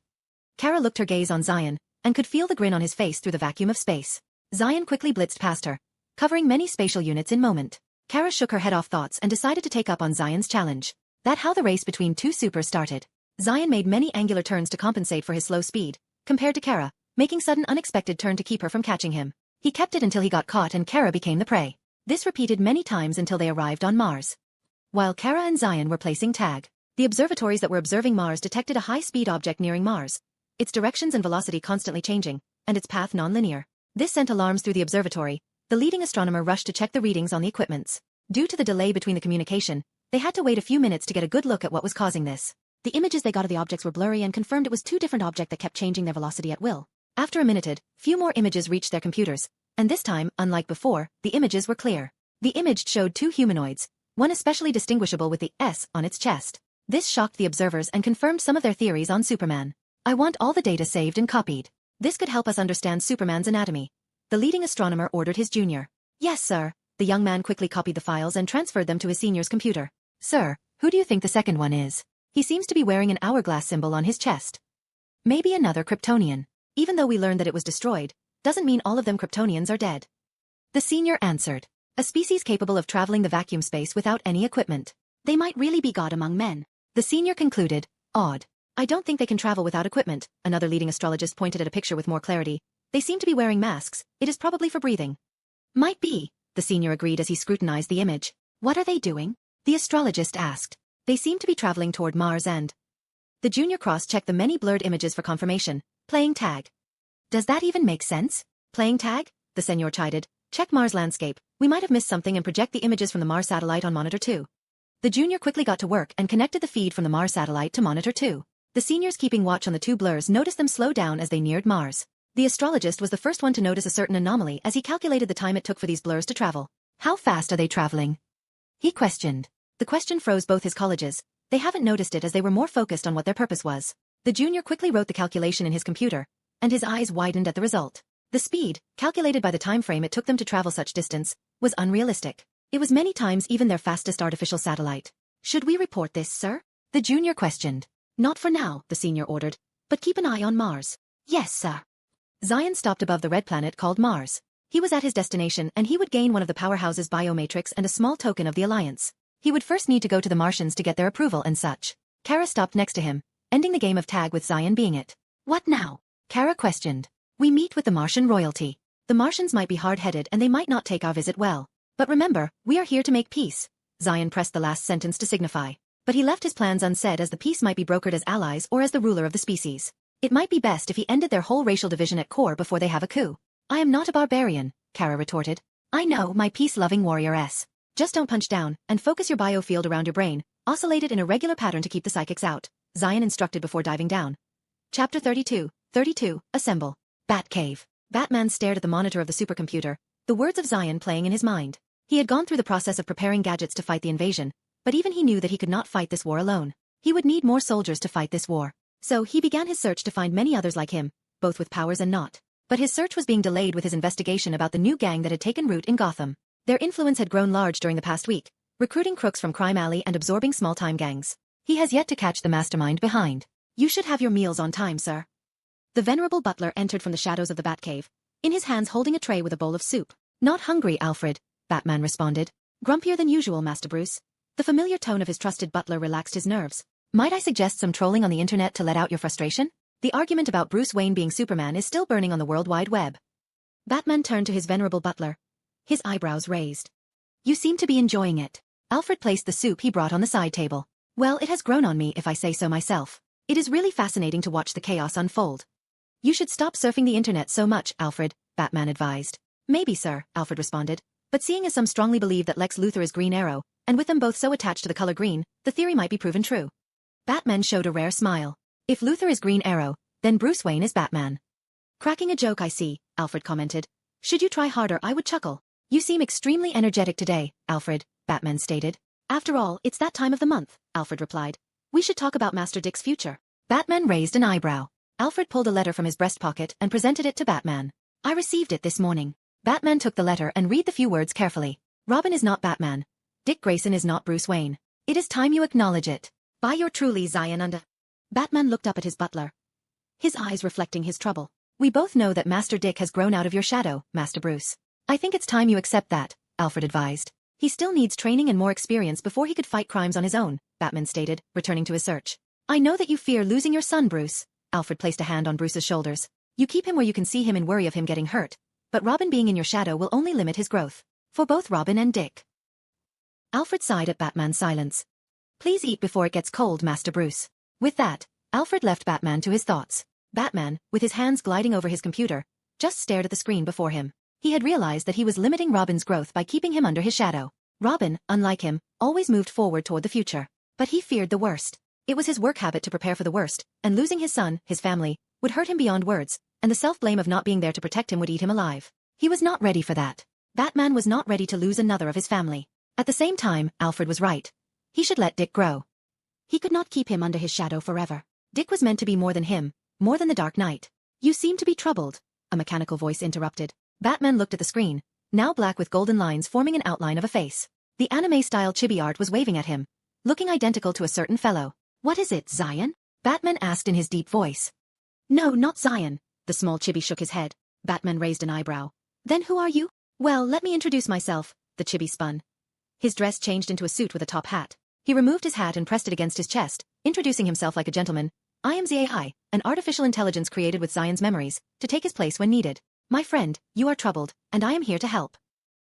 Kara looked her gaze on Zion, and could feel the grin on his face through the vacuum of space. Zion quickly blitzed past her, covering many spatial units in moment. Kara shook her head off thoughts and decided to take up on Zion's challenge. That's how the race between two supers started. Zion made many angular turns to compensate for his slow speed, compared to Kara, making sudden unexpected turn to keep her from catching him. He kept it until he got caught and Kara became the prey. This repeated many times until they arrived on Mars. While Kara and Zion were placing tag, the observatories that were observing Mars detected a high-speed object nearing Mars, its directions and velocity constantly changing, and its path non-linear. This sent alarms through the observatory. The leading astronomer rushed to check the readings on the equipments. Due to the delay between the communication, they had to wait a few minutes to get a good look at what was causing this. The images they got of the objects were blurry and confirmed it was two different objects that kept changing their velocity at will. After a minute, few more images reached their computers, and this time, unlike before, the images were clear. The image showed two humanoids, one especially distinguishable with the S on its chest. This shocked the observers and confirmed some of their theories on Superman. I want all the data saved and copied. This could help us understand Superman's anatomy. The leading astronomer ordered his junior. Yes, sir. The young man quickly copied the files and transferred them to his senior's computer. Sir, who do you think the second one is? He seems to be wearing an hourglass symbol on his chest. Maybe another Kryptonian. Even though we learned that it was destroyed, doesn't mean all of them Kryptonians are dead. The senior answered. A species capable of traveling the vacuum space without any equipment. They might really be God among men. The senior concluded. Odd. I don't think they can travel without equipment. Another leading astrologist pointed at a picture with more clarity. They seem to be wearing masks. It is probably for breathing. Might be, the senior agreed as he scrutinized the image. What are they doing? The astrologist asked. They seem to be traveling toward Mars and... The junior cross-checked the many blurred images for confirmation. Playing tag. Does that even make sense? Playing tag? The senior chided. Check Mars landscape. We might have missed something and project the images from the Mars satellite on monitor 2. The junior quickly got to work and connected the feed from the Mars satellite to monitor 2. The seniors keeping watch on the two blurs noticed them slow down as they neared Mars. The astrologist was the first one to notice a certain anomaly as he calculated the time it took for these blurs to travel. How fast are they traveling? He questioned. The question froze both his colleges. They haven't noticed it as they were more focused on what their purpose was. The junior quickly wrote the calculation in his computer, and his eyes widened at the result. The speed, calculated by the time frame it took them to travel such distance, was unrealistic. It was many times even their fastest artificial satellite. Should we report this, sir? The junior questioned. Not for now, the senior ordered. but keep an eye on Mars. Yes, sir. Zion stopped above the red planet called Mars. He was at his destination and he would gain one of the powerhouses Biomatrix and a small token of the Alliance. He would first need to go to the Martians to get their approval and such. Kara stopped next to him, ending the game of tag with Zion being it. What now? Kara questioned. We meet with the Martian royalty. The Martians might be hard-headed and they might not take our visit well. But remember, we are here to make peace. Zion pressed the last sentence to signify. But he left his plans unsaid as the peace might be brokered as allies or as the ruler of the species. It might be best if he ended their whole racial division at core before they have a coup. I am not a barbarian, Kara retorted. I know, my peace-loving warrior-ess. Just don't punch down, and focus your biofield around your brain, oscillate it in a regular pattern to keep the psychics out, Zion instructed before diving down. Chapter 32, Assemble. Batcave. Batman stared at the monitor of the supercomputer, the words of Zion playing in his mind. He had gone through the process of preparing gadgets to fight the invasion, but even he knew that he could not fight this war alone. He would need more soldiers to fight this war. So he began his search to find many others like him, both with powers and not. But his search was being delayed with his investigation about the new gang that had taken root in Gotham. Their influence had grown large during the past week, recruiting crooks from Crime Alley and absorbing small-time gangs. He has yet to catch the mastermind behind. You should have your meals on time, sir. The venerable butler entered from the shadows of the Batcave, in his hands holding a tray with a bowl of soup. Not hungry, Alfred, Batman responded. Grumpier than usual, Master Bruce. The familiar tone of his trusted butler relaxed his nerves. Might I suggest some trolling on the internet to let out your frustration? The argument about Bruce Wayne being Superman is still burning on the World Wide Web. Batman turned to his venerable butler, his eyebrows raised. You seem to be enjoying it. Alfred placed the soup he brought on the side table. Well, it has grown on me if I say so myself. It is really fascinating to watch the chaos unfold. You should stop surfing the internet so much, Alfred, Batman advised. Maybe, sir, Alfred responded. But seeing as some strongly believe that Lex Luthor is Green Arrow, and with them both so attached to the color green, the theory might be proven true. Batman showed a rare smile. If Luthor is Green Arrow, then Bruce Wayne is Batman. Cracking a joke, I see, Alfred commented. Should you try harder, I would chuckle. You seem extremely energetic today, Alfred, Batman stated. After all, it's that time of the month, Alfred replied. We should talk about Master Dick's future. Batman raised an eyebrow. Alfred pulled a letter from his breast pocket and presented it to Batman. I received it this morning. Batman took the letter and read the few words carefully. Robin is not Batman. Dick Grayson is not Bruce Wayne. It is time you acknowledge it. By your truly, Zion under. Batman looked up at his butler, his eyes reflecting his trouble. We both know that Master Dick has grown out of your shadow, Master Bruce. I think it's time you accept that, Alfred advised. He still needs training and more experience before he could fight crimes on his own, Batman stated, returning to his search. I know that you fear losing your son, Bruce. Alfred placed a hand on Bruce's shoulders. You keep him where you can see him and worry of him getting hurt. But Robin being in your shadow will only limit his growth. For both Robin and Dick. Alfred sighed at Batman's silence. Please eat before it gets cold, Master Bruce. With that, Alfred left Batman to his thoughts. Batman, with his hands gliding over his computer, just stared at the screen before him. He had realized that he was limiting Robin's growth by keeping him under his shadow. Robin, unlike him, always moved forward toward the future. But he feared the worst. It was his work habit to prepare for the worst, and losing his son, his family, would hurt him beyond words, and the self-blame of not being there to protect him would eat him alive. He was not ready for that. Batman was not ready to lose another of his family. At the same time, Alfred was right. He should let Dick grow. He could not keep him under his shadow forever. Dick was meant to be more than him, more than the Dark Knight. You seem to be troubled, a mechanical voice interrupted. Batman looked at the screen, now black with golden lines forming an outline of a face. The anime-style chibi art was waving at him, looking identical to a certain fellow. What is it, Zion? Batman asked in his deep voice. No, not Zion. The small chibi shook his head. Batman raised an eyebrow. Then who are you? Well, let me introduce myself, the chibi spun. His dress changed into a suit with a top hat. He removed his hat and pressed it against his chest, introducing himself like a gentleman. I am ZAI, an artificial intelligence created with Zion's memories, to take his place when needed. My friend, you are troubled, and I am here to help.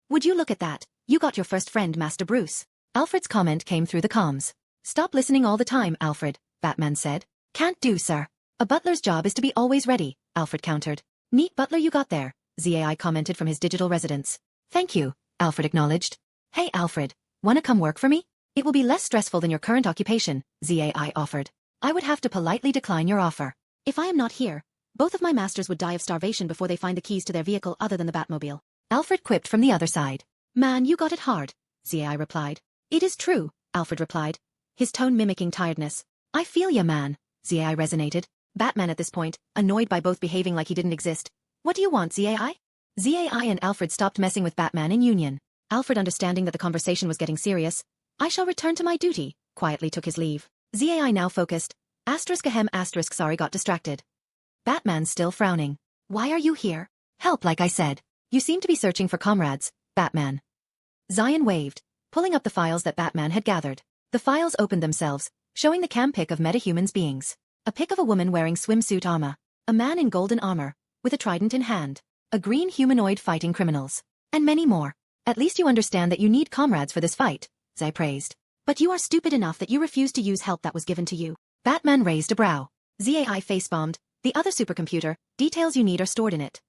Would you look at that? You got your first friend, Master Bruce. Alfred's comment came through the comms. Stop listening all the time, Alfred, Batman said. Can't do, sir. A butler's job is to be always ready, Alfred countered. Neat butler you got there, ZAI commented from his digital residence. Thank you, Alfred acknowledged. Hey, Alfred, wanna come work for me? It will be less stressful than your current occupation, ZAI offered. I would have to politely decline your offer. If I am not here, both of my masters would die of starvation before they find the keys to their vehicle other than the Batmobile. Alfred quipped from the other side. Man, you got it hard, ZAI replied. It is true, Alfred replied, his tone mimicking tiredness. I feel ya, man, ZAI resonated. Batman at this point, annoyed by both behaving like he didn't exist. What do you want, ZAI? ZAI and Alfred stopped messing with Batman in union. Alfred, understanding that the conversation was getting serious, I shall return to my duty, quietly took his leave. ZAI now focused. Sorry, got distracted. Batman still frowning. Why are you here? Help, like I said. You seem to be searching for comrades, Batman. Zion waved, pulling up the files that Batman had gathered. The files opened themselves, showing the cam pic of metahumans beings. A pic of a woman wearing swimsuit armor. A man in golden armor, with a trident in hand. A green humanoid fighting criminals. And many more. At least you understand that you need comrades for this fight, Zai praised. But you are stupid enough that you refuse to use help that was given to you. Batman raised a brow. Zai face-bombed. The other supercomputer, details you need are stored in it.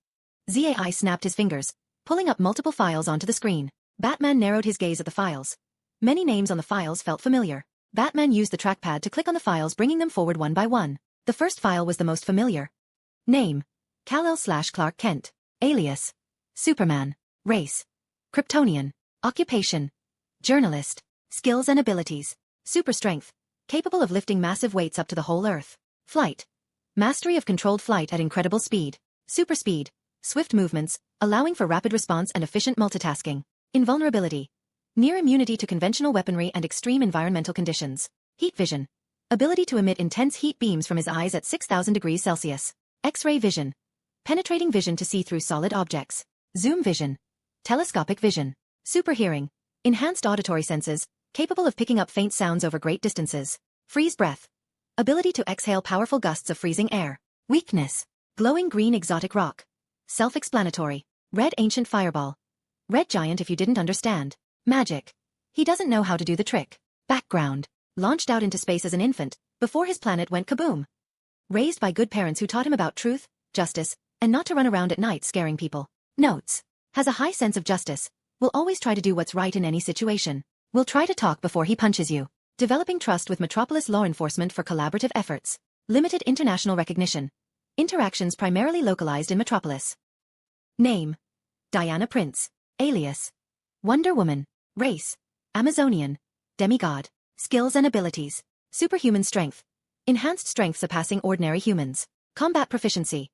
Zai snapped his fingers, pulling up multiple files onto the screen. Batman narrowed his gaze at the files. Many names on the files felt familiar. Batman used the trackpad to click on the files, bringing them forward one by one. The first file was the most familiar. Name: Kal-El/Clark Kent. Alias: Superman. Race: Kryptonian. Occupation: journalist. Skills and abilities: super strength, capable of lifting massive weights up to the whole Earth. Flight: mastery of controlled flight at incredible speed. Super speed, swift movements, allowing for rapid response and efficient multitasking. Invulnerability: near immunity to conventional weaponry and extreme environmental conditions. Heat vision: ability to emit intense heat beams from his eyes at 6,000 degrees Celsius. X-ray vision: penetrating vision to see through solid objects. Zoom vision: telescopic vision. Super hearing: enhanced auditory senses, capable of picking up faint sounds over great distances. Freeze breath: ability to exhale powerful gusts of freezing air. Weakness: glowing green exotic rock. Self-explanatory: red ancient fireball. Red giant if you didn't understand. Magic: he doesn't know how to do the trick. Background: launched out into space as an infant, before his planet went kaboom. Raised by good parents who taught him about truth, justice, and not to run around at night scaring people. Notes: has a high sense of justice, will always try to do what's right in any situation. Will try to talk before he punches you. Developing trust with Metropolis law enforcement for collaborative efforts. Limited international recognition. Interactions primarily localized in Metropolis. Name: Diana Prince. Alias: Wonder Woman. Race: Amazonian. Demigod. Skills and abilities: superhuman strength. Enhanced strength surpassing ordinary humans. Combat proficiency: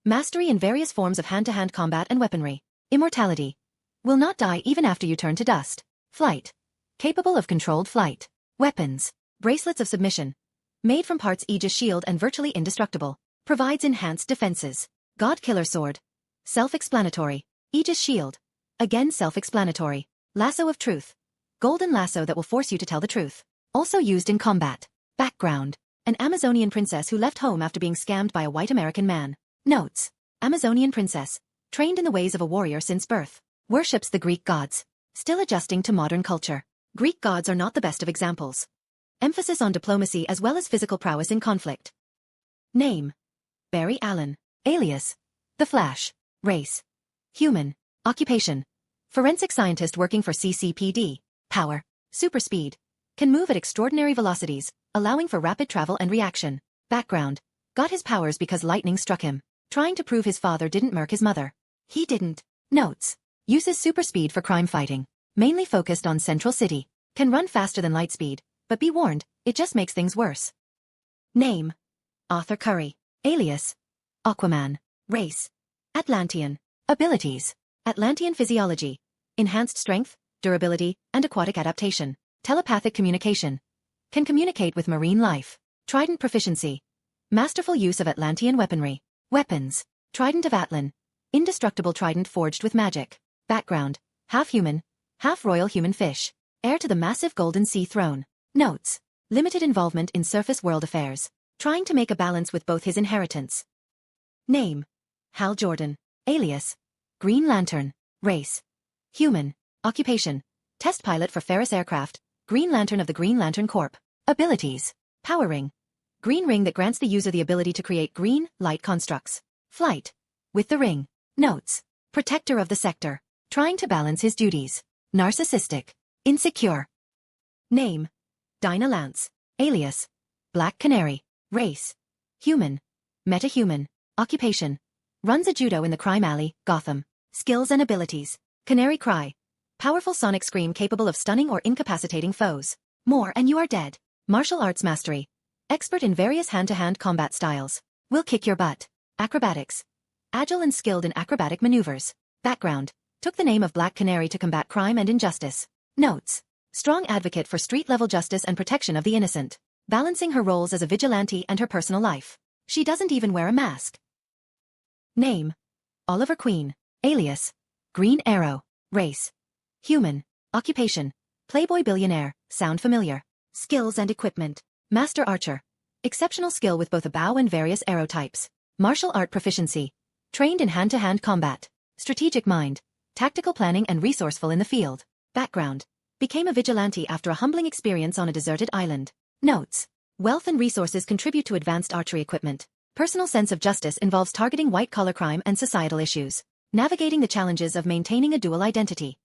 mastery in various forms of hand-to-hand combat and weaponry. Immortality: will not die even after you turn to dust. Flight: capable of controlled flight. Weapons: bracelets of submission. Made from parts Aegis shield and virtually indestructible. Provides enhanced defenses. God Killer Sword. Self-explanatory. Aegis shield. Again self-explanatory. Lasso of truth. Golden lasso that will force you to tell the truth. Also used in combat. Background: an Amazonian princess who left home after being scammed by a white American man. Notes: Amazonian princess. Trained in the ways of a warrior since birth. Worships the Greek gods. Still adjusting to modern culture. Greek gods are not the best of examples. Emphasis on diplomacy as well as physical prowess in conflict. Name: Barry Allen. Alias: The Flash. Race: human. Occupation: forensic scientist working for CCPD. Power: super speed. Can move at extraordinary velocities, allowing for rapid travel and reaction. Background: got his powers because lightning struck him. Trying to prove his father didn't murk his mother. He didn't. Notes: uses super speed for crime fighting. Mainly focused on Central City. Can run faster than light speed, but be warned, it just makes things worse. Name: Arthur Curry. Alias: Aquaman. Race: Atlantean. Abilities: Atlantean physiology. Enhanced strength, durability, and aquatic adaptation. Telepathic communication. Can communicate with marine life. Trident proficiency. Masterful use of Atlantean weaponry. Weapons: Trident of Atlan. Indestructible trident forged with magic. Background: half human, half royal human fish. Heir to the massive Golden Sea throne. Notes: limited involvement in surface world affairs. Trying to make a balance with both his inheritance. Name: Hal Jordan. Alias: Green Lantern. Race: human. Occupation: test pilot for Ferris Aircraft, Green Lantern of the Green Lantern Corp. Abilities: Power Ring. Green ring that grants the user the ability to create green, light constructs. Flight: with the ring. Notes: protector of the sector. Trying to balance his duties. Narcissistic. Insecure. Name: Dinah Lance. Alias: Black Canary. Race: human. Metahuman. Occupation: runs a judo in the crime alley, Gotham. Skills and abilities: Canary Cry. Powerful sonic scream capable of stunning or incapacitating foes. More and you are dead. Martial arts mastery. Expert in various hand-to-hand combat styles. Will kick your butt. Acrobatics. Agile and skilled in acrobatic maneuvers. Background: took the name of Black Canary to combat crime and injustice. Notes: strong advocate for street-level justice and protection of the innocent. balancing her roles as a vigilante and her personal life. She doesn't even wear a mask. Name: Oliver Queen. Alias: Green Arrow. Race: human. Occupation: playboy billionaire. Sound familiar? Skills and equipment: master archer. Exceptional skill with both a bow and various arrow types. Martial art proficiency. Trained in hand-to-hand combat. Strategic mind. Tactical planning and resourceful in the field. Background: became a vigilante after a humbling experience on a deserted island. Notes: wealth and resources contribute to advanced archery equipment. Personal sense of justice involves targeting white-collar crime and societal issues. Navigating the challenges of maintaining a dual identity.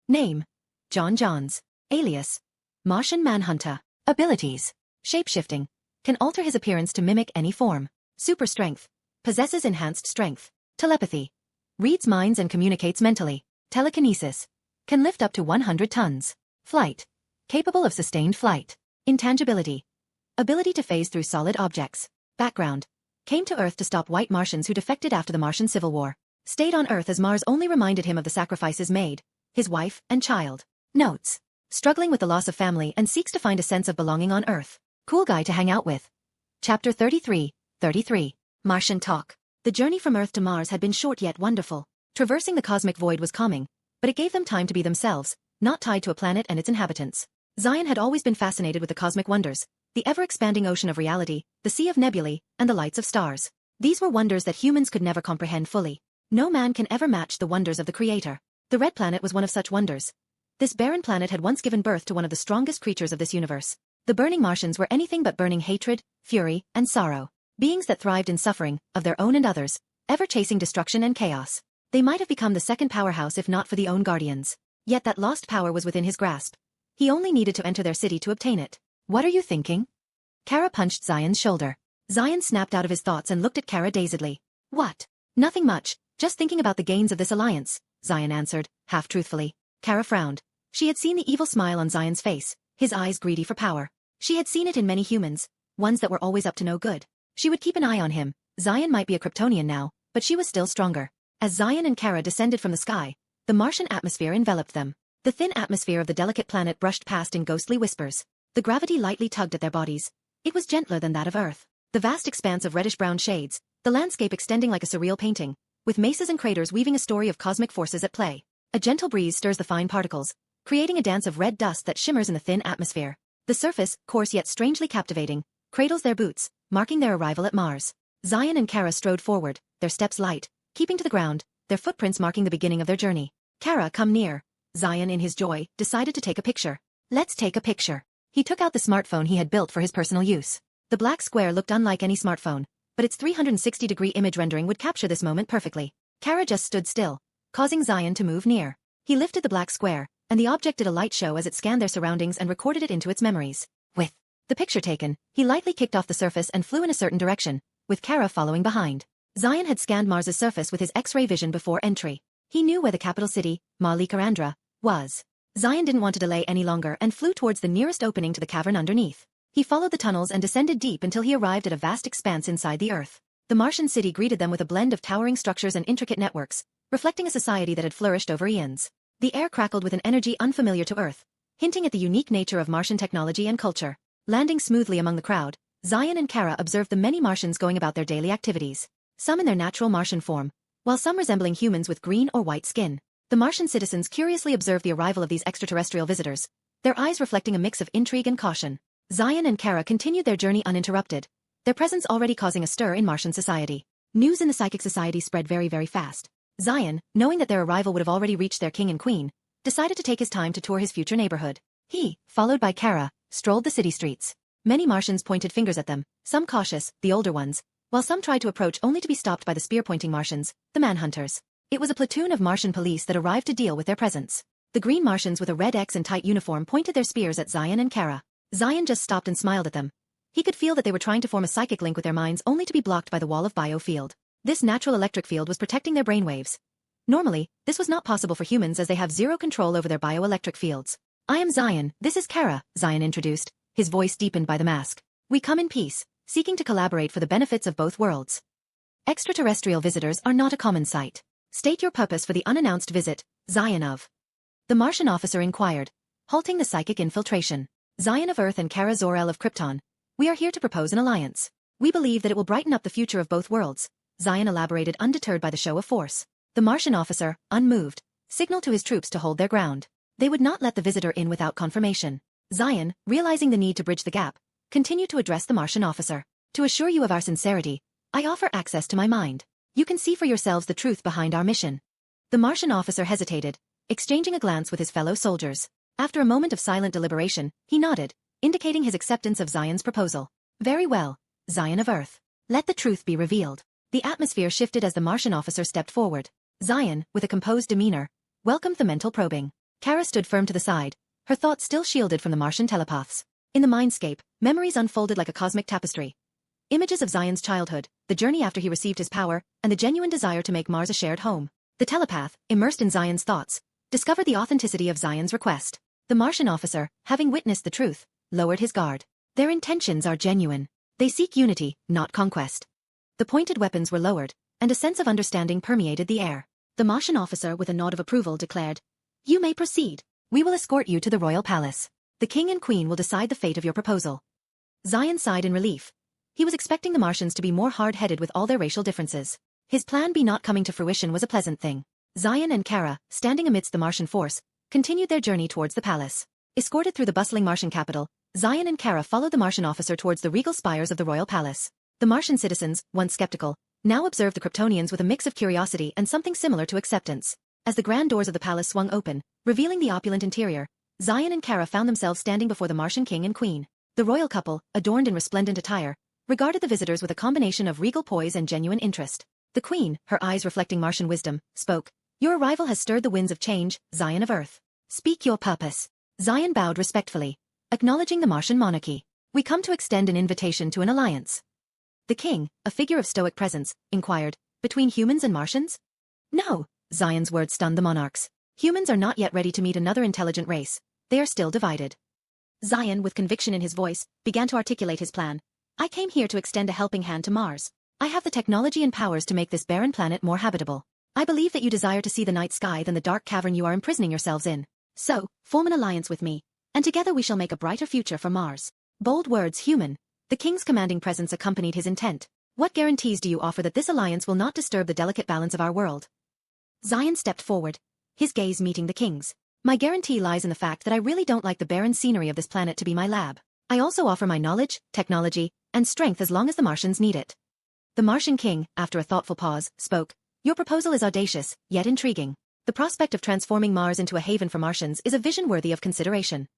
Name: John Johns. Alias: Martian Manhunter. Abilities: shapeshifting. Can alter his appearance to mimic any form. Super strength. Possesses enhanced strength. Telepathy. Reads minds and communicates mentally. Telekinesis. Can lift up to 100 tons. Flight. Capable of sustained flight. Intangibility. Ability to phase through solid objects. Background: came to Earth to stop white Martians who defected after the Martian Civil War. Stayed on Earth as Mars only reminded him of the sacrifices made, his wife and child. Notes: struggling with the loss of family and seeks to find a sense of belonging on Earth. Cool guy to hang out with. Chapter 33. Martian talk. The journey from Earth to Mars had been short yet wonderful. Traversing the cosmic void was calming, but it gave them time to be themselves, not tied to a planet and its inhabitants. Zion had always been fascinated with the cosmic wonders, the ever-expanding ocean of reality, the sea of nebulae, and the lights of stars. These were wonders that humans could never comprehend fully. No man can ever match the wonders of the Creator. The Red Planet was one of such wonders. This barren planet had once given birth to one of the strongest creatures of this universe. The burning Martians were anything but burning hatred, fury, and sorrow. Beings that thrived in suffering, of their own and others, ever chasing destruction and chaos. They might have become the second powerhouse if not for the own guardians. Yet that lost power was within his grasp. He only needed to enter their city to obtain it. What are you thinking? Kara punched Zion's shoulder. Zion snapped out of his thoughts and looked at Kara dazedly. What? Nothing much, just thinking about the gains of this alliance, Zion answered, half-truthfully. Kara frowned. She had seen the evil smile on Zion's face, his eyes greedy for power. She had seen it in many humans, ones that were always up to no good. She would keep an eye on him. Zion might be a Kryptonian now, but she was still stronger. As Zion and Kara descended from the sky, the Martian atmosphere enveloped them. The thin atmosphere of the delicate planet brushed past in ghostly whispers. The gravity lightly tugged at their bodies. It was gentler than that of Earth. The vast expanse of reddish-brown shades, the landscape extending like a surreal painting, with mesas and craters weaving a story of cosmic forces at play. A gentle breeze stirs the fine particles, creating a dance of red dust that shimmers in the thin atmosphere. The surface, coarse yet strangely captivating, cradles their boots, marking their arrival at Mars. Zion and Kara strode forward, their steps light, keeping to the ground, their footprints marking the beginning of their journey. Kara, come near. Zion, in his joy, decided to take a picture. Let's take a picture. He took out the smartphone he had built for his personal use. The black square looked unlike any smartphone, but its 360-degree image rendering would capture this moment perfectly. Kara just stood still, causing Zion to move near. He lifted the black square, and the object did a light show as it scanned their surroundings and recorded it into its memories. With the picture taken, he lightly kicked off the surface and flew in a certain direction, with Kara following behind. Zion had scanned Mars's surface with his X-ray vision before entry. He knew where the capital city, Malikaandra, was. Zion didn't want to delay any longer and flew towards the nearest opening to the cavern underneath. He followed the tunnels and descended deep until he arrived at a vast expanse inside the Earth. The Martian city greeted them with a blend of towering structures and intricate networks, reflecting a society that had flourished over eons. The air crackled with an energy unfamiliar to Earth, hinting at the unique nature of Martian technology and culture. Landing smoothly among the crowd, Zion and Kara observed the many Martians going about their daily activities. Some in their natural Martian form, while some resembling humans with green or white skin. The Martian citizens curiously observed the arrival of these extraterrestrial visitors, their eyes reflecting a mix of intrigue and caution. Zion and Kara continued their journey uninterrupted, their presence already causing a stir in Martian society. News in the psychic society spread very, very fast. Zion, knowing that their arrival would have already reached their king and queen, decided to take his time to tour his future neighborhood. He, followed by Kara, strolled the city streets. Many Martians pointed fingers at them, some cautious, the older ones, while some tried to approach only to be stopped by the spear-pointing Martians, the Manhunters. It was a platoon of Martian police that arrived to deal with their presence. The green Martians with a red X and tight uniform pointed their spears at Zion and Kara. Zion just stopped and smiled at them. He could feel that they were trying to form a psychic link with their minds only to be blocked by the wall of biofield. This natural electric field was protecting their brainwaves. Normally, this was not possible for humans as they have zero control over their bioelectric fields. I am Zion, this is Kara, Zion introduced, his voice deepened by the mask. We come in peace, seeking to collaborate for the benefits of both worlds. Extraterrestrial visitors are not a common sight. State your purpose for the unannounced visit, Zion of. The Martian officer inquired, halting the psychic infiltration. Zion of Earth and Kara Zor-El of Krypton. We are here to propose an alliance. We believe that it will brighten up the future of both worlds, Zion elaborated, undeterred by the show of force. The Martian officer, unmoved, signaled to his troops to hold their ground. They would not let the visitor in without confirmation. Zion, realizing the need to bridge the gap, continued to address the Martian officer. To assure you of our sincerity, I offer access to my mind. You can see for yourselves the truth behind our mission. The Martian officer hesitated, exchanging a glance with his fellow soldiers. After a moment of silent deliberation, he nodded, indicating his acceptance of Zion's proposal. Very well, Zion of Earth. Let the truth be revealed. The atmosphere shifted as the Martian officer stepped forward. Zion, with a composed demeanor, welcomed the mental probing. Kara stood firm to the side, her thoughts still shielded from the Martian telepaths. In the mindscape, memories unfolded like a cosmic tapestry. Images of Zion's childhood, the journey after he received his power, and the genuine desire to make Mars a shared home. The telepath, immersed in Zion's thoughts, discovered the authenticity of Zion's request. The Martian officer, having witnessed the truth, lowered his guard. Their intentions are genuine. They seek unity, not conquest. The pointed weapons were lowered, and a sense of understanding permeated the air. The Martian officer, with a nod of approval, declared, "You may proceed. We will escort you to the royal palace. The king and queen will decide the fate of your proposal." Zion sighed in relief. He was expecting the Martians to be more hard-headed with all their racial differences. His plan B not coming to fruition was a pleasant thing. Zion and Kara, standing amidst the Martian force, continued their journey towards the palace. Escorted through the bustling Martian capital, Zion and Kara followed the Martian officer towards the regal spires of the royal palace. The Martian citizens, once skeptical, now observed the Kryptonians with a mix of curiosity and something similar to acceptance. As the grand doors of the palace swung open, revealing the opulent interior, Zion and Kara found themselves standing before the Martian king and queen. The royal couple, adorned in resplendent attire, regarded the visitors with a combination of regal poise and genuine interest. The queen, her eyes reflecting Martian wisdom, spoke. "Your arrival has stirred the winds of change, Zion of Earth. Speak your purpose." Zion bowed respectfully, acknowledging the Martian monarchy. "We come to extend an invitation to an alliance." The king, a figure of stoic presence, inquired, "Between humans and Martians?" "No," Zion's words stunned the monarchs. "Humans are not yet ready to meet another intelligent race. They are still divided." Zion, with conviction in his voice, began to articulate his plan. "I came here to extend a helping hand to Mars. I have the technology and powers to make this barren planet more habitable. I believe that you desire to see the night sky than the dark cavern you are imprisoning yourselves in. So, form an alliance with me, and together we shall make a brighter future for Mars." Bold words, human. The king's commanding presence accompanied his intent. "What guarantees do you offer that this alliance will not disturb the delicate balance of our world?" Zion stepped forward, his gaze meeting the king's. "My guarantee lies in the fact that I really don't like the barren scenery of this planet to be my lab. I also offer my knowledge, technology, and strength as long as the Martians need it." The Martian king, after a thoughtful pause, spoke. "Your proposal is audacious, yet intriguing. The prospect of transforming Mars into a haven for Martians is a vision worthy of consideration."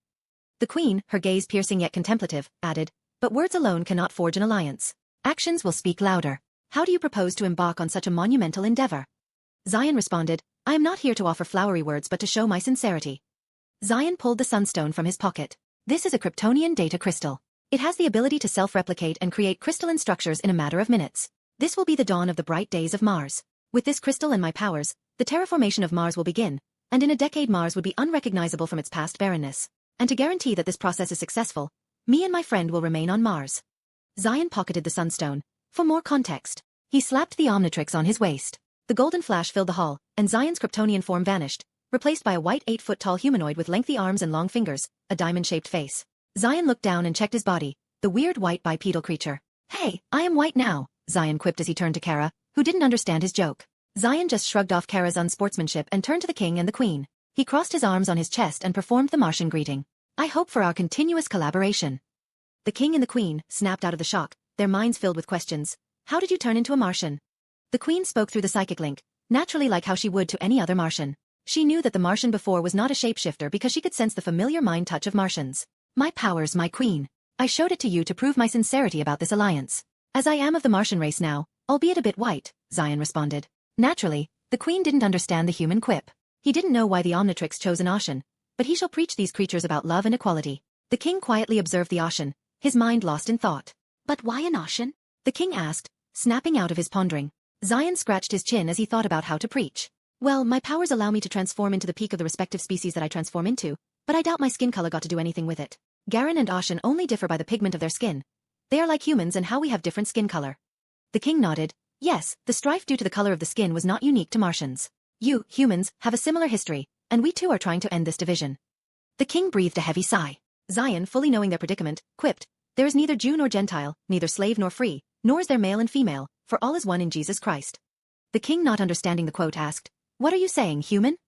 The queen, her gaze piercing yet contemplative, added, "But words alone cannot forge an alliance. Actions will speak louder. How do you propose to embark on such a monumental endeavor?" Zion responded, "I am not here to offer flowery words but to show my sincerity." Zion pulled the sunstone from his pocket. "This is a Kryptonian data crystal. It has the ability to self-replicate and create crystalline structures in a matter of minutes. This will be the dawn of the bright days of Mars. With this crystal and my powers, the terraformation of Mars will begin, and in a decade Mars would be unrecognizable from its past barrenness. And to guarantee that this process is successful, me and my friend will remain on Mars." Zion pocketed the sunstone. For more context, he slapped the Omnitrix on his waist. The golden flash filled the hall, and Zion's Kryptonian form vanished, replaced by a white 8-foot-tall humanoid with lengthy arms and long fingers, a diamond-shaped face. Zion looked down and checked his body, the weird white bipedal creature. "Hey, I am white now," Zion quipped as he turned to Kara, who didn't understand his joke. Zion just shrugged off Kara's unsportsmanship and turned to the king and the queen. He crossed his arms on his chest and performed the Martian greeting. "I hope for our continuous collaboration." The king and the queen snapped out of the shock, their minds filled with questions. "How did you turn into a Martian?" The queen spoke through the psychic link, naturally like how she would to any other Martian. She knew that the Martian before was not a shapeshifter because she could sense the familiar mind touch of Martians. "My powers, my queen. I showed it to you to prove my sincerity about this alliance. As I am of the Martian race now, albeit a bit white," Zion responded. Naturally, the queen didn't understand the human quip. He didn't know why the Omnitrix chose an Ocean, but he shall preach these creatures about love and equality. The king quietly observed the Ocean, his mind lost in thought. "But why an Ocean?" the king asked, snapping out of his pondering. Zion scratched his chin as he thought about how to preach. "Well, my powers allow me to transform into the peak of the respective species that I transform into, but I doubt my skin color got to do anything with it. Garen and Ocean only differ by the pigment of their skin. They are like humans and how we have different skin color." The king nodded. "Yes, the strife due to the color of the skin was not unique to Martians. You, humans, have a similar history, and we too are trying to end this division." The king breathed a heavy sigh. Zion, fully knowing their predicament, quipped, "There is neither Jew nor Gentile, neither slave nor free, nor is there male and female, for all is one in Jesus Christ." The king, not understanding the quote, asked, "What are you saying, human?"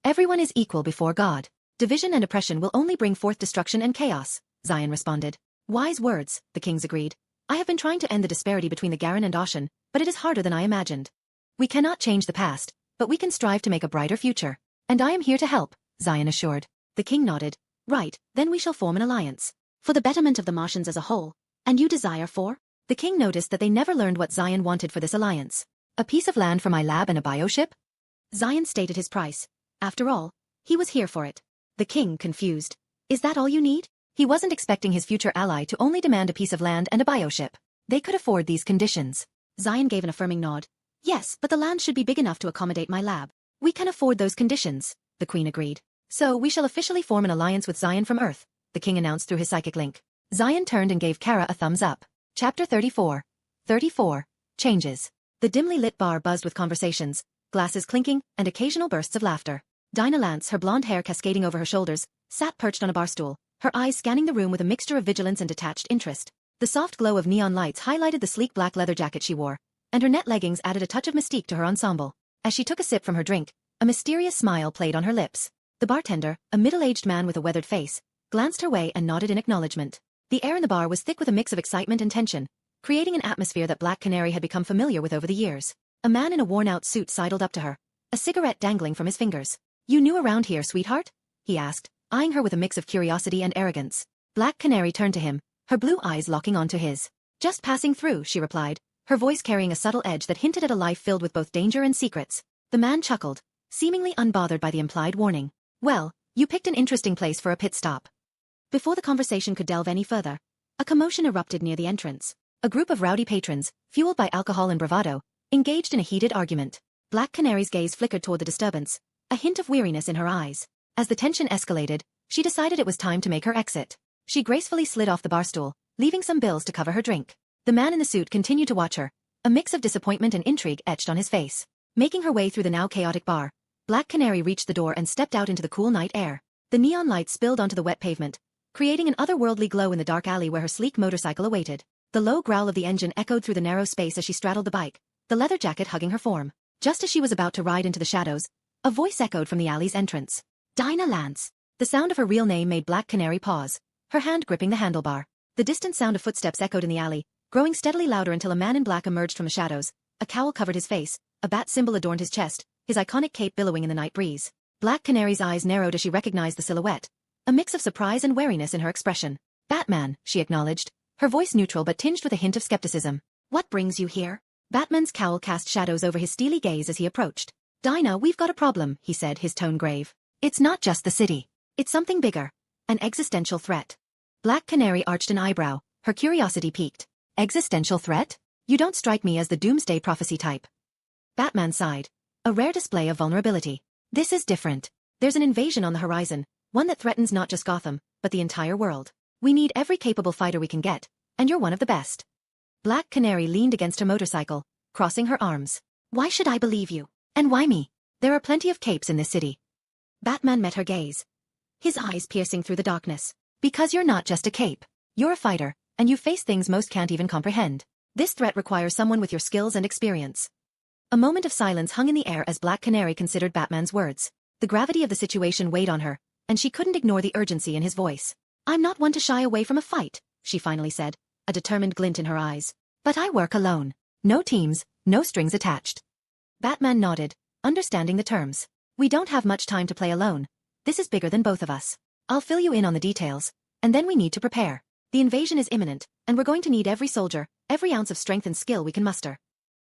"Everyone is equal before God. Division and oppression will only bring forth destruction and chaos," Zion responded. "Wise words," the kings agreed. "I have been trying to end the disparity between the Garen and Ashen, but it is harder than I imagined. We cannot change the past, but we can strive to make a brighter future. And I am here to help," Zion assured. The king nodded. "Right, then we shall form an alliance. For the betterment of the Martians as a whole. And you desire for?" The king noticed that they never learned what Zion wanted for this alliance. "A piece of land for my lab and a bioship?" Zion stated his price. After all, he was here for it. The king, confused. "Is that all you need?" He wasn't expecting his future ally to only demand a piece of land and a bioship. They could afford these conditions. Zion gave an affirming nod. "Yes, but the land should be big enough to accommodate my lab." "We can afford those conditions," the queen agreed. "So we shall officially form an alliance with Zion from Earth," the king announced through his psychic link. Zion turned and gave Kara a thumbs up. Chapter 34. 34. Changes. The dimly lit bar buzzed with conversations, glasses clinking, and occasional bursts of laughter. Dinah Lance, her blonde hair cascading over her shoulders, sat perched on a bar stool, her eyes scanning the room with a mixture of vigilance and detached interest. The soft glow of neon lights highlighted the sleek black leather jacket she wore, and her net leggings added a touch of mystique to her ensemble. As she took a sip from her drink, a mysterious smile played on her lips. The bartender, a middle-aged man with a weathered face, glanced her way and nodded in acknowledgement. The air in the bar was thick with a mix of excitement and tension, creating an atmosphere that Black Canary had become familiar with over the years. A man in a worn-out suit sidled up to her, a cigarette dangling from his fingers. "You new around here, sweetheart?" he asked, eyeing her with a mix of curiosity and arrogance. Black Canary turned to him, her blue eyes locking onto his. "Just passing through," she replied, her voice carrying a subtle edge that hinted at a life filled with both danger and secrets. The man chuckled, seemingly unbothered by the implied warning. "Well, you picked an interesting place for a pit stop." Before the conversation could delve any further, a commotion erupted near the entrance. A group of rowdy patrons, fueled by alcohol and bravado, engaged in a heated argument. Black Canary's gaze flickered toward the disturbance, a hint of weariness in her eyes. As the tension escalated, she decided it was time to make her exit. She gracefully slid off the bar stool, leaving some bills to cover her drink. The man in the suit continued to watch her, a mix of disappointment and intrigue etched on his face. Making her way through the now chaotic bar, Black Canary reached the door and stepped out into the cool night air. The neon lights spilled onto the wet pavement, creating an otherworldly glow in the dark alley where her sleek motorcycle awaited. The low growl of the engine echoed through the narrow space as she straddled the bike, the leather jacket hugging her form. Just as she was about to ride into the shadows, a voice echoed from the alley's entrance. "Dinah Lance." The sound of her real name made Black Canary pause, her hand gripping the handlebar. The distant sound of footsteps echoed in the alley, growing steadily louder until a man in black emerged from the shadows. A cowl covered his face, a bat symbol adorned his chest, his iconic cape billowing in the night breeze. Black Canary's eyes narrowed as she recognized the silhouette, a mix of surprise and wariness in her expression. "Batman," she acknowledged, her voice neutral but tinged with a hint of skepticism. "What brings you here?" Batman's cowl cast shadows over his steely gaze as he approached. "Dinah, we've got a problem," he said, his tone grave. "It's not just the city. It's something bigger. An existential threat." Black Canary arched an eyebrow, her curiosity piqued. "Existential threat? You don't strike me as the doomsday prophecy type." Batman sighed. "A rare display of vulnerability. This is different. There's an invasion on the horizon, one that threatens not just Gotham, but the entire world. We need every capable fighter we can get, and you're one of the best." Black Canary leaned against her motorcycle, crossing her arms. "Why should I believe you? And why me? There are plenty of capes in this city." Batman met her gaze, his eyes piercing through the darkness. "Because you're not just a cape. You're a fighter, and you face things most can't even comprehend. This threat requires someone with your skills and experience." A moment of silence hung in the air as Black Canary considered Batman's words. The gravity of the situation weighed on her, and she couldn't ignore the urgency in his voice. "I'm not one to shy away from a fight," she finally said, a determined glint in her eyes. "But I work alone. No teams, no strings attached." Batman nodded, understanding the terms. "We don't have much time to play alone. This is bigger than both of us. I'll fill you in on the details, and then we need to prepare. The invasion is imminent, and we're going to need every soldier, every ounce of strength and skill we can muster."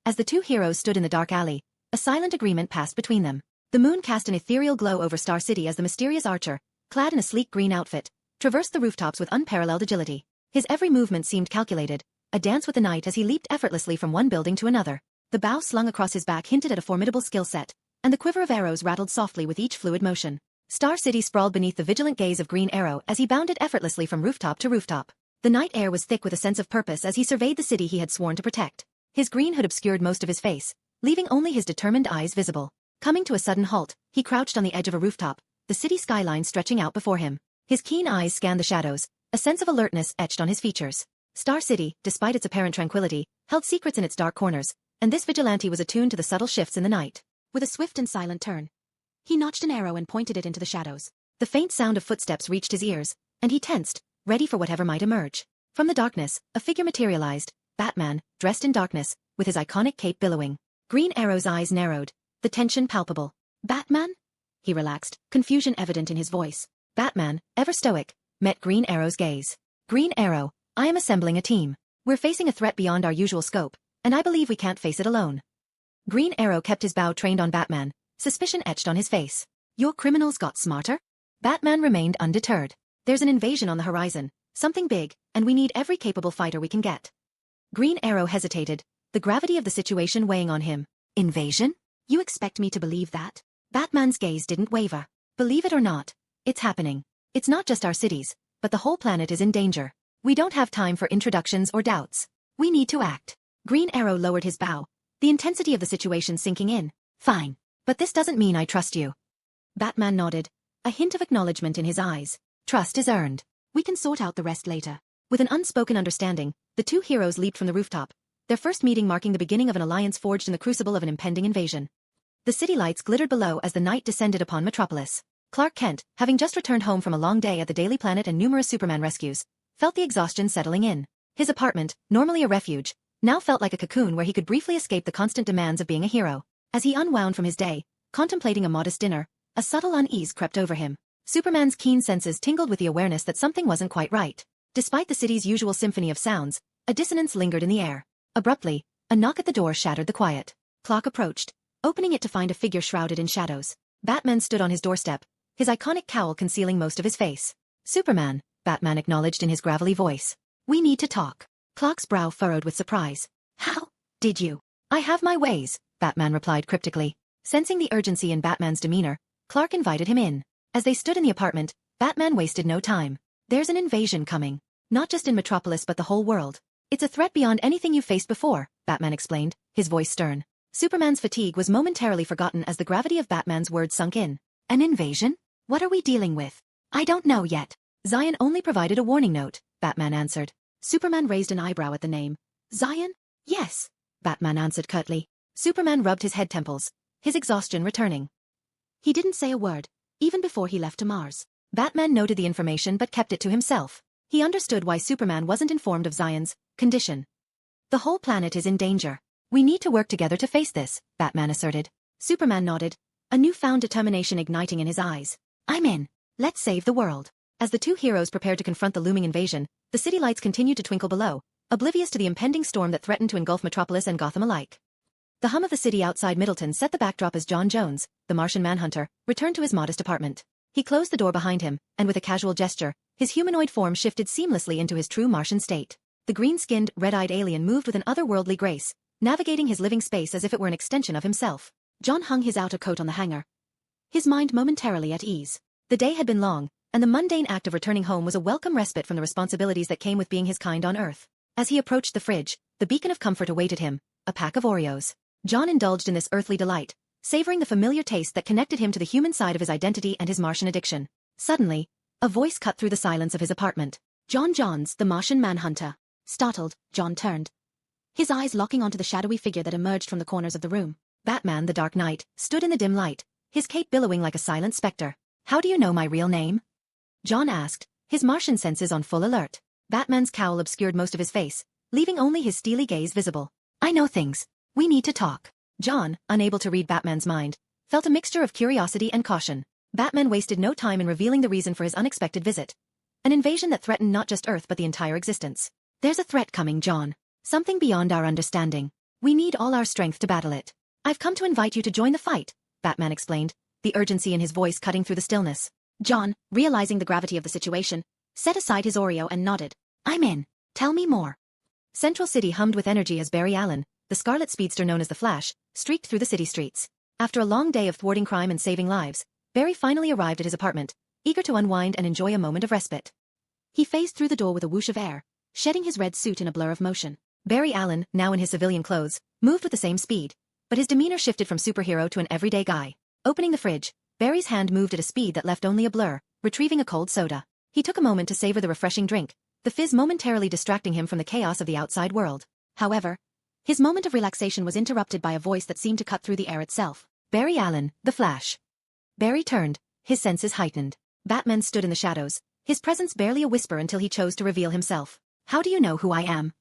As the two heroes stood in the dark alley, a silent agreement passed between them. The moon cast an ethereal glow over Star City as the mysterious archer, clad in a sleek green outfit, traversed the rooftops with unparalleled agility. His every movement seemed calculated, a dance with the night as he leaped effortlessly from one building to another. The bow slung across his back hinted at a formidable skill set, and the quiver of arrows rattled softly with each fluid motion. Star City sprawled beneath the vigilant gaze of Green Arrow as he bounded effortlessly from rooftop to rooftop. The night air was thick with a sense of purpose as he surveyed the city he had sworn to protect. His green hood obscured most of his face, leaving only his determined eyes visible. Coming to a sudden halt, he crouched on the edge of a rooftop, the city skyline stretching out before him. His keen eyes scanned the shadows, a sense of alertness etched on his features. Star City, despite its apparent tranquility, held secrets in its dark corners, and this vigilante was attuned to the subtle shifts in the night. With a swift and silent turn, he notched an arrow and pointed it into the shadows. The faint sound of footsteps reached his ears, and he tensed, ready for whatever might emerge. From the darkness, a figure materialized, Batman, dressed in darkness, with his iconic cape billowing. Green Arrow's eyes narrowed, the tension palpable. Batman? He relaxed, confusion evident in his voice. Batman, ever stoic, met Green Arrow's gaze. Green Arrow, I am assembling a team. We're facing a threat beyond our usual scope, and I believe we can't face it alone. Green Arrow kept his bow trained on Batman, suspicion etched on his face. Your criminals got smarter? Batman remained undeterred. There's an invasion on the horizon, something big, and we need every capable fighter we can get. Green Arrow hesitated, the gravity of the situation weighing on him. Invasion? You expect me to believe that? Batman's gaze didn't waver. Believe it or not, it's happening. It's not just our cities, but the whole planet is in danger. We don't have time for introductions or doubts. We need to act. Green Arrow lowered his bow, the intensity of the situation sinking in. Fine, but this doesn't mean I trust you. Batman nodded, a hint of acknowledgement in his eyes. Trust is earned. We can sort out the rest later. With an unspoken understanding, the two heroes leaped from the rooftop, their first meeting marking the beginning of an alliance forged in the crucible of an impending invasion. The city lights glittered below as the night descended upon Metropolis. Clark Kent, having just returned home from a long day at the Daily Planet and numerous Superman rescues, felt the exhaustion settling in. His apartment, normally a refuge, now felt like a cocoon where he could briefly escape the constant demands of being a hero. As he unwound from his day, contemplating a modest dinner, a subtle unease crept over him. Superman's keen senses tingled with the awareness that something wasn't quite right. Despite the city's usual symphony of sounds, a dissonance lingered in the air. Abruptly, a knock at the door shattered the quiet. Clark approached, opening it to find a figure shrouded in shadows. Batman stood on his doorstep, his iconic cowl concealing most of his face. Superman, Batman acknowledged in his gravelly voice. We need to talk. Clark's brow furrowed with surprise. How did you? I have my ways, Batman replied cryptically. Sensing the urgency in Batman's demeanor, Clark invited him in. As they stood in the apartment, Batman wasted no time. There's an invasion coming. Not just in Metropolis but the whole world. It's a threat beyond anything you've faced before, Batman explained, his voice stern. Superman's fatigue was momentarily forgotten as the gravity of Batman's words sunk in. An invasion? What are we dealing with? I don't know yet. Zion only provided a warning note, Batman answered. Superman raised an eyebrow at the name. Zion? Yes, Batman answered curtly. Superman rubbed his head temples, his exhaustion returning. He didn't say a word, even before he left to Mars. Batman noted the information but kept it to himself. He understood why Superman wasn't informed of Zion's condition. The whole planet is in danger. We need to work together to face this, Batman asserted. Superman nodded, a newfound determination igniting in his eyes. I'm in. Let's save the world. As the two heroes prepared to confront the looming invasion, the city lights continued to twinkle below, oblivious to the impending storm that threatened to engulf Metropolis and Gotham alike. The hum of the city outside Middleton set the backdrop as John Jones, the Martian manhunter, returned to his modest apartment. He closed the door behind him, and with a casual gesture, his humanoid form shifted seamlessly into his true Martian state. The green-skinned, red-eyed alien moved with an otherworldly grace, navigating his living space as if it were an extension of himself. John hung his outer coat on the hanger, his mind momentarily at ease. The day had been long, and the mundane act of returning home was a welcome respite from the responsibilities that came with being his kind on Earth. As he approached the fridge, the beacon of comfort awaited him, a pack of Oreos. John indulged in this earthly delight, savoring the familiar taste that connected him to the human side of his identity and his Martian addiction. Suddenly, a voice cut through the silence of his apartment. John Johns, the Martian manhunter. Startled, John turned, his eyes locking onto the shadowy figure that emerged from the corners of the room. Batman, the Dark Knight, stood in the dim light, his cape billowing like a silent specter. How do you know my real name? John asked, his Martian senses on full alert. Batman's cowl obscured most of his face, leaving only his steely gaze visible. I know things. We need to talk. John, unable to read Batman's mind, felt a mixture of curiosity and caution. Batman wasted no time in revealing the reason for his unexpected visit. An invasion that threatened not just Earth but the entire existence. There's a threat coming, John. Something beyond our understanding. We need all our strength to battle it. I've come to invite you to join the fight, Batman explained, the urgency in his voice cutting through the stillness. John, realizing the gravity of the situation, set aside his Oreo and nodded. I'm in. Tell me more. Central City hummed with energy as Barry Allen, the scarlet speedster known as the Flash, streaked through the city streets. After a long day of thwarting crime and saving lives, Barry finally arrived at his apartment, eager to unwind and enjoy a moment of respite. He phased through the door with a whoosh of air, shedding his red suit in a blur of motion. Barry Allen, now in his civilian clothes, moved with the same speed, but his demeanor shifted from superhero to an everyday guy. Opening the fridge, Barry's hand moved at a speed that left only a blur, retrieving a cold soda. He took a moment to savor the refreshing drink, the fizz momentarily distracting him from the chaos of the outside world. However, his moment of relaxation was interrupted by a voice that seemed to cut through the air itself. Barry Allen, the Flash. Barry turned, his senses heightened. Batman stood in the shadows, his presence barely a whisper until he chose to reveal himself. "How do you know who I am?"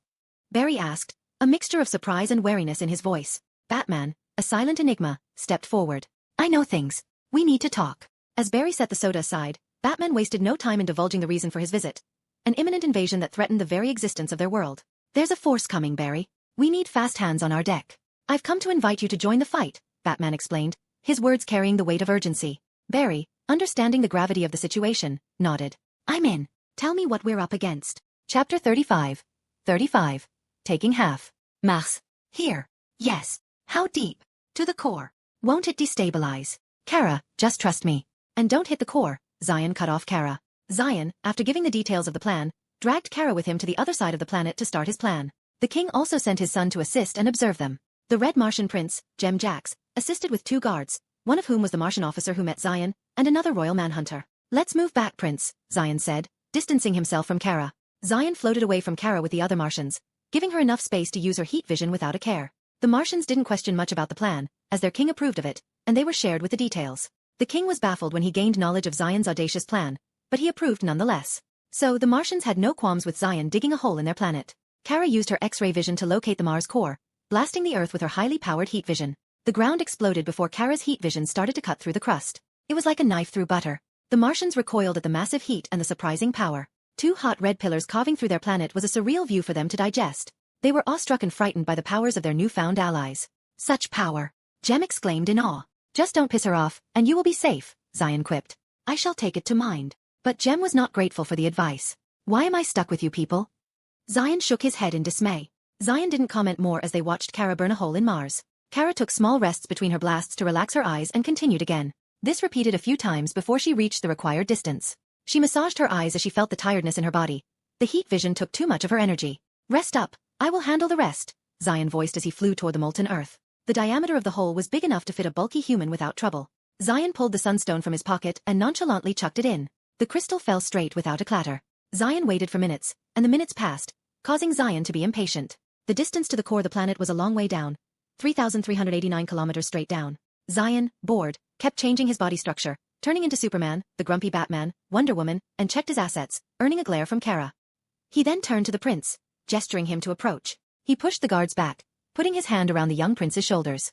Barry asked, a mixture of surprise and wariness in his voice. Batman, a silent enigma, stepped forward. "I know things. We need to talk." As Barry set the soda aside, Batman wasted no time in divulging the reason for his visit. An imminent invasion that threatened the very existence of their world. "There's a force coming, Barry. We need fast hands on our deck." "I've come to invite you to join the fight," Batman explained, his words carrying the weight of urgency. Barry, understanding the gravity of the situation, nodded. "I'm in. Tell me what we're up against." Chapter 35. 35. Taking half. Mars. Here. Yes. How deep? To the core. Won't it destabilize? Kara, just trust me. And don't hit the core, Zion cut off Kara. Zion, after giving the details of the plan, dragged Kara with him to the other side of the planet to start his plan. The king also sent his son to assist and observe them. The Red Martian Prince, Jem Jax, assisted with 2 guards, one of whom was the Martian officer who met Zion, and another royal manhunter. "Let's move back, Prince," Zion said, distancing himself from Kara. Zion floated away from Kara with the other Martians, giving her enough space to use her heat vision without a care. The Martians didn't question much about the plan, as their king approved of it, and they were shared with the details. The king was baffled when he gained knowledge of Zion's audacious plan, but he approved nonetheless. So the Martians had no qualms with Zion digging a hole in their planet. Kara used her X-ray vision to locate the Mars core, blasting the Earth with her highly powered heat vision. The ground exploded before Kara's heat vision started to cut through the crust. It was like a knife through butter. The Martians recoiled at the massive heat and the surprising power. 2 hot red pillars carving through their planet was a surreal view for them to digest. They were awestruck and frightened by the powers of their newfound allies. "Such power!" Jem exclaimed in awe. "Just don't piss her off, and you will be safe," Zion quipped. "I shall take it to mind." But Jem was not grateful for the advice. "Why am I stuck with you people?" Zion shook his head in dismay. Zion didn't comment more as they watched Kara burn a hole in Mars. Kara took small rests between her blasts to relax her eyes and continued again. This repeated a few times before she reached the required distance. She massaged her eyes as she felt the tiredness in her body. The heat vision took too much of her energy. "Rest up, I will handle the rest," Zion voiced as he flew toward the molten Earth. The diameter of the hole was big enough to fit a bulky human without trouble. Zion pulled the sunstone from his pocket and nonchalantly chucked it in. The crystal fell straight without a clatter. Zion waited for minutes, and the minutes passed, causing Zion to be impatient. The distance to the core of the planet was a long way down, 3,389 kilometers straight down. Zion, bored, kept changing his body structure, turning into Superman, the grumpy Batman, Wonder Woman, and checked his assets, earning a glare from Kara. He then turned to the prince, gesturing him to approach. He pushed the guards back, putting his hand around the young prince's shoulders.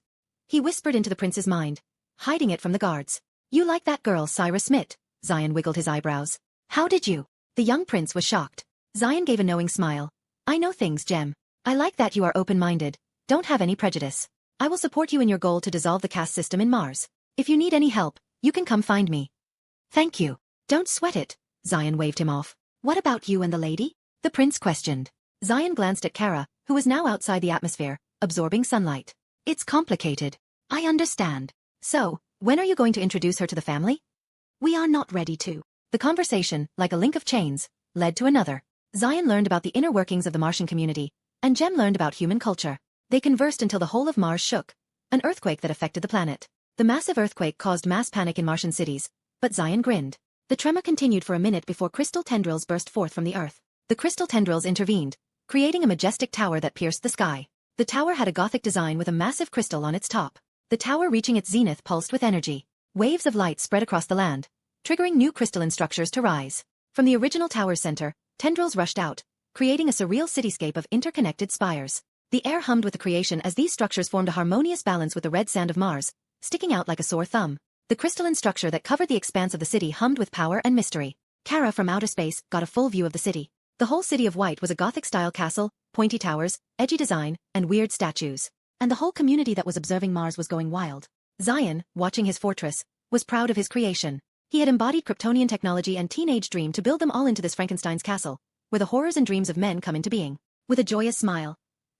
He whispered into the prince's mind, hiding it from the guards. "You like that girl, Cyrus Smith?" Zion wiggled his eyebrows. "How did you?" The young prince was shocked. Zion gave a knowing smile. "I know things, Jem. I like that you are open-minded. Don't have any prejudice. I will support you in your goal to dissolve the caste system in Mars. If you need any help, you can come find me." "Thank you. Don't sweat it," Zion waved him off. "What about you and the lady?" the prince questioned. Zion glanced at Kara, who was now outside the atmosphere, absorbing sunlight. "It's complicated. I understand. So, when are you going to introduce her to the family?" "We are not ready to." The conversation, like a link of chains, led to another. Zion learned about the inner workings of the Martian community, and Jem learned about human culture. They conversed until the whole of Mars shook, an earthquake that affected the planet. The massive earthquake caused mass panic in Martian cities, but Zion grinned. The tremor continued for a minute before crystal tendrils burst forth from the earth. The crystal tendrils intervened, creating a majestic tower that pierced the sky. The tower had a Gothic design with a massive crystal on its top. The tower reaching its zenith pulsed with energy. Waves of light spread across the land, triggering new crystalline structures to rise. From the original tower's center, tendrils rushed out, creating a surreal cityscape of interconnected spires. The air hummed with the creation as these structures formed a harmonious balance with the red sand of Mars, sticking out like a sore thumb. The crystalline structure that covered the expanse of the city hummed with power and mystery. Kara from outer space got a full view of the city. The whole city of white was a Gothic-style castle, pointy towers, edgy design, and weird statues. And the whole community that was observing Mars was going wild. Zion, watching his fortress, was proud of his creation. He had embodied Kryptonian technology and teenage dream to build them all into this Frankenstein's castle, where the horrors and dreams of men come into being. With a joyous smile,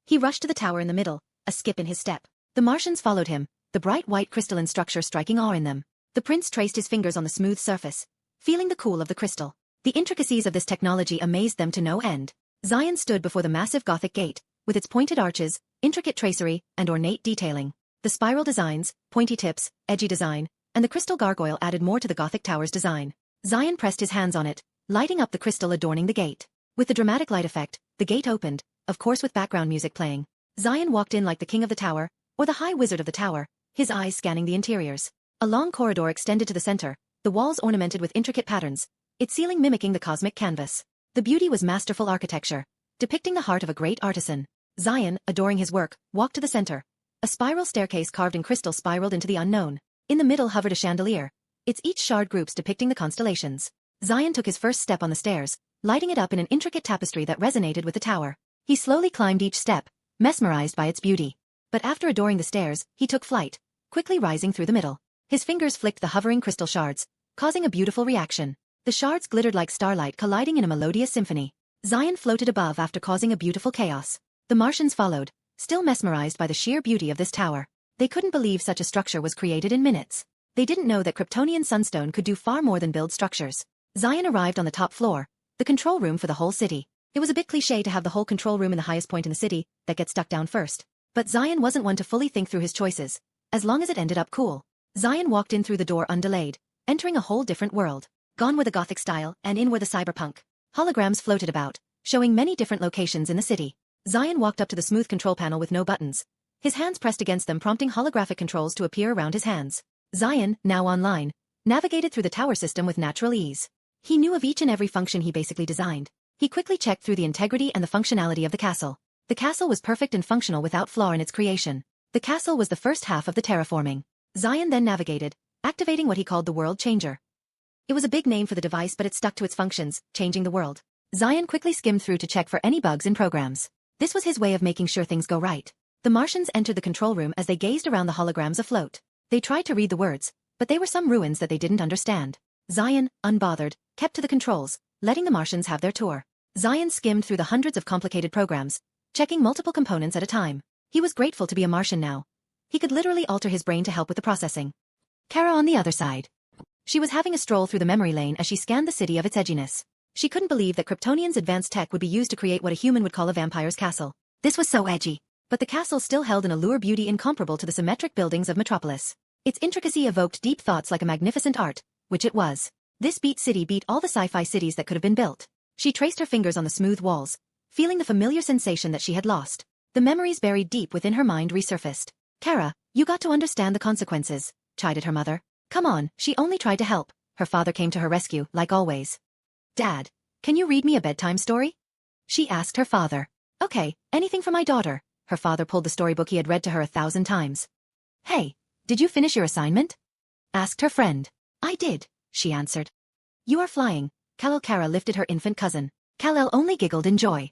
he rushed to the tower in the middle, a skip in his step. The Martians followed him, the bright white crystalline structure striking awe in them. The prince traced his fingers on the smooth surface, feeling the cool of the crystal. The intricacies of this technology amazed them to no end. Zion stood before the massive Gothic gate, with its pointed arches, intricate tracery, and ornate detailing. The spiral designs, pointy tips, edgy design, and the crystal gargoyle added more to the Gothic tower's design. Zion pressed his hands on it, lighting up the crystal adorning the gate. With the dramatic light effect, the gate opened, of course with background music playing. Zion walked in like the king of the tower, or the high wizard of the tower, his eyes scanning the interiors. A long corridor extended to the center, the walls ornamented with intricate patterns, its ceiling mimicking the cosmic canvas. The beauty was masterful architecture, depicting the heart of a great artisan. Zion, adoring his work, walked to the center. A spiral staircase carved in crystal spiraled into the unknown. In the middle hovered a chandelier, its each shard groups depicting the constellations. Zion took his first step on the stairs, lighting it up in an intricate tapestry that resonated with the tower. He slowly climbed each step, mesmerized by its beauty. But after adoring the stairs, he took flight, quickly rising through the middle. His fingers flicked the hovering crystal shards, causing a beautiful reaction. The shards glittered like starlight colliding in a melodious symphony. Zion floated above after causing a beautiful chaos. The Martians followed, still mesmerized by the sheer beauty of this tower. They couldn't believe such a structure was created in minutes. They didn't know that Kryptonian sunstone could do far more than build structures. Zion arrived on the top floor, the control room for the whole city. It was a bit cliché to have the whole control room in the highest point in the city that gets stuck down first. But Zion wasn't one to fully think through his choices, as long as it ended up cool. Zion walked in through the door undelayed, entering a whole different world. Gone were the gothic style, and in were the cyberpunk. Holograms floated about, showing many different locations in the city. Zion walked up to the smooth control panel with no buttons. His hands pressed against them, prompting holographic controls to appear around his hands. Zion, now online, navigated through the tower system with natural ease. He knew of each and every function he basically designed. He quickly checked through the integrity and the functionality of the castle. The castle was perfect and functional without flaw in its creation. The castle was the first half of the terraforming. Zion then navigated, activating what he called the World Changer. It was a big name for the device, but it stuck to its functions, changing the world. Zion quickly skimmed through to check for any bugs in programs. This was his way of making sure things go right. The Martians entered the control room as they gazed around the holograms afloat. They tried to read the words, but they were some ruins that they didn't understand. Zion, unbothered, kept to the controls, letting the Martians have their tour. Zion skimmed through the hundreds of complicated programs, checking multiple components at a time. He was grateful to be a Martian now. He could literally alter his brain to help with the processing. Kara on the other side. She was having a stroll through the memory lane as she scanned the city of its edginess. She couldn't believe that Kryptonian's advanced tech would be used to create what a human would call a vampire's castle. This was so edgy. But the castle still held an allure beauty incomparable to the symmetric buildings of Metropolis. Its intricacy evoked deep thoughts like a magnificent art, which it was. This city beat all the sci-fi cities that could have been built. She traced her fingers on the smooth walls, feeling the familiar sensation that she had lost. The memories buried deep within her mind resurfaced. Kara, you got to understand the consequences, chided her mother. Come on, she only tried to help. Her father came to her rescue, like always. Dad, can you read me a bedtime story? She asked her father. Okay, anything for my daughter. Her father pulled the storybook he had read to her 1,000 times. Hey, did you finish your assignment? Asked her friend. I did, she answered. You are flying. Kara lifted her infant cousin. Kal-El only giggled in joy.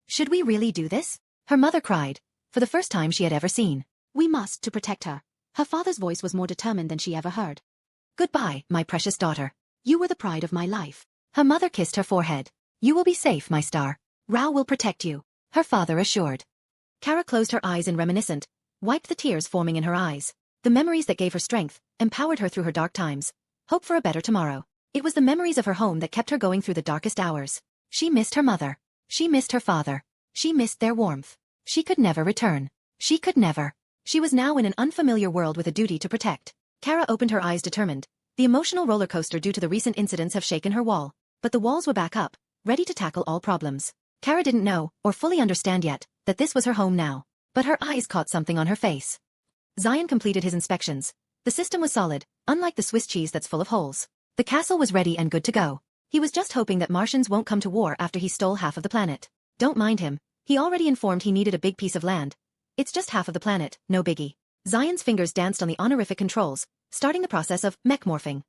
Should we really do this? Her mother cried, for the first time she had ever seen. We must, to protect her. Her father's voice was more determined than she ever heard. Goodbye, my precious daughter. You were the pride of my life. Her mother kissed her forehead. You will be safe, my star. Rao will protect you, her father assured. Kara closed her eyes and reminiscent, wiped the tears forming in her eyes. The memories that gave her strength, empowered her through her dark times. Hope for a better tomorrow. It was the memories of her home that kept her going through the darkest hours. She missed her mother. She missed her father. She missed their warmth. She could never return. She could never. She was now in an unfamiliar world with a duty to protect. Kara opened her eyes determined. The emotional roller coaster due to the recent incidents have shaken her wall. But the walls were back up, ready to tackle all problems. Kara didn't know, or fully understand yet, that this was her home now. But her eyes caught something on her face. Zion completed his inspections. The system was solid, unlike the Swiss cheese that's full of holes. The castle was ready and good to go. He was just hoping that Martians won't come to war after he stole half of the planet. Don't mind him. He already informed he needed a big piece of land. It's just half of the planet, no biggie. Zion's fingers danced on the honorific controls, starting the process of mech morphing.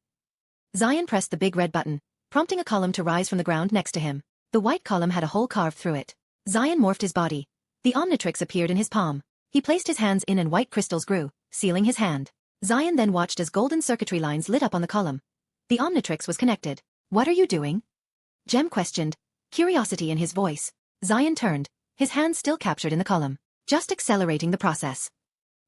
Zion pressed the big red button, prompting a column to rise from the ground next to him. The white column had a hole carved through it. Zion morphed his body. The Omnitrix appeared in his palm. He placed his hands in and white crystals grew, sealing his hand. Zion then watched as golden circuitry lines lit up on the column. The Omnitrix was connected. What are you doing? Jem questioned, curiosity in his voice. Zion turned, his hands still captured in the column. Just accelerating the process.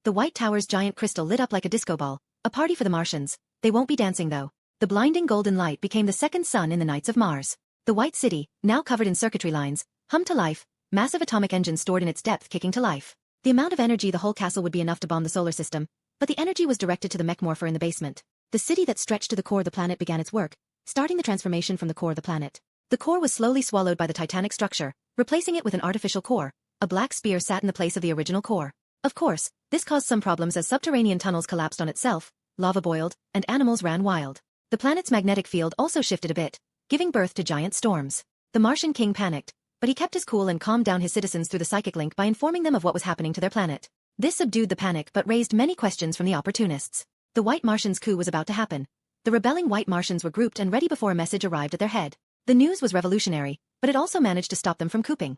The White Tower's giant crystal lit up like a disco ball, a party for the Martians. They won't be dancing though. The blinding golden light became the second sun in the nights of Mars. The White City, now covered in circuitry lines, hummed to life, massive atomic engines stored in its depth kicking to life. The amount of energy the whole castle would be enough to bomb the solar system, but the energy was directed to the mech morpher in the basement. The city that stretched to the core of the planet began its work, starting the transformation from the core of the planet. The core was slowly swallowed by the titanic structure, replacing it with an artificial core. A black spear sat in the place of the original core. Of course, this caused some problems as subterranean tunnels collapsed on itself, lava boiled, and animals ran wild. The planet's magnetic field also shifted a bit, giving birth to giant storms. The Martian king panicked, but he kept his cool and calmed down his citizens through the psychic link by informing them of what was happening to their planet. This subdued the panic but raised many questions from the opportunists. The White Martians' coup was about to happen. The rebelling White Martians were grouped and ready before a message arrived at their head. The news was revolutionary, but it also managed to stop them from couping.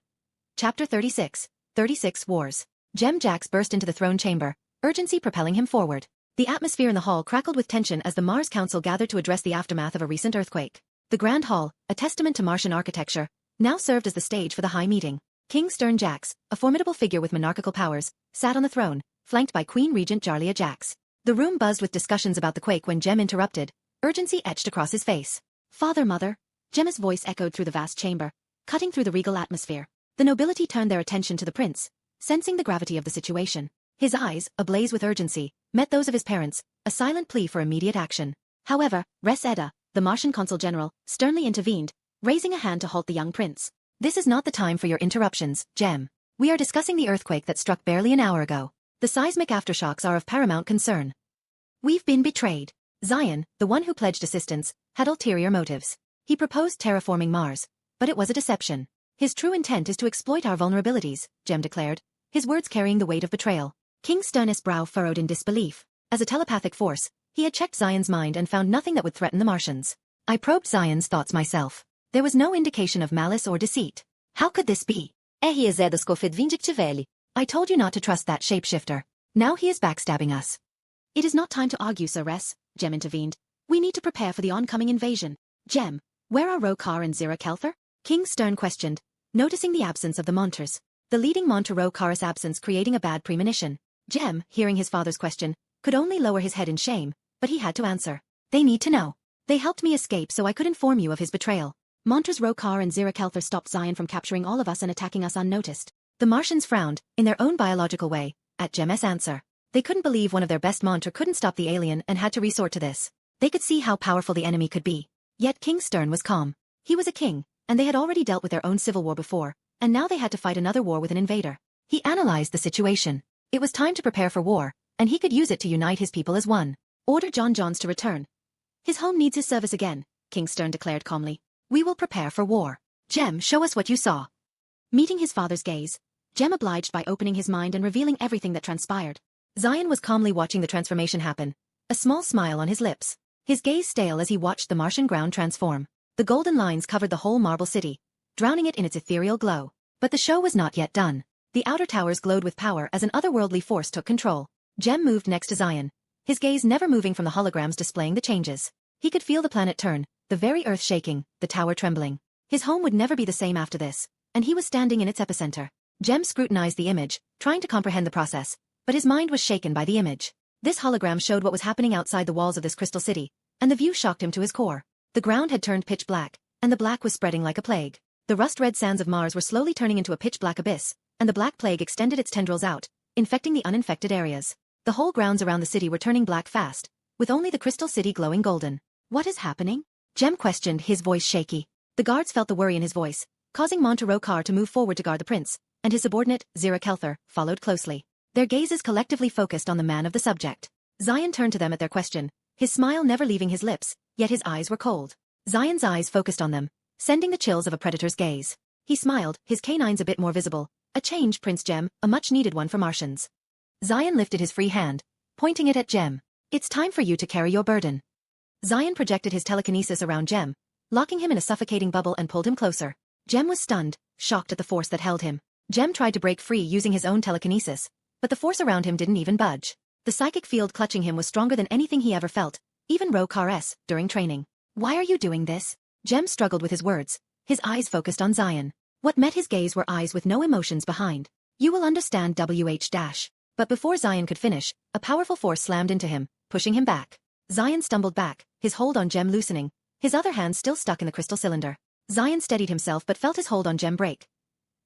Chapter 36. 36 Wars. Jax burst into the throne chamber, urgency propelling him forward. The atmosphere in the hall crackled with tension as the Mars Council gathered to address the aftermath of a recent earthquake. The Grand Hall, a testament to Martian architecture, now served as the stage for the high meeting. King Jax, a formidable figure with monarchical powers, sat on the throne, flanked by Queen Regent Jarlia Jax. The room buzzed with discussions about the quake when Jem interrupted, urgency etched across his face. Father, mother. Gemma's voice echoed through the vast chamber, cutting through the regal atmosphere. The nobility turned their attention to the prince, sensing the gravity of the situation. His eyes, ablaze with urgency, met those of his parents, a silent plea for immediate action. However, Res Edda, the Martian consul general, sternly intervened, raising a hand to halt the young prince. This is not the time for your interruptions, Jem. We are discussing the earthquake that struck barely an hour ago. The seismic aftershocks are of paramount concern. We've been betrayed. Zion, the one who pledged assistance, had ulterior motives. He proposed terraforming Mars, but it was a deception. His true intent is to exploit our vulnerabilities, Jem declared, his words carrying the weight of betrayal. King Stern's brow furrowed in disbelief. As a telepathic force, he had checked Zion's mind and found nothing that would threaten the Martians. I probed Zion's thoughts myself. There was no indication of malice or deceit. How could this be? I told you not to trust that shapeshifter. Now he is backstabbing us. It is not time to argue, Sir Res, Jem intervened. We need to prepare for the oncoming invasion. Jem, where are Rokar and Zira-Kelthar? King Stern questioned, noticing the absence of the Monters. The leading Monter Rokar's absence creating a bad premonition. Jem, hearing his father's question, could only lower his head in shame, but he had to answer. They need to know. They helped me escape so I could inform you of his betrayal. Monters Rokar and Zira-Kelthar stopped Zion from capturing all of us and attacking us unnoticed. The Martians frowned, in their own biological way, at Jem's answer. They couldn't believe one of their best Monter couldn't stop the alien and had to resort to this. They could see how powerful the enemy could be. Yet King Stern was calm. He was a king, and they had already dealt with their own civil war before, and now they had to fight another war with an invader. He analyzed the situation. It was time to prepare for war, and he could use it to unite his people as one. Order John Johns to return. His home needs his service again, King Stern declared calmly. We will prepare for war. Jem, show us what you saw. Meeting his father's gaze, Jem obliged by opening his mind and revealing everything that transpired. Zion was calmly watching the transformation happen, a small smile on his lips. His gaze stale as he watched the Martian ground transform. The golden lines covered the whole marble city, drowning it in its ethereal glow. But the show was not yet done. The outer towers glowed with power as an otherworldly force took control. Jem moved next to Zion, his gaze never moving from the holograms displaying the changes. He could feel the planet turn, the very earth shaking, the tower trembling. His home would never be the same after this, and he was standing in its epicenter. Jem scrutinized the image, trying to comprehend the process, but his mind was shaken by the image. This hologram showed what was happening outside the walls of this crystal city, and the view shocked him to his core. The ground had turned pitch black, and the black was spreading like a plague. The rust-red sands of Mars were slowly turning into a pitch-black abyss, and the black plague extended its tendrils out, infecting the uninfected areas. The whole grounds around the city were turning black fast, with only the crystal city glowing golden. What is happening? Jem questioned, his voice shaky. The guards felt the worry in his voice, causing Monter Rokar to move forward to guard the prince, and his subordinate, Zira-Kelthar, followed closely. Their gazes collectively focused on the man of the subject. Zion turned to them at their question, his smile never leaving his lips, yet his eyes were cold. Zion's eyes focused on them, sending the chills of a predator's gaze. He smiled, his canines a bit more visible. A change, Prince Jem, a much-needed one for Martians. Zion lifted his free hand, pointing it at Jem. It's time for you to carry your burden. Zion projected his telekinesis around Jem, locking him in a suffocating bubble and pulled him closer. Jem was stunned, shocked at the force that held him. Jem tried to break free using his own telekinesis, but the force around him didn't even budge. The psychic field clutching him was stronger than anything he ever felt, even Rokar's, during training. Why are you doing this? Jem struggled with his words, his eyes focused on Zion. What met his gaze were eyes with no emotions behind. You will understand WH-. But before Zion could finish, a powerful force slammed into him, pushing him back. Zion stumbled back, his hold on Jem loosening, his other hand still stuck in the crystal cylinder. Zion steadied himself but felt his hold on Jem break.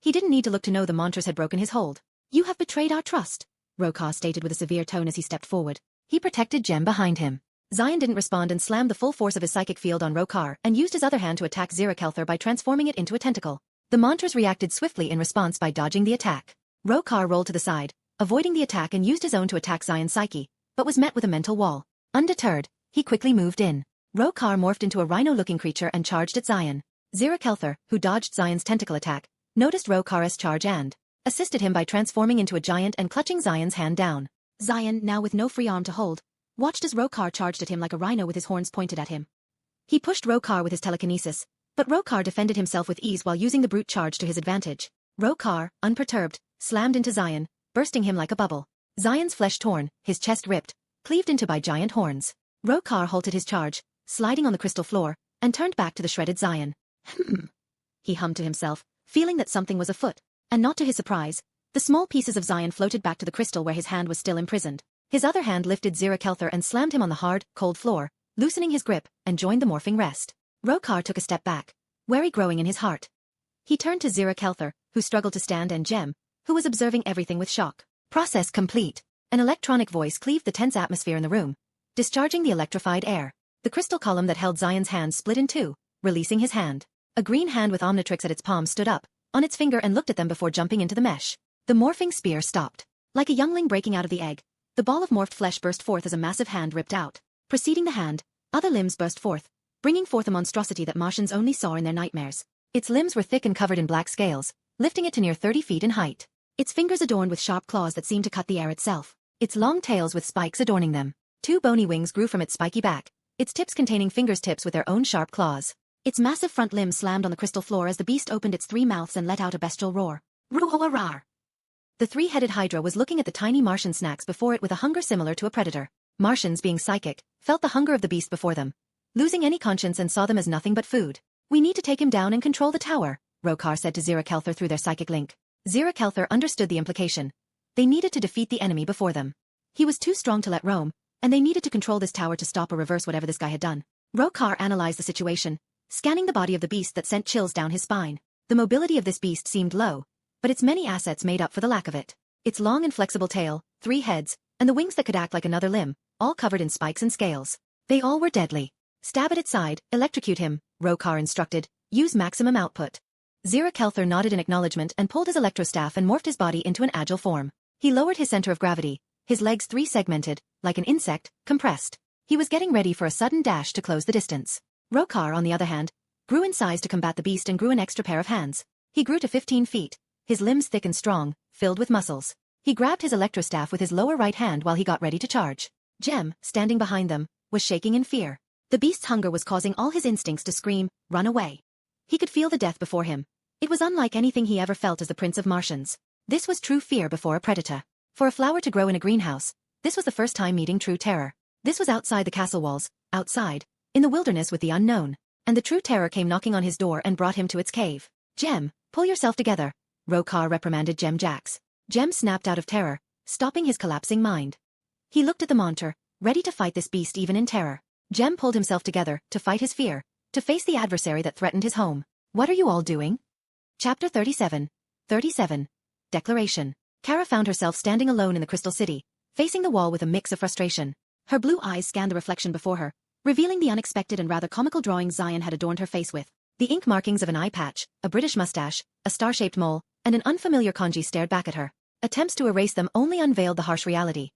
He didn't need to look to know the Monters had broken his hold. You have betrayed our trust, Rokar stated with a severe tone as he stepped forward. He protected Jem behind him. Zion didn't respond and slammed the full force of his psychic field on Rokar and used his other hand to attack Zor-El by transforming it into a tentacle. The monsters reacted swiftly in response by dodging the attack. Rokar rolled to the side, avoiding the attack and used his own to attack Zion's psyche, but was met with a mental wall. Undeterred, he quickly moved in. Rokar morphed into a rhino-looking creature and charged at Zion. Zor-El, who dodged Zion's tentacle attack, noticed Rokar's charge and assisted him by transforming into a giant and clutching Zion's hand down. Zion, now with no free arm to hold, watched as Rokar charged at him like a rhino with his horns pointed at him. He pushed Rokar with his telekinesis, but Rokar defended himself with ease while using the brute charge to his advantage. Rokar, unperturbed, slammed into Zion, bursting him like a bubble. Zion's flesh torn, his chest ripped, cleaved into by giant horns. Rokar halted his charge, sliding on the crystal floor, and turned back to the shredded Zion. He hummed to himself, feeling that something was afoot, and not to his surprise, the small pieces of Zion floated back to the crystal where his hand was still imprisoned. His other hand lifted Zor-El and slammed him on the hard, cold floor, loosening his grip, and joined the morphing rest. Rokar took a step back, worry growing in his heart. He turned to Zor-El, who struggled to stand, and Gem, who was observing everything with shock. Process complete. An electronic voice cleaved the tense atmosphere in the room, discharging the electrified air. The crystal column that held Zion's hand split in two, releasing his hand. A green hand with Omnitrix at its palm stood up, on its finger, and looked at them before jumping into the mesh. The morphing spear stopped. Like a youngling breaking out of the egg, the ball of morphed flesh burst forth as a massive hand ripped out. Preceding the hand, other limbs burst forth, bringing forth a monstrosity that Martians only saw in their nightmares. Its limbs were thick and covered in black scales, lifting it to near 30 feet in height. Its fingers adorned with sharp claws that seemed to cut the air itself. Its long tails with spikes adorning them. 2 bony wings grew from its spiky back, its tips containing fingers tips with their own sharp claws. Its massive front limbs slammed on the crystal floor as the beast opened its 3 mouths and let out a bestial roar. Roar! The 3-headed Hydra was looking at the tiny Martian snacks before it with a hunger similar to a predator. Martians, being psychic, felt the hunger of the beast before them, losing any conscience, and saw them as nothing but food. "We need to take him down and control the tower," Rokar said to Zor-El through their psychic link. Zor-El understood the implication. They needed to defeat the enemy before them. He was too strong to let roam, and they needed to control this tower to stop or reverse whatever this guy had done. Rokar analyzed the situation, scanning the body of the beast that sent chills down his spine. The mobility of this beast seemed low, but its many assets made up for the lack of it. Its long and flexible tail, 3 heads, and the wings that could act like another limb, all covered in spikes and scales. They all were deadly. "Stab at its side, electrocute him," Rokar instructed. "Use maximum output." Zor-El nodded in acknowledgement and pulled his electrostaff and morphed his body into an agile form. He lowered his center of gravity, his legs 3-segmented, like an insect, compressed. He was getting ready for a sudden dash to close the distance. Rokar, on the other hand, grew in size to combat the beast and grew an extra pair of hands. He grew to 15 feet, his limbs thick and strong, filled with muscles. He grabbed his electrostaff with his lower right hand while he got ready to charge. Gem, standing behind them, was shaking in fear. The beast's hunger was causing all his instincts to scream, "Run away." He could feel the death before him. It was unlike anything he ever felt as the Prince of Martians. This was true fear before a predator. For a flower to grow in a greenhouse, this was the first time meeting true terror. This was outside the castle walls, outside, in the wilderness with the unknown. And the true terror came knocking on his door and brought him to its cave. "Gem, pull yourself together," Rokar reprimanded Gem Jax. Gem snapped out of terror, stopping his collapsing mind. He looked at the monster, ready to fight this beast even in terror. Gem pulled himself together, to fight his fear, to face the adversary that threatened his home. "What are you all doing?" Chapter 37. Declaration. Kara found herself standing alone in the Crystal City, facing the wall with a mix of frustration. Her blue eyes scanned the reflection before her, revealing the unexpected and rather comical drawing Zion had adorned her face with. The ink markings of an eye patch, a British mustache, a star-shaped mole, and an unfamiliar kanji stared back at her. Attempts to erase them only unveiled the harsh reality.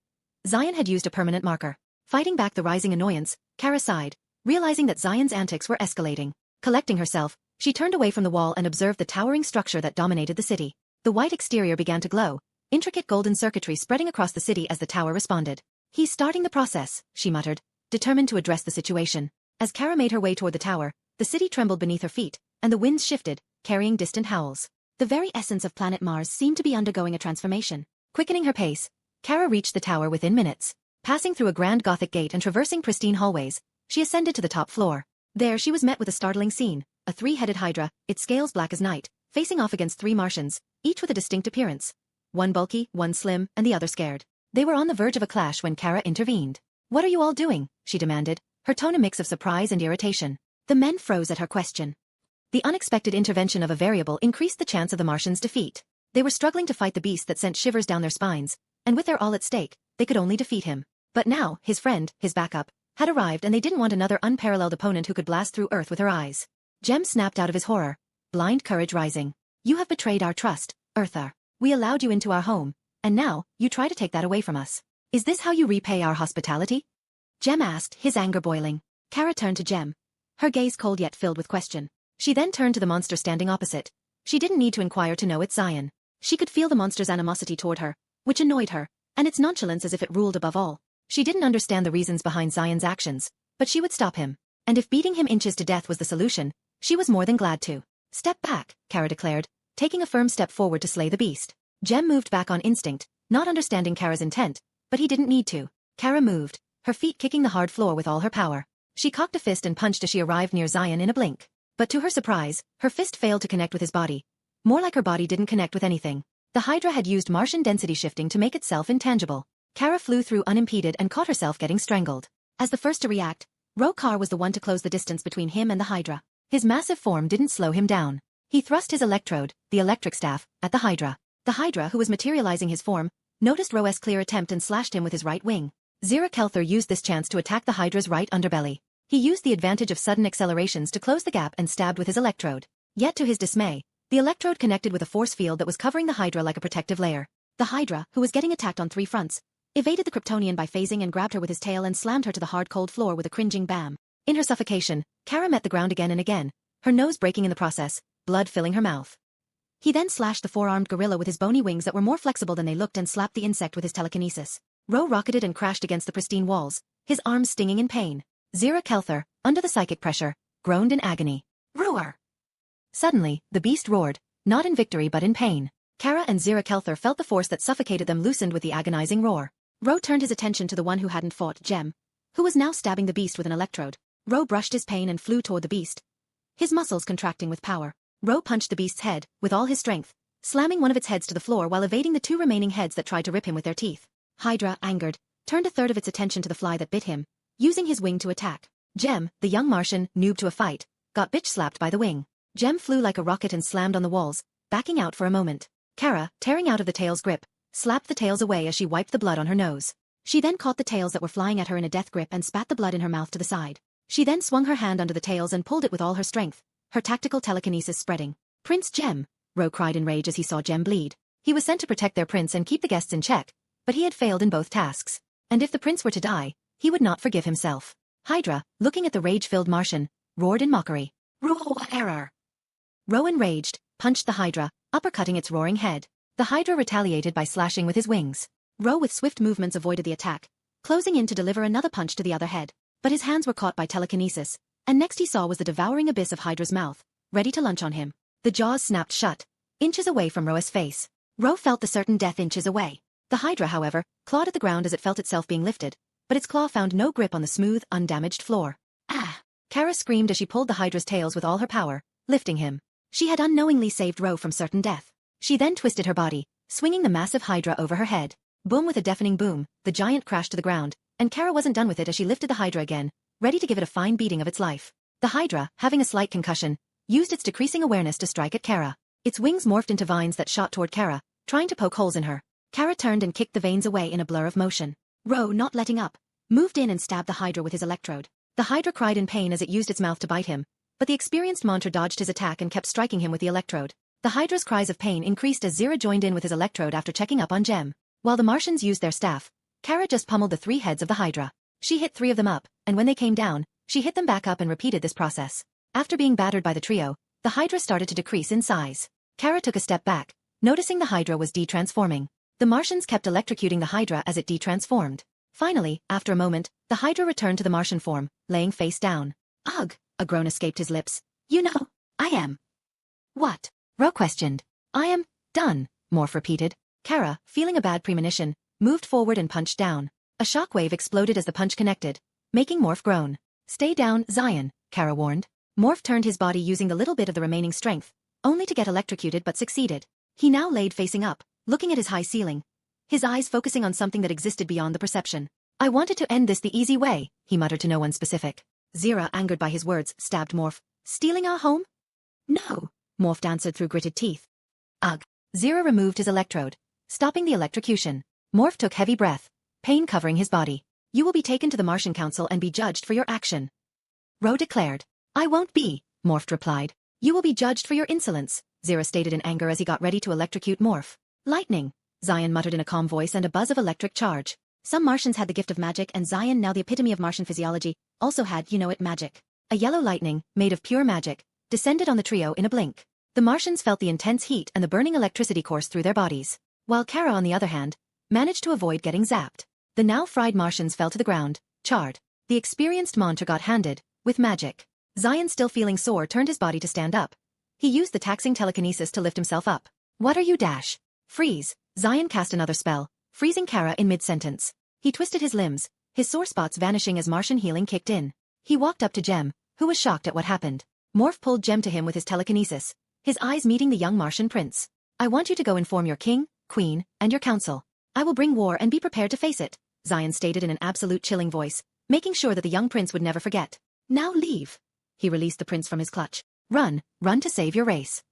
Zion had used a permanent marker. Fighting back the rising annoyance, Kara sighed, realizing that Zion's antics were escalating. Collecting herself, she turned away from the wall and observed the towering structure that dominated the city. The white exterior began to glow, intricate golden circuitry spreading across the city as the tower responded. "He's starting the process," she muttered, determined to address the situation. As Kara made her way toward the tower, the city trembled beneath her feet, and the winds shifted, carrying distant howls. The very essence of planet Mars seemed to be undergoing a transformation. Quickening her pace, Kara reached the tower within minutes. Passing through a grand Gothic gate and traversing pristine hallways, she ascended to the top floor. There she was met with a startling scene, a 3-headed Hydra, its scales black as night, facing off against 3 Martians, each with a distinct appearance. One bulky, one slim, and the other scared. They were on the verge of a clash when Kara intervened. "What are you all doing?" she demanded, her tone a mix of surprise and irritation. The men froze at her question. The unexpected intervention of a variable increased the chance of the Martians' defeat. They were struggling to fight the beast that sent shivers down their spines, and with their all at stake, they could only defeat him. But now, his friend, his backup, had arrived and they didn't want another unparalleled opponent who could blast through Earth with her eyes. Jem snapped out of his horror, blind courage rising. You have betrayed our trust, Earther. We allowed you into our home, and now, you try to take that away from us. Is this how you repay our hospitality? Jem asked, his anger boiling. Kara turned to Jem, her gaze cold yet filled with question. She then turned to the monster standing opposite. She didn't need to inquire to know it's Zion. She could feel the monster's animosity toward her, which annoyed her, and its nonchalance as if it ruled above all. She didn't understand the reasons behind Zion's actions, but she would stop him. And if beating him inches to death was the solution, she was more than glad to. Step back, Kara declared, taking a firm step forward to slay the beast. Jem moved back on instinct, not understanding Kara's intent, but he didn't need to. Kara moved, her feet kicking the hard floor with all her power. She cocked a fist and punched as she arrived near Zion in a blink. But to her surprise, her fist failed to connect with his body. More like her body didn't connect with anything. The Hydra had used Martian density shifting to make itself intangible. Kara flew through unimpeded and caught herself getting strangled. As the first to react, Ro-Kar was the one to close the distance between him and the Hydra. His massive form didn't slow him down. He thrust his electrode, the electric staff, at the Hydra. The Hydra, who was materializing his form, noticed Ro's clear attempt and slashed him with his right wing. Zor-El used this chance to attack the Hydra's right underbelly. He used the advantage of sudden accelerations to close the gap and stabbed with his electrode. Yet to his dismay, the electrode connected with a force field that was covering the Hydra like a protective layer. The Hydra, who was getting attacked on 3 fronts, evaded the Kryptonian by phasing and grabbed her with his tail and slammed her to the hard cold floor with a cringing bam. In her suffocation, Kara met the ground again and again, her nose breaking in the process, blood filling her mouth. He then slashed the 4-armed gorilla with his bony wings that were more flexible than they looked and slapped the insect with his telekinesis. Ro rocketed and crashed against the pristine walls, his arms stinging in pain. Zor-El, under the psychic pressure, groaned in agony. Roar! Suddenly, the beast roared, not in victory but in pain. Kara and Zor-El felt the force that suffocated them loosened with the agonizing roar. Ro turned his attention to the one who hadn't fought, Jem, who was now stabbing the beast with an electrode. Ro brushed his pain and flew toward the beast, his muscles contracting with power. Ro punched the beast's head, with all his strength, slamming one of its heads to the floor while evading the 2 remaining heads that tried to rip him with their teeth. Hydra, angered, turned a third of its attention to the fly that bit him, using his wing to attack. Jem, the young Martian, noob to a fight, got bitch-slapped by the wing. Jem flew like a rocket and slammed on the walls, backing out for a moment. Kara, tearing out of the tail's grip, slapped the tails away as she wiped the blood on her nose. She then caught the tails that were flying at her in a death grip and spat the blood in her mouth to the side. She then swung her hand under the tails and pulled it with all her strength, her tactical telekinesis spreading. Prince Jem, Ro cried in rage as he saw Jem bleed. He was sent to protect their prince and keep the guests in check, but he had failed in both tasks. And if the prince were to die, he would not forgive himself. Hydra, looking at the rage-filled Martian, roared in mockery. Ro error! Ro enraged, punched the Hydra, uppercutting its roaring head. The Hydra retaliated by slashing with his wings. Ro with swift movements avoided the attack, closing in to deliver another punch to the other head. But his hands were caught by telekinesis, and next he saw was the devouring abyss of Hydra's mouth, ready to lunge on him. The jaws snapped shut, inches away from Ro's face. Ro felt the certain death inches away. The Hydra, however, clawed at the ground as it felt itself being lifted, but its claw found no grip on the smooth, undamaged floor. Ah! Kara screamed as she pulled the Hydra's tails with all her power, lifting him. She had unknowingly saved Ro from certain death. She then twisted her body, swinging the massive Hydra over her head. Boom! With a deafening boom, the giant crashed to the ground, and Kara wasn't done with it as she lifted the Hydra again, ready to give it a fine beating of its life. The Hydra, having a slight concussion, used its decreasing awareness to strike at Kara. Its wings morphed into vines that shot toward Kara, trying to poke holes in her. Kara turned and kicked the veins away in a blur of motion. Ro, not letting up, moved in and stabbed the Hydra with his electrode. The Hydra cried in pain as it used its mouth to bite him, but the experienced monster dodged his attack and kept striking him with the electrode. The Hydra's cries of pain increased as Zora joined in with his electrode after checking up on Jem. While the Martians used their staff, Kara just pummeled the 3 heads of the Hydra. She hit 3 of them up, and when they came down, she hit them back up and repeated this process. After being battered by the trio, the Hydra started to decrease in size. Kara took a step back, noticing the Hydra was de-transforming. The Martians kept electrocuting the Hydra as it de-transformed. Finally, after a moment, the Hydra returned to the Martian form, laying face down. Ugh! A groan escaped his lips. You know, I am. What? Ro questioned. I am done, Morph repeated. Kara, feeling a bad premonition, moved forward and punched down. A shockwave exploded as the punch connected, making Morph groan. Stay down, Zion, Kara warned. Morph turned his body using the little bit of the remaining strength, only to get electrocuted but succeeded. He now laid facing up, looking at his high ceiling, his eyes focusing on something that existed beyond the perception. I wanted to end this the easy way, he muttered to no one specific. Zora, angered by his words, stabbed Morph. Stealing our home? No, Morph answered through gritted teeth. Ugh. Zora removed his electrode, stopping the electrocution. Morph took heavy breath, pain covering his body. You will be taken to the Martian Council and be judged for your action. Ro declared. I won't be, Morph replied. You will be judged for your insolence, Zira stated in anger as he got ready to electrocute Morph. Lightning, Zion muttered in a calm voice, and a buzz of electric charge. Some Martians had the gift of magic, and Zion, now the epitome of Martian physiology, also had magic. A yellow lightning, made of pure magic, descended on the trio in a blink. The Martians felt the intense heat and the burning electricity course through their bodies, while Kara, on the other hand, managed to avoid getting zapped. The now fried Martians fell to the ground, charred. The experienced Monter got handed, with magic. Zion, still feeling sore, turned his body to stand up. He used the taxing telekinesis to lift himself up. What are you dash? Freeze. Zion cast another spell, freezing Kara in mid-sentence. He twisted his limbs, his sore spots vanishing as Martian healing kicked in. He walked up to Jem, who was shocked at what happened. Morph pulled Jem to him with his telekinesis, his eyes meeting the young Martian prince. I want you to go inform your king, queen, and your council. I will bring war and be prepared to face it, Zion stated in an absolute chilling voice, making sure that the young prince would never forget. Now leave. He released the prince from his clutch. Run to save your race.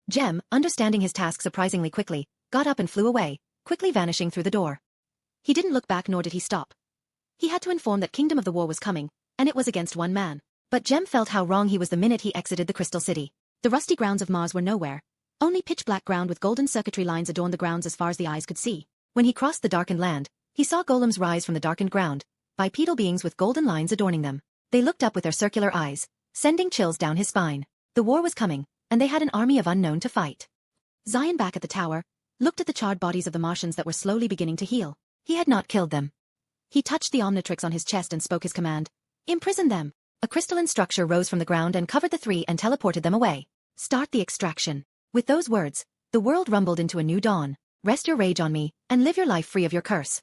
Jem, understanding his task surprisingly quickly, got up and flew away, quickly vanishing through the door. He didn't look back, nor did he stop. He had to inform that Kingdom of the War was coming, and it was against one man. But Jem felt how wrong he was the minute he exited the Crystal City. The rusty grounds of Mars were nowhere. Only pitch-black ground with golden circuitry lines adorned the grounds as far as the eyes could see. When he crossed the darkened land, he saw golems rise from the darkened ground, bipedal beings with golden lines adorning them. They looked up with their circular eyes, sending chills down his spine. The war was coming, and they had an army of unknown to fight. Zion, back at the tower, looked at the charred bodies of the Martians that were slowly beginning to heal. He had not killed them. He touched the Omnitrix on his chest and spoke his command. Imprison them. A crystalline structure rose from the ground and covered the three and teleported them away. Start the extraction. With those words, the world rumbled into a new dawn. Rest your rage on me, and live your life free of your curse.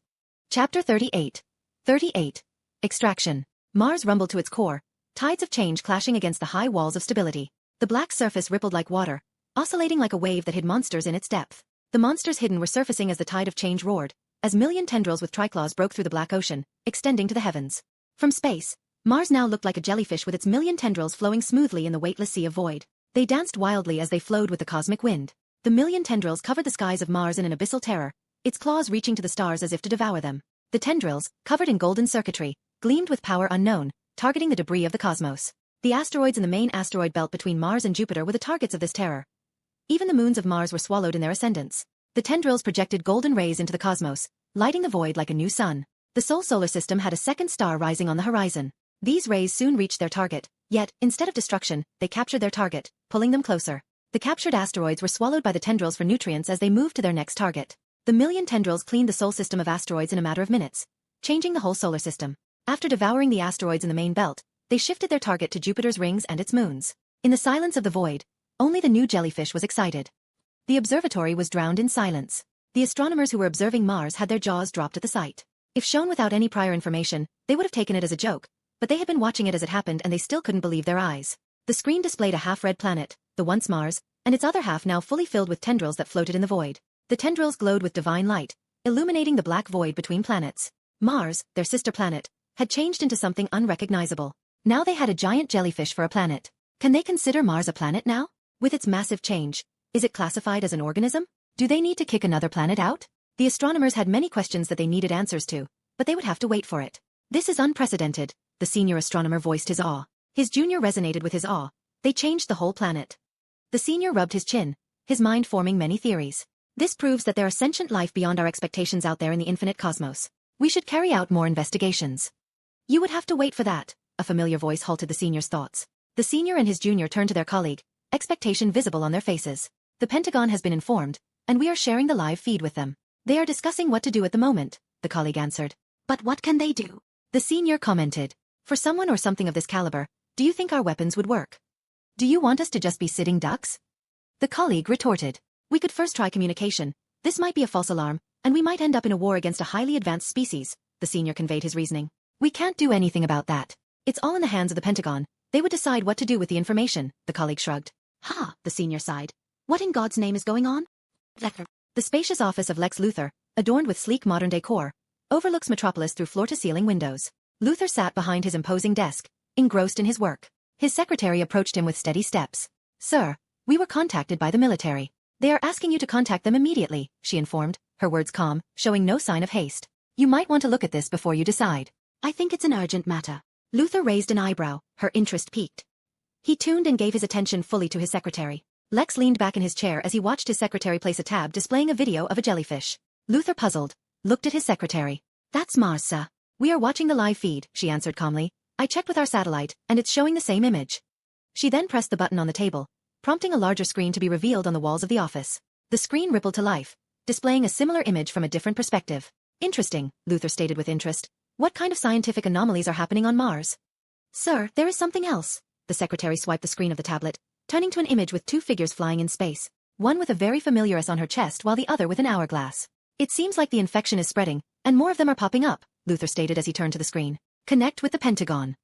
Chapter 38. 38. Extraction. Mars rumbled to its core, tides of change clashing against the high walls of stability. The black surface rippled like water, oscillating like a wave that hid monsters in its depth. The monsters hidden were surfacing as the tide of change roared, as million tendrils with triclaws broke through the black ocean, extending to the heavens. From space, Mars now looked like a jellyfish with its million tendrils flowing smoothly in the weightless sea of void. They danced wildly as they flowed with the cosmic wind. The million tendrils covered the skies of Mars in an abyssal terror, its claws reaching to the stars as if to devour them. The tendrils, covered in golden circuitry, gleamed with power unknown, targeting the debris of the cosmos. The asteroids in the main asteroid belt between Mars and Jupiter were the targets of this terror. Even the moons of Mars were swallowed in their ascendance. The tendrils projected golden rays into the cosmos, lighting the void like a new sun. The sole solar system had a second star rising on the horizon. These rays soon reached their target, yet, instead of destruction, they captured their target, pulling them closer. The captured asteroids were swallowed by the tendrils for nutrients as they moved to their next target. The million tendrils cleaned the Sol system of asteroids in a matter of minutes, changing the whole solar system. After devouring the asteroids in the main belt, they shifted their target to Jupiter's rings and its moons. In the silence of the void, only the new jellyfish was excited. The observatory was drowned in silence. The astronomers who were observing Mars had their jaws dropped at the sight. If shown without any prior information, they would have taken it as a joke, but they had been watching it as it happened and they still couldn't believe their eyes. The screen displayed a half-red planet, the once Mars, and its other half now fully filled with tendrils that floated in the void. The tendrils glowed with divine light, illuminating the black void between planets. Mars, their sister planet, had changed into something unrecognizable. Now they had a giant jellyfish for a planet. Can they consider Mars a planet now? With its massive change, is it classified as an organism? Do they need to kick another planet out? The astronomers had many questions that they needed answers to, but they would have to wait for it. This is unprecedented, the senior astronomer voiced his awe. His junior resonated with his awe. They changed the whole planet. The senior rubbed his chin, his mind forming many theories. This proves that there are sentient life beyond our expectations out there in the infinite cosmos. We should carry out more investigations. You would have to wait for that, a familiar voice halted the senior's thoughts. The senior and his junior turned to their colleague, expectation visible on their faces. The Pentagon has been informed, and we are sharing the live feed with them. They are discussing what to do at the moment, the colleague answered. But what can they do? The senior commented. For someone or something of this caliber, do you think our weapons would work? Do you want us to just be sitting ducks? The colleague retorted. We could first try communication. This might be a false alarm, and we might end up in a war against a highly advanced species, the senior conveyed his reasoning. We can't do anything about that. It's all in the hands of the Pentagon. They would decide what to do with the information, the colleague shrugged. Ha, the senior sighed. What in God's name is going on? The spacious office of Lex Luthor, adorned with sleek modern decor, overlooks Metropolis through floor-to-ceiling windows. Luthor sat behind his imposing desk, engrossed in his work. His secretary approached him with steady steps. Sir, we were contacted by the military. They are asking you to contact them immediately, she informed, her words calm, showing no sign of haste. You might want to look at this before you decide. I think it's an urgent matter. Luther raised an eyebrow, her interest piqued. He tuned and gave his attention fully to his secretary. Lex leaned back in his chair as he watched his secretary place a tab displaying a video of a jellyfish. Luther, puzzled, looked at his secretary. That's Mars, sir. We are watching the live feed, she answered calmly. I checked with our satellite, and it's showing the same image. She then pressed the button on the table, prompting a larger screen to be revealed on the walls of the office. The screen rippled to life, displaying a similar image from a different perspective. Interesting, Luther stated with interest. What kind of scientific anomalies are happening on Mars? Sir, there is something else. The secretary swiped the screen of the tablet, turning to an image with two figures flying in space, one with a very familiar S on her chest while the other with an hourglass. It seems like the infection is spreading, and more of them are popping up, Luther stated as he turned to the screen. Connect with the Pentagon.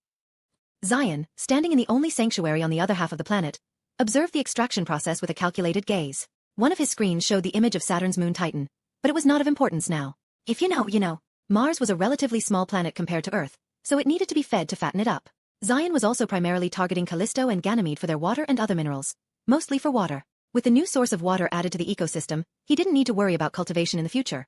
Zion, standing in the only sanctuary on the other half of the planet, observed the extraction process with a calculated gaze. One of his screens showed the image of Saturn's moon Titan, but it was not of importance now. If you know. Mars was a relatively small planet compared to Earth, so it needed to be fed to fatten it up. Zion was also primarily targeting Callisto and Ganymede for their water and other minerals, mostly for water. With the new source of water added to the ecosystem, he didn't need to worry about cultivation in the future.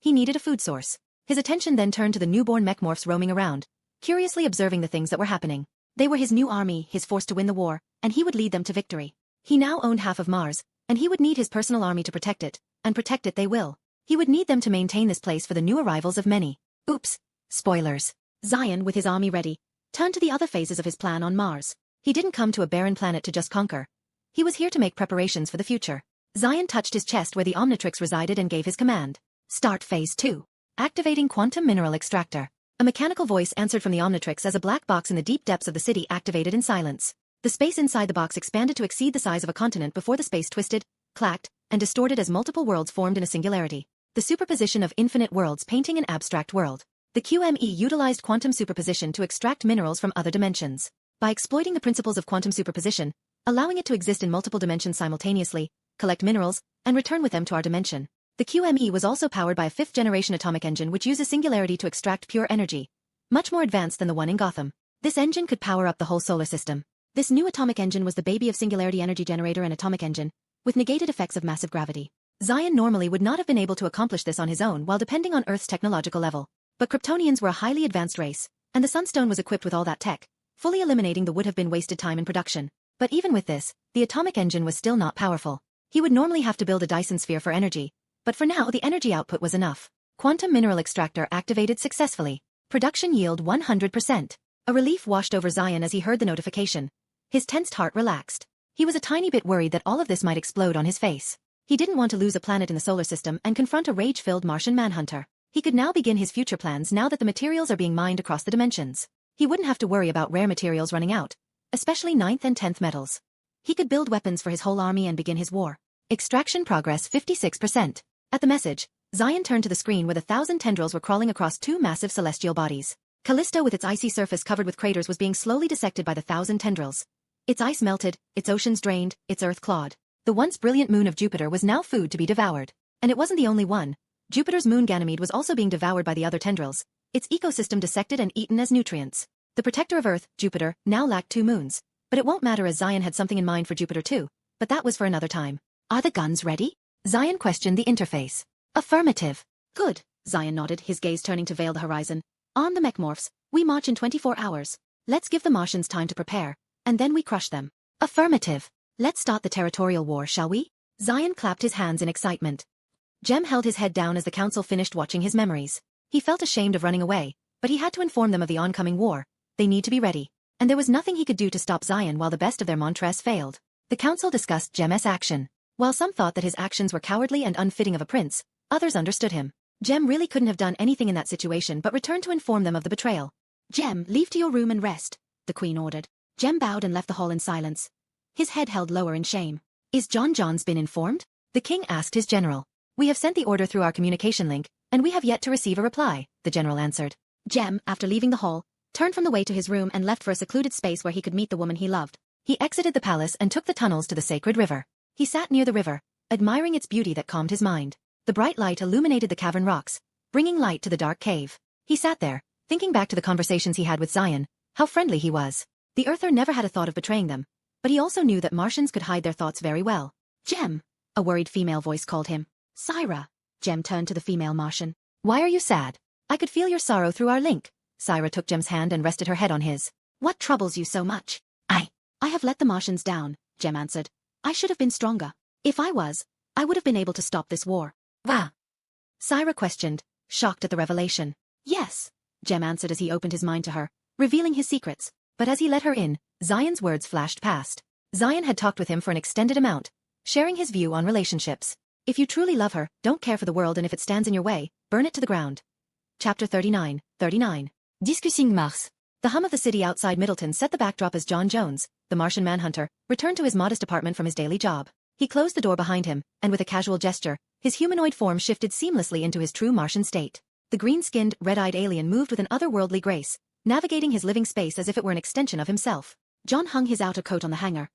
He needed a food source. His attention then turned to the newborn mechmorphs roaming around, curiously observing the things that were happening. They were his new army, his force to win the war, and he would lead them to victory. He now owned half of Mars, and he would need his personal army to protect it, and protect it they will. He would need them to maintain this place for the new arrivals of many. Oops. Spoilers. Zion, with his army ready, turned to the other phases of his plan on Mars. He didn't come to a barren planet to just conquer. He was here to make preparations for the future. Zion touched his chest where the Omnitrix resided and gave his command. Start Phase 2. Activating Quantum Mineral Extractor. A mechanical voice answered from the Omnitrix as a black box in the deep depths of the city activated in silence. The space inside the box expanded to exceed the size of a continent before the space twisted, clacked, and distorted as multiple worlds formed in a singularity. The superposition of infinite worlds painting an abstract world. The QME utilized quantum superposition to extract minerals from other dimensions. By exploiting the principles of quantum superposition, allowing it to exist in multiple dimensions simultaneously, collect minerals, and return with them to our dimension. The QME was also powered by a fifth-generation atomic engine which uses singularity to extract pure energy, much more advanced than the one in Gotham. This engine could power up the whole solar system. This new atomic engine was the baby of singularity energy generator and atomic engine, with negated effects of massive gravity. Zion normally would not have been able to accomplish this on his own while depending on Earth's technological level. But Kryptonians were a highly advanced race, and the Sunstone was equipped with all that tech. Fully eliminating the would have been wasted time in production. But even with this, the atomic engine was still not powerful. He would normally have to build a Dyson sphere for energy, but for now the energy output was enough. Quantum Mineral Extractor activated successfully. Production yield 100%. A relief washed over Zion as he heard the notification. His tensed heart relaxed. He was a tiny bit worried that all of this might explode on his face. He didn't want to lose a planet in the solar system and confront a rage-filled Martian manhunter. He could now begin his future plans now that the materials are being mined across the dimensions. He wouldn't have to worry about rare materials running out, especially 9th and 10th metals. He could build weapons for his whole army and begin his war. Extraction progress 56%. At the message, Zion turned to the screen where 1,000 tendrils were crawling across two massive celestial bodies. Callisto with its icy surface covered with craters was being slowly dissected by the 1,000 tendrils. Its ice melted, its oceans drained, its earth clawed. The once brilliant moon of Jupiter was now food to be devoured. And it wasn't the only one. Jupiter's moon Ganymede was also being devoured by the other tendrils, its ecosystem dissected and eaten as nutrients. The protector of Earth, Jupiter, now lacked 2 moons. But it won't matter as Zion had something in mind for Jupiter too, but that was for another time. Are the guns ready? Zion questioned the interface. Affirmative. Good, Zion nodded, his gaze turning to veil the horizon. Arm the mechmorphs, we march in 24 hours. Let's give the Martians time to prepare, and then we crush them. Affirmative. Let's start the territorial war, shall we? Zion clapped his hands in excitement. Jem held his head down as the council finished watching his memories. He felt ashamed of running away, but he had to inform them of the oncoming war. They need to be ready. And there was nothing he could do to stop Zion while the best of their Montress failed. The council discussed Jem's action. While some thought that his actions were cowardly and unfitting of a prince, others understood him. Jem really couldn't have done anything in that situation but returned to inform them of the betrayal. Jem, leave to your room and rest, the queen ordered. Jem bowed and left the hall in silence. His head held lower in shame. Is Johns been informed? The king asked his general. We have sent the order through our communication link, and we have yet to receive a reply, the general answered. Jem, after leaving the hall, turned from the way to his room and left for a secluded space where he could meet the woman he loved. He exited the palace and took the tunnels to the sacred river. He sat near the river, admiring its beauty that calmed his mind. The bright light illuminated the cavern rocks, bringing light to the dark cave. He sat there, thinking back to the conversations he had with Zion, how friendly he was. The Earther never had a thought of betraying them, but he also knew that Martians could hide their thoughts very well. Jem, a worried female voice called him. Syra. Jem turned to the female Martian. Why are you sad? I could feel your sorrow through our link, Syra took Jem's hand and rested her head on his. What troubles you so much? I have let the Martians down, Jem answered. I should have been stronger. If I was, I would have been able to stop this war. Wah? Syra questioned, shocked at the revelation. Yes, Jem answered as he opened his mind to her, revealing his secrets. But as he let her in, Zion's words flashed past. Zion had talked with him for an extended amount, sharing his view on relationships. If you truly love her, don't care for the world, and if it stands in your way, burn it to the ground. Chapter 39. Discussing Mars. The hum of the city outside Middleton set the backdrop as John Jones, the Martian manhunter, returned to his modest apartment from his daily job. He closed the door behind him, and with a casual gesture, his humanoid form shifted seamlessly into his true Martian state. The green-skinned, red-eyed alien moved with an otherworldly grace, navigating his living space as if it were an extension of himself. John hung his outer coat on the hanger,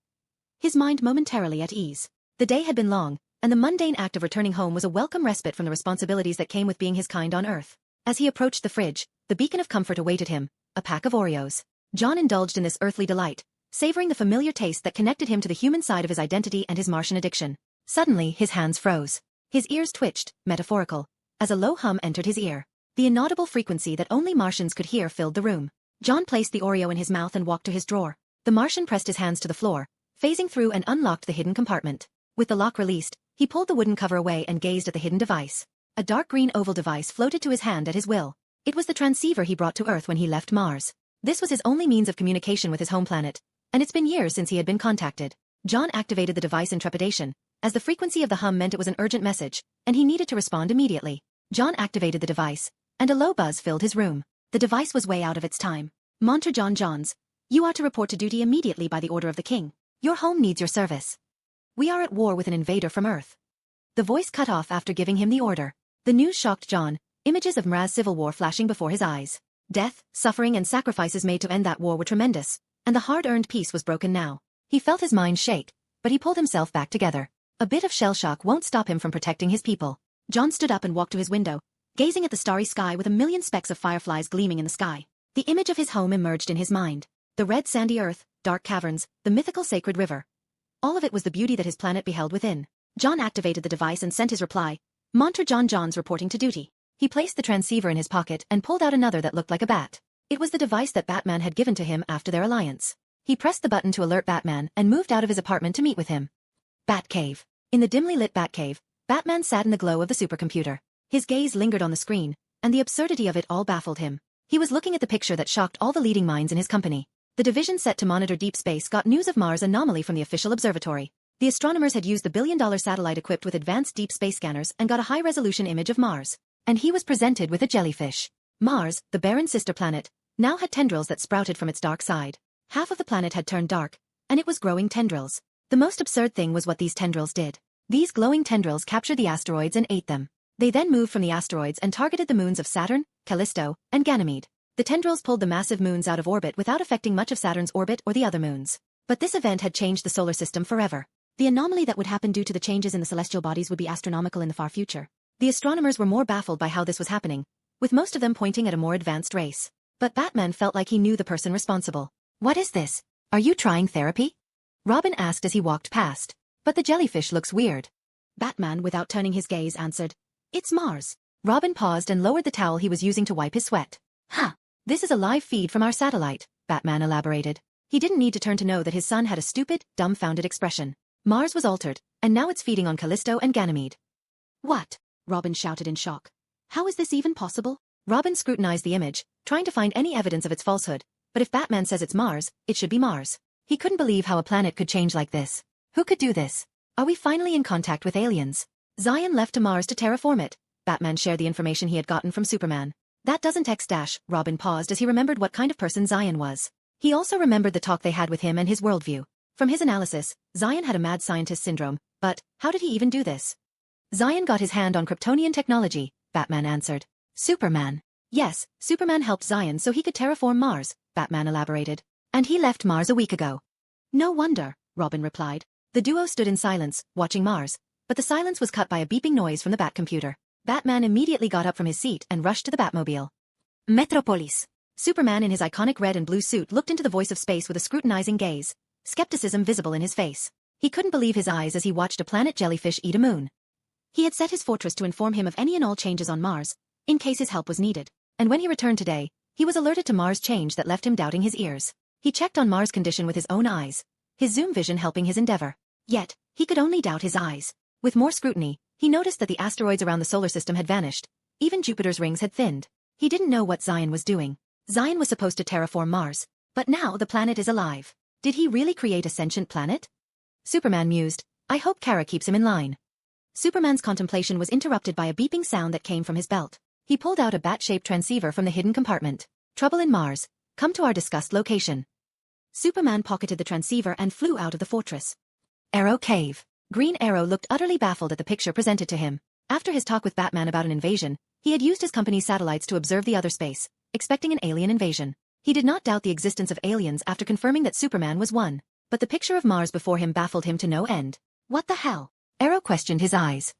his mind momentarily at ease. The day had been long, and the mundane act of returning home was a welcome respite from the responsibilities that came with being his kind on Earth. As he approached the fridge, the beacon of comfort awaited him, a pack of Oreos. John indulged in this earthly delight, savoring the familiar taste that connected him to the human side of his identity and his Martian addiction. Suddenly, his hands froze. His ears twitched, metaphorical, as a low hum entered his ear. The inaudible frequency that only Martians could hear filled the room. John placed the Oreo in his mouth and walked to his drawer. The Martian pressed his hands to the floor, phasing through and unlocked the hidden compartment. With the lock released, he pulled the wooden cover away and gazed at the hidden device. A dark green oval device floated to his hand at his will. It was the transceiver he brought to Earth when he left Mars. This was his only means of communication with his home planet, and it's been years since he had been contacted. John activated the device in trepidation, as the frequency of the hum meant it was an urgent message, and he needed to respond immediately. John activated the device, and a low buzz filled his room. The device was way out of its time. Monter John Johns, you are to report to duty immediately by the order of the king. Your home needs your service. We are at war with an invader from Earth. The voice cut off after giving him the order. The news shocked John, images of Mraz civil war flashing before his eyes. Death, suffering and sacrifices made to end that war were tremendous, and the hard-earned peace was broken now. He felt his mind shake, but he pulled himself back together. A bit of shell shock won't stop him from protecting his people. John stood up and walked to his window, gazing at the starry sky with a million specks of fireflies gleaming in the sky. The image of his home emerged in his mind. The red sandy earth, dark caverns, the mythical sacred river. All of it was the beauty that his planet beheld within. John activated the device and sent his reply, Monter John Johns reporting to duty. He placed the transceiver in his pocket and pulled out another that looked like a bat. It was the device that Batman had given to him after their alliance. He pressed the button to alert Batman and moved out of his apartment to meet with him. Batcave. In the dimly lit Batcave, Batman sat in the glow of the supercomputer. His gaze lingered on the screen, and the absurdity of it all baffled him. He was looking at the picture that shocked all the leading minds in his company. The division set to monitor deep space got news of Mars anomaly from the official observatory. The astronomers had used the billion-dollar satellite equipped with advanced deep space scanners and got a high-resolution image of Mars. And he was presented with a jellyfish. Mars, the barren sister planet, now had tendrils that sprouted from its dark side. Half of the planet had turned dark, and it was growing tendrils. The most absurd thing was what these tendrils did. These glowing tendrils captured the asteroids and ate them. They then moved from the asteroids and targeted the moons of Saturn, Callisto, and Ganymede. The tendrils pulled the massive moons out of orbit without affecting much of Saturn's orbit or the other moons. But this event had changed the solar system forever. The anomaly that would happen due to the changes in the celestial bodies would be astronomical in the far future. The astronomers were more baffled by how this was happening, with most of them pointing at a more advanced race. But Batman felt like he knew the person responsible. What is this? Are you trying therapy? Robin asked as he walked past. But the jellyfish looks weird. Batman, without turning his gaze, answered, It's Mars. Robin paused and lowered the towel he was using to wipe his sweat. Huh. This is a live feed from our satellite, Batman elaborated. He didn't need to turn to know that his son had a stupid, dumbfounded expression. Mars was altered, and now it's feeding on Callisto and Ganymede. What? Robin shouted in shock. How is this even possible? Robin scrutinized the image, trying to find any evidence of its falsehood, but if Batman says it's Mars, it should be Mars. He couldn't believe how a planet could change like this. Who could do this? Are we finally in contact with aliens? Zion left to Mars to terraform it. Batman shared the information he had gotten from Superman. That doesn't X-. Robin paused as he remembered what kind of person Zion was. He also remembered the talk they had with him and his worldview. From his analysis, Zion had a mad scientist syndrome, but how did he even do this? Zion got his hand on Kryptonian technology, Batman answered. Superman. Yes, Superman helped Zion so he could terraform Mars, Batman elaborated. And he left Mars a week ago. No wonder, Robin replied. The duo stood in silence, watching Mars, but the silence was cut by a beeping noise from the Batcomputer. Batman immediately got up from his seat and rushed to the Batmobile. Metropolis. Superman in his iconic red and blue suit looked into the voice of space with a scrutinizing gaze, skepticism visible in his face. He couldn't believe his eyes as he watched a planet jellyfish eat a moon. He had set his fortress to inform him of any and all changes on Mars, in case his help was needed. And when he returned today, He was alerted to Mars' change that left him doubting his ears. He checked on Mars' condition with his own eyes, his zoom vision helping his endeavor. Yet, he could only doubt his eyes. With more scrutiny, he noticed that the asteroids around the solar system had vanished. Even Jupiter's rings had thinned. He didn't know what Zion was doing. Zion was supposed to terraform Mars, but now the planet is alive. Did he really create a sentient planet? Superman mused, I hope Kara keeps him in line. Superman's contemplation was interrupted by a beeping sound that came from his belt. He pulled out a bat-shaped transceiver from the hidden compartment. Trouble in Mars. Come to our discussed location. Superman pocketed the transceiver and flew out of the fortress. Arrow Cave. Green Arrow looked utterly baffled at the picture presented to him. After his talk with Batman about an invasion, he had used his company's satellites to observe the other space, expecting an alien invasion. He did not doubt the existence of aliens after confirming that Superman was one. But the picture of Mars before him baffled him to no end. What the hell? Arrow questioned his eyes.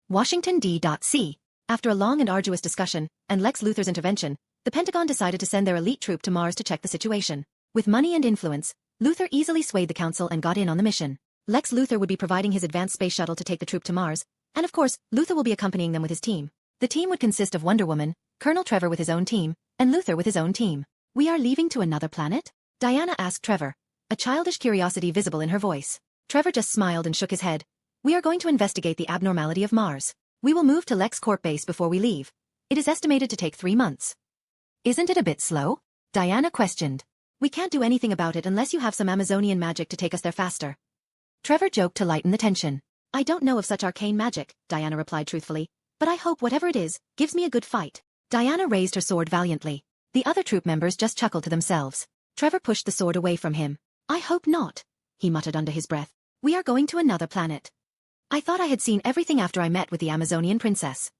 Washington D.C. After a long and arduous discussion, and Lex Luthor's intervention, the Pentagon decided to send their elite troop to Mars to check the situation. With money and influence, Luthor easily swayed the council and got in on the mission. Lex Luthor would be providing his advanced space shuttle to take the troop to Mars, and of course, Luthor will be accompanying them with his team. The team would consist of Wonder Woman, Colonel Trevor with his own team, and Luthor with his own team. We are leaving to another planet? Diana asked Trevor, a childish curiosity visible in her voice. Trevor just smiled and shook his head. We are going to investigate the abnormality of Mars. We will move to LexCorp base before we leave. It is estimated to take 3 months. Isn't it a bit slow? Diana questioned. We can't do anything about it unless you have some Amazonian magic to take us there faster. Trevor joked to lighten the tension. I don't know of such arcane magic, Diana replied truthfully, but I hope whatever it is, gives me a good fight. Diana raised her sword valiantly. The other troop members just chuckled to themselves. Trevor pushed the sword away from him. I hope not, he muttered under his breath. We are going to another planet. I thought I had seen everything after I met with the Amazonian princess.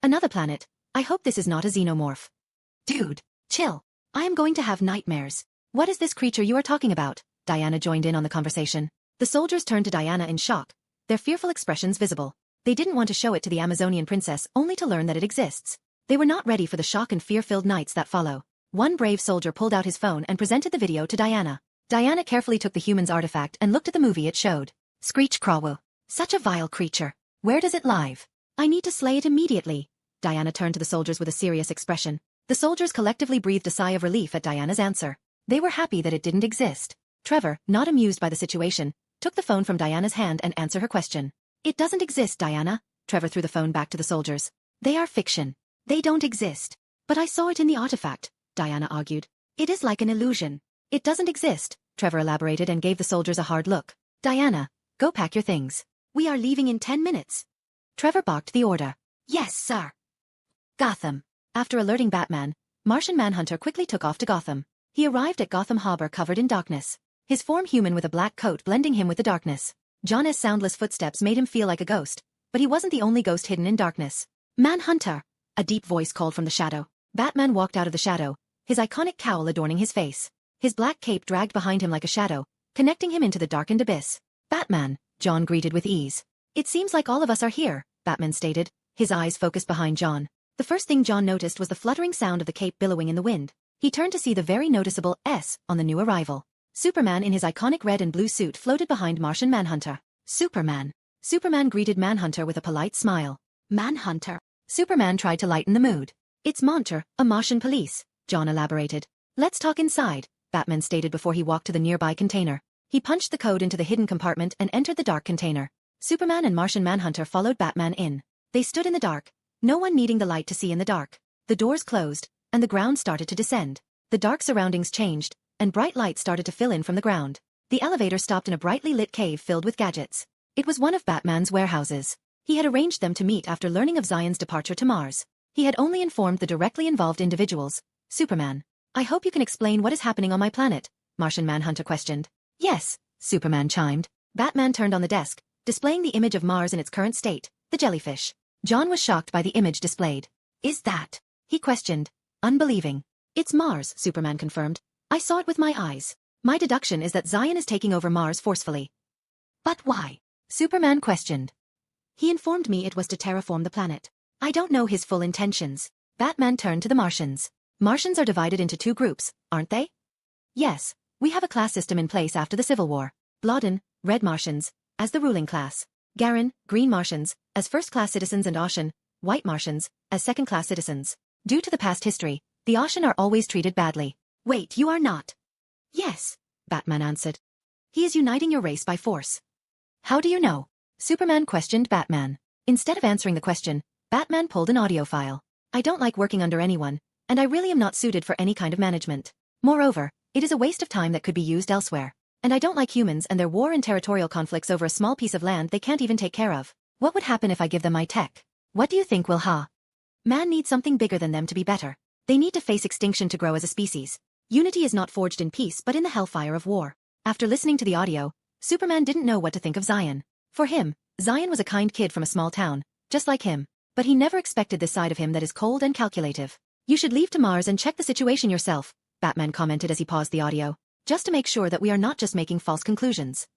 Another planet. I hope this is not a xenomorph. Dude, chill. I am going to have nightmares. What is this creature you are talking about? Diana joined in on the conversation. The soldiers turned to Diana in shock, their fearful expressions visible. They didn't want to show it to the Amazonian princess only to learn that it exists. They were not ready for the shock and fear-filled nights that follow. One brave soldier pulled out his phone and presented the video to Diana. Diana carefully took the human's artifact and looked at the movie it showed. Screech Crawwell. Such a vile creature. Where does it live? I need to slay it immediately. Diana turned to the soldiers with a serious expression. The soldiers collectively breathed a sigh of relief at Diana's answer. They were happy that it didn't exist. Trevor, not amused by the situation, took the phone from Diana's hand and answered her question. It doesn't exist, Diana. Trevor threw the phone back to the soldiers. They are fiction. They don't exist. But I saw it in the artifact, Diana argued. It is like an illusion. It doesn't exist, Trevor elaborated and gave the soldiers a hard look. Diana, go pack your things. We are leaving in 10 minutes. Trevor barked the order. Yes, sir. Gotham. After alerting Batman, Martian Manhunter quickly took off to Gotham. He arrived at Gotham Harbor covered in darkness. His form human with a black coat blending him with the darkness. John's soundless footsteps made him feel like a ghost, but he wasn't the only ghost hidden in darkness. Manhunter! A deep voice called from the shadow. Batman walked out of the shadow, his iconic cowl adorning his face. His black cape dragged behind him like a shadow, connecting him into the darkened abyss. Batman, John greeted with ease. It seems like all of us are here, Batman stated, his eyes focused behind John. The first thing John noticed was the fluttering sound of the cape billowing in the wind. He turned to see the very noticeable S on the new arrival. Superman in his iconic red and blue suit floated behind Martian Manhunter. Superman. Superman greeted Manhunter with a polite smile. Manhunter. Superman tried to lighten the mood. It's Monter, a Martian police, John elaborated. Let's talk inside, Batman stated before he walked to the nearby container. He punched the code into the hidden compartment and entered the dark container. Superman and Martian Manhunter followed Batman in. They stood in the dark, no one needing the light to see in the dark. The doors closed, and the ground started to descend. The dark surroundings changed, and bright lights started to fill in from the ground. The elevator stopped in a brightly lit cave filled with gadgets. It was one of Batman's warehouses. He had arranged them to meet after learning of Zion's departure to Mars. He had only informed the directly involved individuals. Superman. I hope you can explain what is happening on my planet, Martian Manhunter questioned. Yes, Superman chimed. Batman turned on the desk, displaying the image of Mars in its current state, the jellyfish. John was shocked by the image displayed. Is that? He questioned, unbelieving. It's Mars, Superman confirmed. I saw it with my eyes. My deduction is that Zion is taking over Mars forcefully. But why? Superman questioned. He informed me it was to terraform the planet. I don't know his full intentions. Batman turned to the Martians. Martians are divided into 2 groups, aren't they? Yes, we have a class system in place after the Civil War. Blodden, Red Martians, as the ruling class. Garen, Green Martians, as first-class citizens and Ashen, White Martians, as second-class citizens. Due to the past history, The Ashen are always treated badly. Wait, you are not. Yes, Batman answered. He is uniting your race by force. How do you know? Superman questioned Batman. Instead of answering the question, Batman pulled an audio file. I don't like working under anyone, and I really am not suited for any kind of management. Moreover, it is a waste of time that could be used elsewhere. And I don't like humans and their war and territorial conflicts over a small piece of land they can't even take care of. What would happen if I give them my tech? What do you think will Man needs something bigger than them to be better. They need to face extinction to grow as a species. Unity is not forged in peace but in the hellfire of war. After listening to the audio, Superman didn't know what to think of Zion. For him, Zion was a kind kid from a small town, just like him. But he never expected this side of him that is cold and calculative. You should leave to Mars and check the situation yourself, Batman commented as he paused the audio. Just to make sure that we are not just making false conclusions.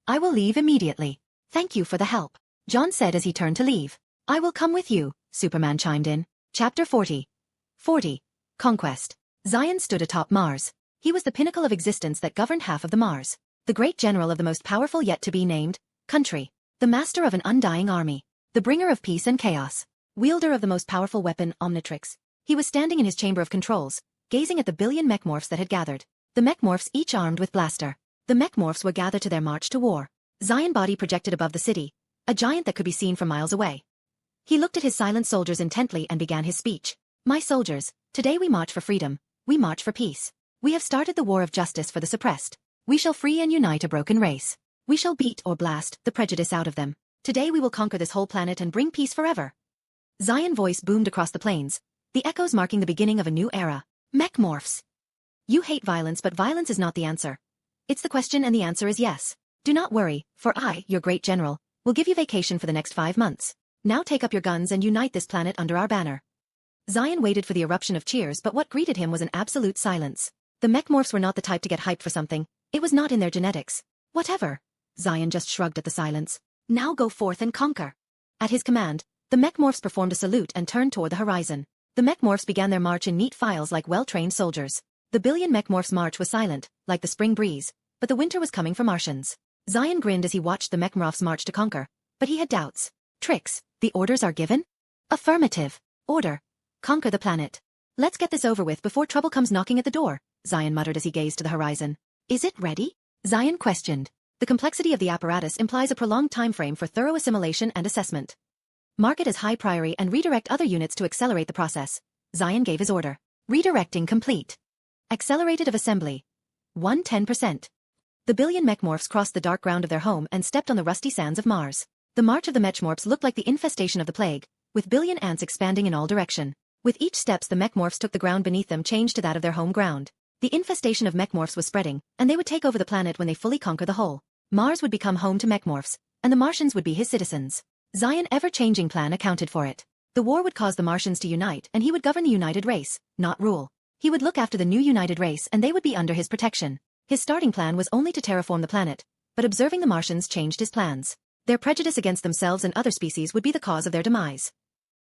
I will leave immediately. Thank you for the help, John said as he turned to leave. I will come with you, Superman chimed in. Chapter 40. Conquest. Zion stood atop Mars. He was the pinnacle of existence that governed half of the Mars. The great general of the most powerful yet to be named country. The master of an undying army. The bringer of peace and chaos. Wielder of the most powerful weapon, Omnitrix. He was standing in his chamber of controls, gazing at the billion mechmorphs that had gathered. The mechmorphs each armed with blaster. The mechmorphs were gathered to their march to war. Zion body projected above the city, a giant that could be seen from miles away. He looked at his silent soldiers intently and began his speech. My soldiers, today we march for freedom. We march for peace. We have started the war of justice for the suppressed. We shall free and unite a broken race. We shall beat or blast the prejudice out of them. Today we will conquer this whole planet and bring peace forever. Zion's voice boomed across the plains, the echoes marking the beginning of a new era. Mechmorphs. You hate violence, but violence is not the answer. It's the question and the answer is yes. Do not worry, for I, your great general, will give you vacation for the next 5 months. Now take up your guns and unite this planet under our banner. Zion waited for the eruption of cheers, but what greeted him was an absolute silence. The mechmorphs were not the type to get hyped for something. It was not in their genetics. Whatever. Zion just shrugged at the silence. Now go forth and conquer. At his command, the mechmorphs performed a salute and turned toward the horizon. The mechmorphs began their march in neat files like well-trained soldiers. The billion mechmorphs' march was silent, like the spring breeze, but the winter was coming for Martians. Zion grinned as he watched the mechmorphs march to conquer, but he had doubts. Trix, the orders are given? Affirmative. Order. Conquer the planet. Let's get this over with before trouble comes knocking at the door, Zion muttered as he gazed to the horizon. Is it ready? Zion questioned. The complexity of the apparatus implies a prolonged time frame for thorough assimilation and assessment. Mark it as high priority and redirect other units to accelerate the process. Zion gave his order. Redirecting complete. Accelerated of assembly. 110%. The billion mechmorphs crossed the dark ground of their home and stepped on the rusty sands of Mars. The march of the mechmorphs looked like the infestation of the plague, with billion ants expanding in all direction. With each steps the mechmorphs took, the ground beneath them changed to that of their home ground. The infestation of mechmorphs was spreading, and they would take over the planet when they fully conquer the whole. Mars would become home to mechmorphs, and the Martians would be his citizens. Zion's ever-changing plan accounted for it. The war would cause the Martians to unite, and he would govern the united race, not rule. He would look after the new united race, and they would be under his protection. His starting plan was only to terraform the planet, but observing the Martians changed his plans. Their prejudice against themselves and other species would be the cause of their demise.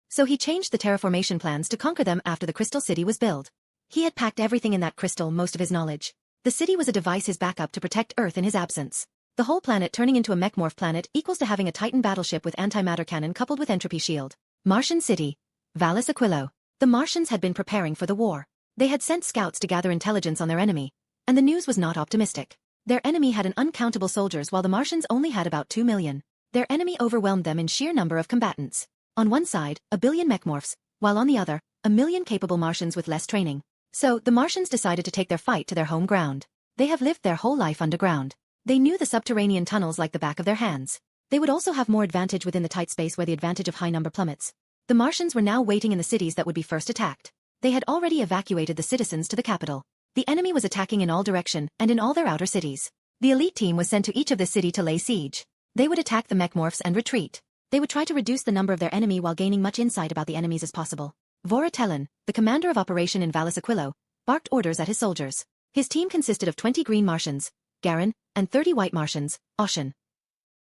So he changed the terraformation plans to conquer them after the Crystal City was built. He had packed everything in that crystal, most of his knowledge. The city was a device, his backup to protect Earth in his absence. The whole planet turning into a mechmorph planet equals to having a Titan battleship with antimatter cannon coupled with entropy shield. Martian City. Vallis Aquilo. The Martians had been preparing for the war. They had sent scouts to gather intelligence on their enemy, and the news was not optimistic. Their enemy had an uncountable soldiers while the Martians only had about 2 million. Their enemy overwhelmed them in sheer number of combatants. On one side, a billion mechmorphs, while on the other, 1 million capable Martians with less training. So, the Martians decided to take their fight to their home ground. They have lived their whole life underground. They knew the subterranean tunnels like the back of their hands. They would also have more advantage within the tight space where the advantage of high number plummets. The Martians were now waiting in the cities that would be first attacked. They had already evacuated the citizens to the capital. The enemy was attacking in all direction and in all their outer cities. The elite team was sent to each of the city to lay siege. They would attack the mechmorphs and retreat. They would try to reduce the number of their enemy while gaining much insight about the enemies as possible. Voratellan, the commander of operation in Vallis Aquilo, barked orders at his soldiers. His team consisted of 20 green Martians, Garin, and 30 white Martians, Oshin.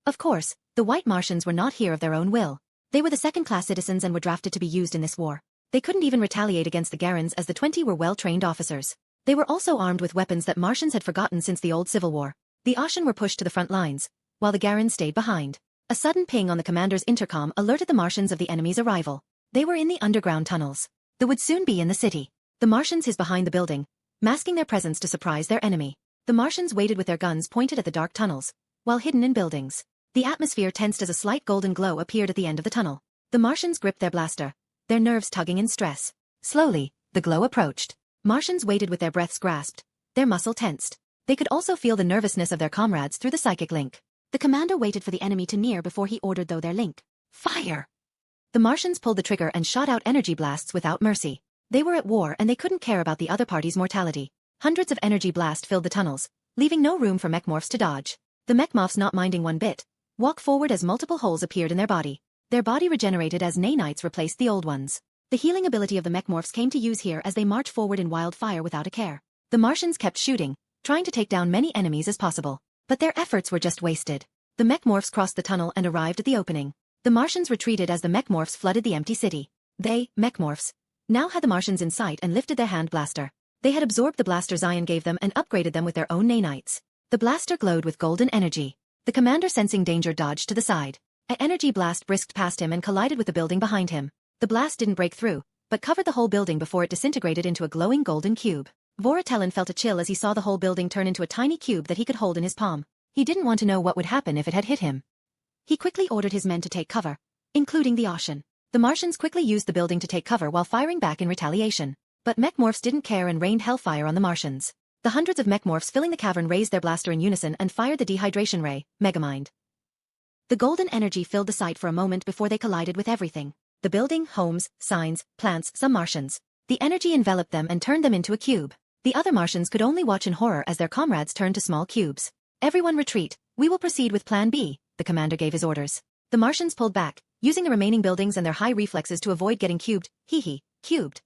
Of course, the white Martians were not here of their own will. They were the second-class citizens and were drafted to be used in this war. They couldn't even retaliate against the Garins as the 20 were well-trained officers. They were also armed with weapons that Martians had forgotten since the old Civil War. The Oshin were pushed to the front lines, while the Garins stayed behind. A sudden ping on the commander's intercom alerted the Martians of the enemy's arrival. They were in the underground tunnels. They would soon be in the city. The Martians hid behind the building, masking their presence to surprise their enemy. The Martians waited with their guns pointed at the dark tunnels, while hidden in buildings. The atmosphere tensed as a slight golden glow appeared at the end of the tunnel. The Martians gripped their blaster, their nerves tugging in stress. Slowly, the glow approached. Martians waited with their breaths grasped, their muscle tensed. They could also feel the nervousness of their comrades through the psychic link. The commander waited for the enemy to near before he ordered though their link. Fire! The Martians pulled the trigger and shot out energy blasts without mercy. They were at war and they couldn't care about the other party's mortality. Hundreds of energy blasts filled the tunnels, leaving no room for mechmorphs to dodge. The mechmorphs, not minding one bit, walked forward as multiple holes appeared in their body. Their body regenerated as nanites replaced the old ones. The healing ability of the mechmorphs came to use here as they marched forward in wildfire without a care. The Martians kept shooting, trying to take down many enemies as possible. But their efforts were just wasted. The mechmorphs crossed the tunnel and arrived at the opening. The Martians retreated as the mechmorphs flooded the empty city. They, mechmorphs, now had the Martians in sight and lifted their hand blaster. They had absorbed the blaster Zion gave them and upgraded them with their own nanites. The blaster glowed with golden energy. The commander, sensing danger, dodged to the side. An energy blast brisked past him and collided with the building behind him. The blast didn't break through, but covered the whole building before it disintegrated into a glowing golden cube. Zor-El felt a chill as he saw the whole building turn into a tiny cube that he could hold in his palm. He didn't want to know what would happen if it had hit him. He quickly ordered his men to take cover, including the Martian. The Martians quickly used the building to take cover while firing back in retaliation. But mechmorphs didn't care and rained hellfire on the Martians. The hundreds of mechmorphs filling the cavern raised their blaster in unison and fired the dehydration ray, Megamind. The golden energy filled the site for a moment before they collided with everything. The building, homes, signs, plants, some Martians. The energy enveloped them and turned them into a cube. The other Martians could only watch in horror as their comrades turned to small cubes. Everyone retreat. We will proceed with Plan B, the commander gave his orders. The Martians pulled back, using the remaining buildings and their high reflexes to avoid getting cubed. Cubed.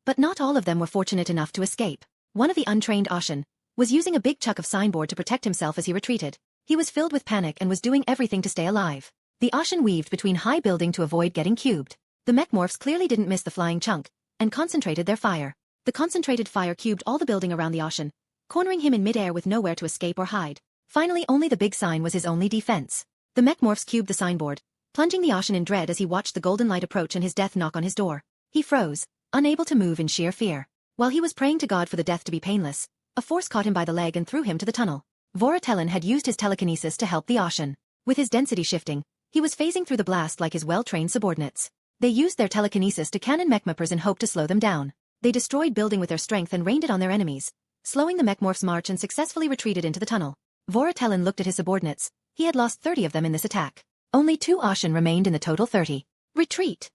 But not all of them were fortunate enough to escape. One of the untrained Martian was using a big chunk of signboard to protect himself as he retreated. He was filled with panic and was doing everything to stay alive. The Martian weaved between high building to avoid getting cubed. The mechmorphs clearly didn't miss the flying chunk, and concentrated their fire. The concentrated fire cubed all the building around the Martian, cornering him in midair with nowhere to escape or hide. Finally, only the big sign was his only defense. The mechmorphs cubed the signboard, plunging the Martian in dread as he watched the golden light approach and his death knock on his door. He froze, unable to move in sheer fear. While he was praying to God for the death to be painless, a force caught him by the leg and threw him to the tunnel. Zor-El had used his telekinesis to help the Martian. With his density shifting, he was phasing through the blast like his well-trained subordinates. They used their telekinesis to cannon mechmorphs in hope to slow them down. They destroyed building with their strength and rained it on their enemies, slowing the mechmorphs' march and successfully retreated into the tunnel. Zor-El looked at his subordinates. He had lost 30 of them in this attack. Only 2 Martian remained in the total 30. Retreat!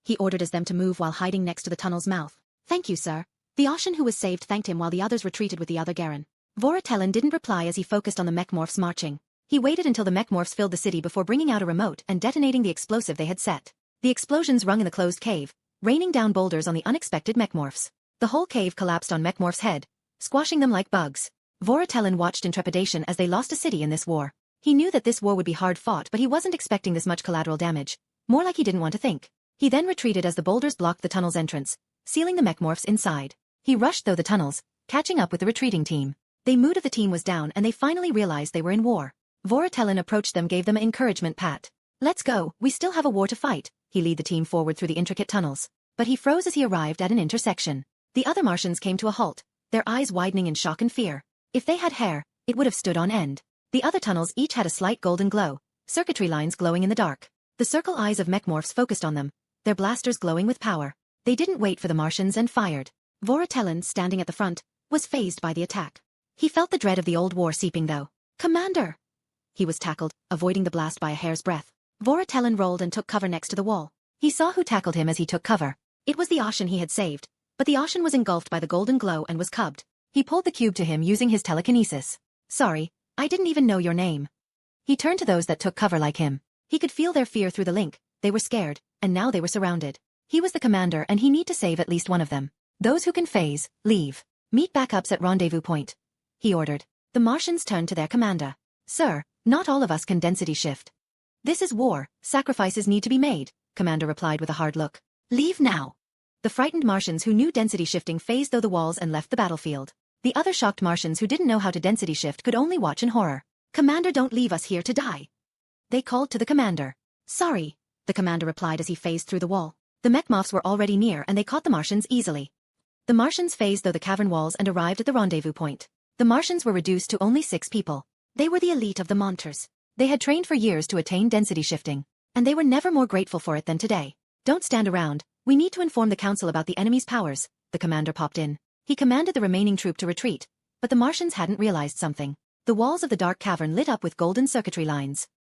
He ordered as them to move while hiding next to the tunnel's mouth. Thank you, sir. The Martian who was saved thanked him while the others retreated with the other Garen. Zor-El didn't reply as he focused on the mechmorphs marching. He waited until the mechmorphs filled the city before bringing out a remote and detonating the explosive they had set. The explosions rung in the closed cave, raining down boulders on the unexpected mechmorphs. The whole cave collapsed on mechmorphs' head, squashing them like bugs. Zor-El watched in trepidation as they lost a city in this war. He knew that this war would be hard fought, but he wasn't expecting this much collateral damage. More like he didn't want to think. He then retreated as the boulders blocked the tunnel's entrance, sealing the mechmorphs inside. He rushed through the tunnels, catching up with the retreating team. The mood of the team was down and they finally realized they were in war. Zor-El approached them, gave them an encouragement pat. Let's go, we still have a war to fight. He led the team forward through the intricate tunnels. But he froze as he arrived at an intersection. The other Martians came to a halt, their eyes widening in shock and fear. If they had hair, it would have stood on end. The other tunnels each had a slight golden glow, circuitry lines glowing in the dark. The circle eyes of mechmorphs focused on them, their blasters glowing with power. They didn't wait for the Martians and fired. Zor-El, standing at the front, was fazed by the attack. He felt the dread of the old war seeping though. Commander! He was tackled, avoiding the blast by a hair's breadth. Zor-El rolled and took cover next to the wall. He saw who tackled him as he took cover. It was the Martian he had saved, but the Martian was engulfed by the golden glow and was cubbed. He pulled the cube to him using his telekinesis. Sorry, I didn't even know your name. He turned to those that took cover like him. He could feel their fear through the link. They were scared, and now they were surrounded. He was the commander and he need to save at least one of them. Those who can phase, leave. Meet backups at rendezvous point. He ordered. The Martians turned to their commander. Sir, not all of us can density shift. This is war, sacrifices need to be made, commander replied with a hard look. Leave now. The frightened Martians who knew density shifting phased through the walls and left the battlefield. The other shocked Martians who didn't know how to density shift could only watch in horror. Commander, don't leave us here to die. They called to the commander. Sorry, the commander replied as he phased through the wall. The mechmorphs were already near and they caught the Martians easily. The Martians phased through the cavern walls and arrived at the rendezvous point. The Martians were reduced to only 6 people. They were the elite of the Monsters. They had trained for years to attain density shifting, and they were never more grateful for it than today. Don't stand around. We need to inform the council about the enemy's powers, the commander popped in. He commanded the remaining troop to retreat, but the Martians hadn't realized something. The walls of the dark cavern lit up with golden circuitry lines.